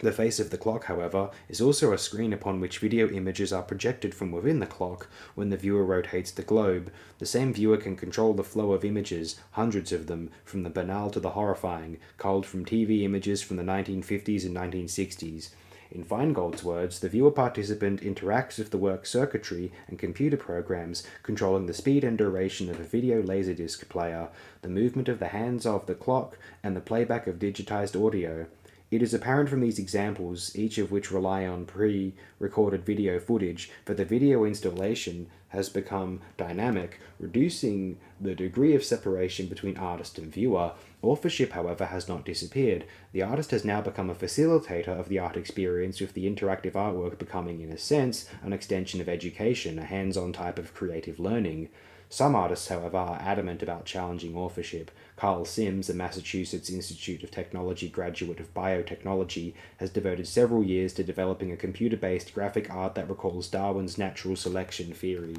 The face of the clock, however, is also a screen upon which video images are projected from within the clock when the viewer rotates the globe. The same viewer can control the flow of images, hundreds of them, from the banal to the horrifying, culled from TV images from the 1950s and 1960s. In Feingold's words, the viewer-participant interacts with the work's circuitry and computer programs, controlling the speed and duration of a video laserdisc player, the movement of the hands of the clock, and the playback of digitized audio. It is apparent from these examples, each of which rely on pre-recorded video footage, that the video installation has become dynamic, reducing the degree of separation between artist and viewer. Authorship, however, has not disappeared. The artist has now become a facilitator of the art experience, with the interactive artwork becoming, in a sense, an extension of education, a hands-on type of creative learning. Some artists, however, are adamant about challenging authorship. Carl Sims, a Massachusetts Institute of Technology graduate of biotechnology, has devoted several years to developing a computer-based graphic art that recalls Darwin's natural selection theory.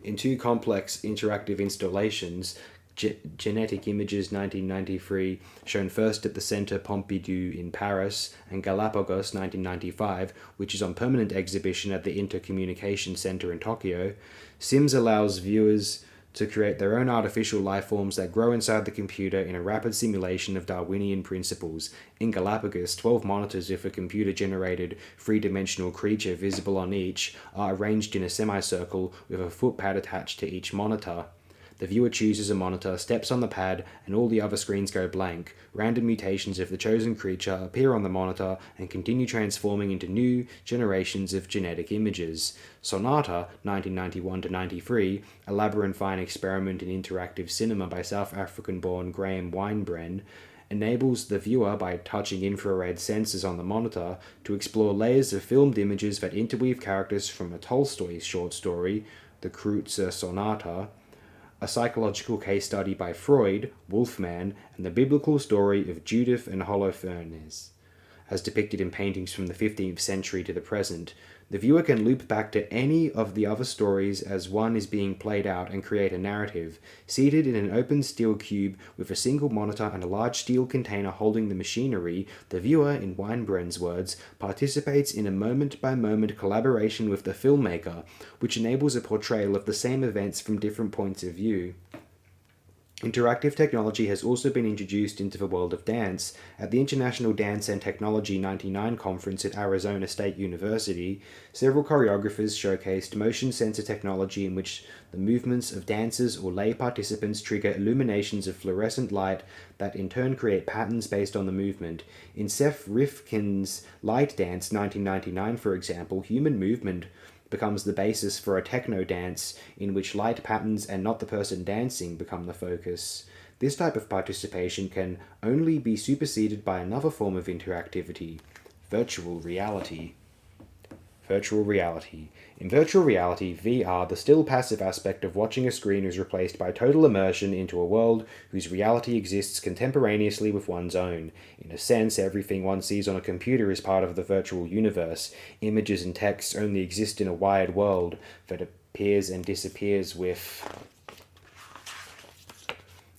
In two complex interactive installations, Genetic Images 1993, shown first at the Centre Pompidou in Paris, and Galapagos 1995, which is on permanent exhibition at the Intercommunication Centre in Tokyo, Sims allows viewers to create their own artificial life forms that grow inside the computer in a rapid simulation of Darwinian principles. In Galapagos, 12 monitors with a computer-generated three-dimensional creature visible on each are arranged in a semicircle with a footpad attached to each monitor. The viewer chooses a monitor, steps on the pad, and all the other screens go blank. Random mutations of the chosen creature appear on the monitor and continue transforming into new generations of genetic images. Sonata, 1991-93, a labyrinthine experiment in interactive cinema by South African-born Graham Wynbren, enables the viewer, by touching infrared sensors on the monitor, to explore layers of filmed images that interweave characters from a Tolstoy short story, The Kreutzer Sonata, a psychological case study by Freud, Wolfman, and the biblical story of Judith and Holofernes, as depicted in paintings from the 15th century to the present. The viewer can loop back to any of the other stories as one is being played out and create a narrative. Seated in an open steel cube with a single monitor and a large steel container holding the machinery, the viewer, in Weinbrenn's words, participates in a moment-by-moment collaboration with the filmmaker, which enables a portrayal of the same events from different points of view. Interactive technology has also been introduced into the world of dance. At the International Dance and Technology 99 conference at Arizona State University, several choreographers showcased motion sensor technology in which the movements of dancers or lay participants trigger illuminations of fluorescent light that in turn create patterns based on the movement. In Seth Rifkin's Light Dance 1999, for example, human movement becomes the basis for a techno dance in which light patterns and not the person dancing become the focus. This type of participation can only be superseded by another form of interactivity: virtual reality. Virtual reality. In virtual reality, VR, the still passive aspect of watching a screen is replaced by total immersion into a world whose reality exists contemporaneously with one's own. In a sense, everything one sees on a computer is part of the virtual universe. Images and texts only exist in a wired world that appears and disappears with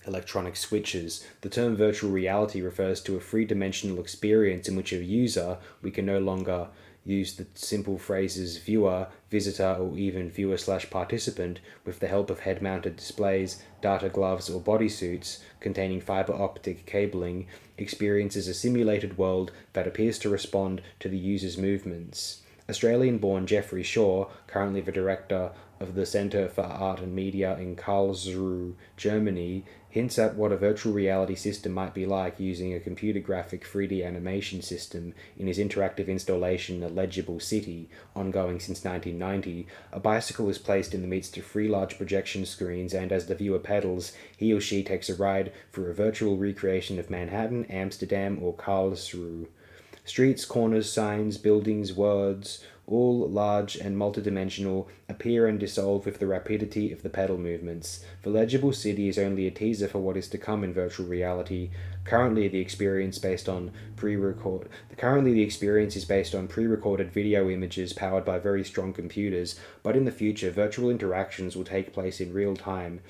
electronic switches. The term virtual reality refers to a three-dimensional experience in which a user, we can no longer use the simple phrases viewer, visitor, or even viewer/participant, with the help of head-mounted displays, data gloves, or bodysuits containing fiber optic cabling, experiences a simulated world that appears to respond to the user's movements. Australian-born Geoffrey Shaw, currently the director of the Centre for Art and Media in Karlsruhe, Germany, hints at what a virtual reality system might be like using a computer graphic 3D animation system in his interactive installation A Legible City, ongoing since 1990. A bicycle is placed in the midst of three large projection screens, and as the viewer pedals, he or she takes a ride through a virtual recreation of Manhattan, Amsterdam, or Karlsruhe. Streets, corners, signs, buildings, words, all large and multidimensional, appear and dissolve with the rapidity of the pedal movements. The Legible City is only a teaser for what is to come in virtual reality. Currently, the experience is based on pre-recorded video images powered by very strong computers, but in the future, virtual interactions will take place in real time,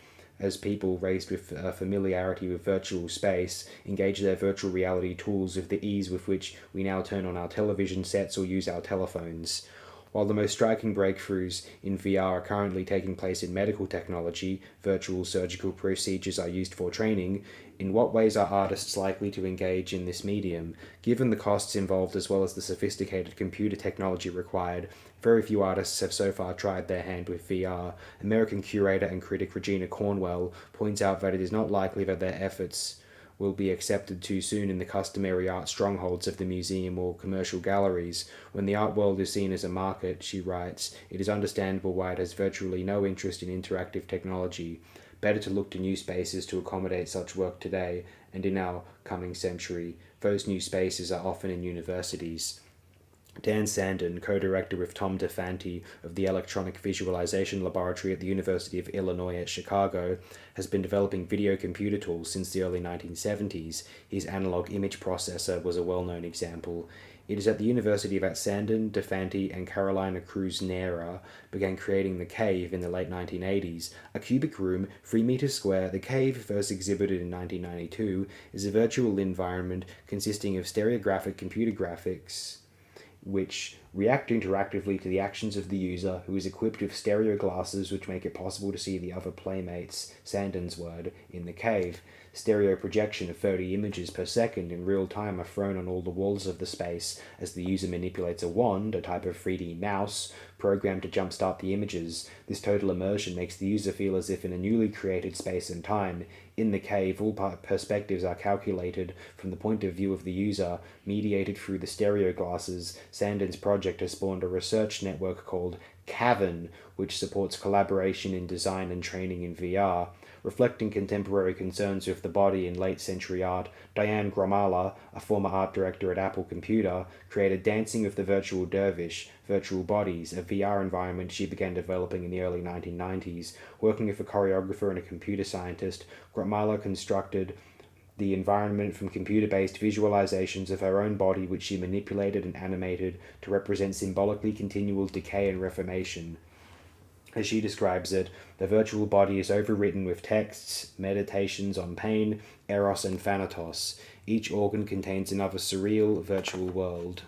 as people raised with familiarity with virtual space engage their virtual reality tools with the ease with which we now turn on our television sets or use our telephones. While the most striking breakthroughs in VR are currently taking place in medical technology, virtual surgical procedures are used for training. In what ways are artists likely to engage in this medium? Given the costs involved as well as the sophisticated computer technology required, very few artists have so far tried their hand with VR. American curator and critic Regina Cornwell points out that it is not likely that their efforts will be accepted too soon in the customary art strongholds of the museum or commercial galleries. When the art world is seen as a market, she writes, it is understandable why it has virtually no interest in interactive technology. Better to look to new spaces to accommodate such work today and in our coming century. Those new spaces are often in universities. Dan Sandin, co-director with Tom DeFanti of the Electronic Visualization Laboratory at the University of Illinois at Chicago, has been developing video computer tools since the early 1970s. His analog image processor was a well-known example. It is at the university that Sandin, DeFanti, and Carolina Cruz Nera began creating the Cave in the late 1980s. A cubic room, 3 meters square, the Cave, first exhibited in 1992, is a virtual environment consisting of stereographic computer graphics which react interactively to the actions of the user, who is equipped with stereo glasses which make it possible to see the other playmates, Sandin's word, in the cave. Stereo projection of 30 images per second in real time are thrown on all the walls of the space as the user manipulates a wand, a type of 3D mouse, programmed to jumpstart the images. This total immersion makes the user feel as if in a newly created space and time. In the cave, all perspectives are calculated from the point of view of the user, mediated through the stereo glasses. Sandin's project has spawned a research network called Cavern, which supports collaboration in design and training in VR. Reflecting contemporary concerns with the body in late-century art, Diane Gromala, a former art director at Apple Computer, created Dancing with the Virtual Dervish, Virtual Bodies, a VR environment she began developing in the early 1990s. Working with a choreographer and a computer scientist, Gromala constructed the environment from computer-based visualizations of her own body, which she manipulated and animated to represent symbolically continual decay and reformation. As she describes it, the virtual body is overwritten with texts, meditations on pain, eros and thanatos. Each organ contains another surreal virtual world.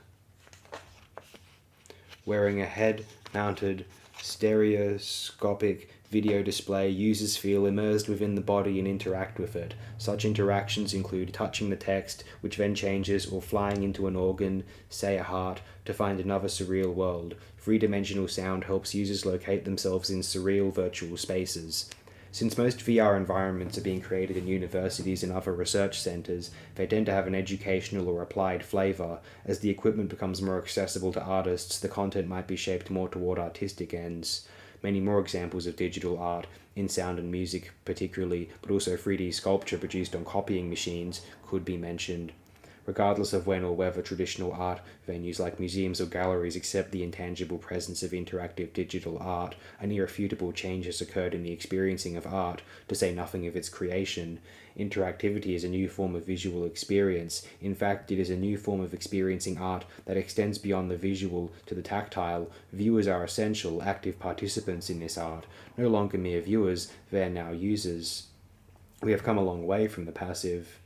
Wearing a head-mounted stereoscopic video display, users feel immersed within the body and interact with it. Such interactions include touching the text, which then changes, or flying into an organ, say a heart, to find another surreal world. Three-dimensional sound helps users locate themselves in surreal virtual spaces. Since most VR environments are being created in universities and other research centers, they tend to have an educational or applied flavor. As the equipment becomes more accessible to artists, the content might be shaped more toward artistic ends. Many more examples of digital art, in sound and music particularly, but also 3D sculpture produced on copying machines, could be mentioned. Regardless of when or whether traditional art venues like museums or galleries accept the intangible presence of interactive digital art, an irrefutable change has occurred in the experiencing of art, to say nothing of its creation. Interactivity is a new form of visual experience. In fact, it is a new form of experiencing art that extends beyond the visual to the tactile. Viewers are essential, active participants in this art. No longer mere viewers, they are now users. We have come a long way from the passive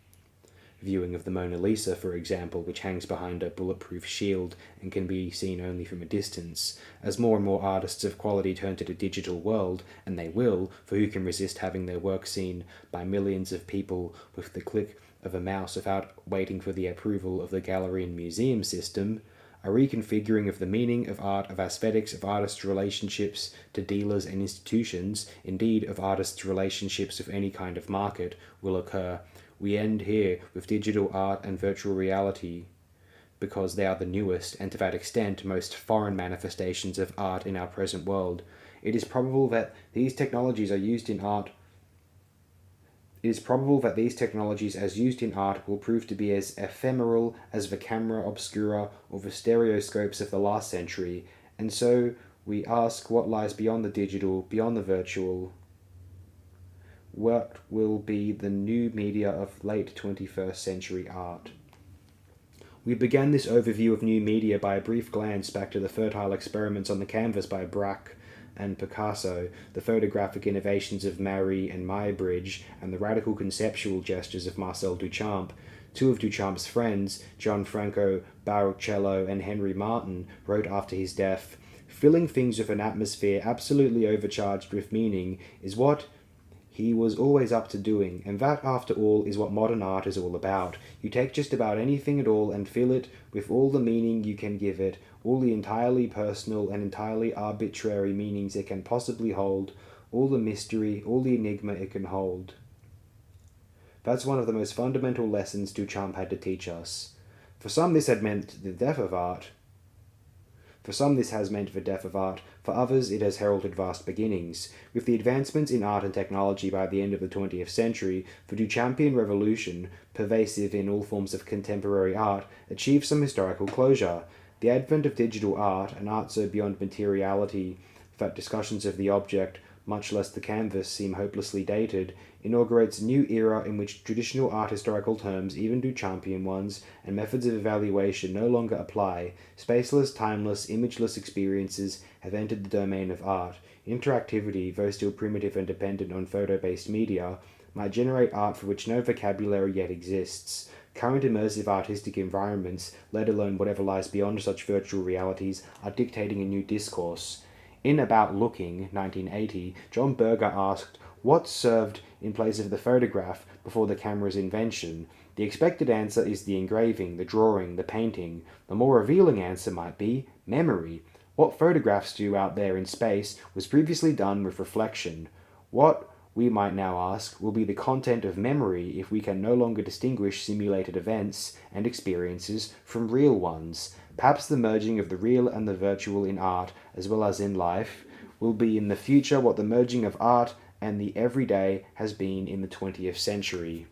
viewing of the Mona Lisa, for example, which hangs behind a bulletproof shield and can be seen only from a distance. As more and more artists of quality turn to the digital world, and they will, for who can resist having their work seen by millions of people with the click of a mouse without waiting for the approval of the gallery and museum system, a reconfiguring of the meaning of art, of aesthetics, of artists' relationships to dealers and institutions, indeed of artists' relationships with any kind of market, will occur. We end here with digital art and virtual reality because they are the newest and to that extent most foreign manifestations of art in our present world. It is probable that these technologies as used in art will prove to be as ephemeral as the camera obscura or the stereoscopes of the last century, and so we ask what lies beyond the digital, beyond the virtual. What will be the new media of late 21st century art? We began this overview of new media by a brief glance back to the fertile experiments on the canvas by Braque and Picasso, the photographic innovations of Marie and Muybridge, and the radical conceptual gestures of Marcel Duchamp. Two of Duchamp's friends, Gianfranco Baruccello and Henry Martin, wrote after his death, Filling things with an atmosphere absolutely overcharged with meaning is what he was always up to doing, and that, after all, is what modern art is all about. You take just about anything at all and fill it with all the meaning you can give it, all the entirely personal and entirely arbitrary meanings it can possibly hold, all the mystery, all the enigma it can hold. That's one of the most fundamental lessons Duchamp had to teach us. For some, this had meant the death of art. For some, this has meant the death of art. For others, it has heralded vast beginnings. With the advancements in art and technology by the end of the 20th century, the Duchampian revolution, pervasive in all forms of contemporary art, achieved some historical closure. The advent of digital art, an art so beyond materiality that discussions of the object, much less the canvas, seem hopelessly dated, inaugurates a new era in which traditional art historical terms, even Duchampian ones, and methods of evaluation no longer apply. Spaceless, timeless, imageless experiences have entered the domain of art. Interactivity, though still primitive and dependent on photo-based media, might generate art for which no vocabulary yet exists. Current immersive artistic environments, let alone whatever lies beyond such virtual realities, are dictating a new discourse. In About Looking, 1980, John Berger asked, what served in place of the photograph before the camera's invention? The expected answer is the engraving, the drawing, the painting. The more revealing answer might be memory. What photographs do out there in space was previously done with reflection. What, we might now ask, will be the content of memory if we can no longer distinguish simulated events and experiences from real ones? Perhaps the merging of the real and the virtual in art, as well as in life, will be in the future what the merging of art and the everyday has been in the 20th century.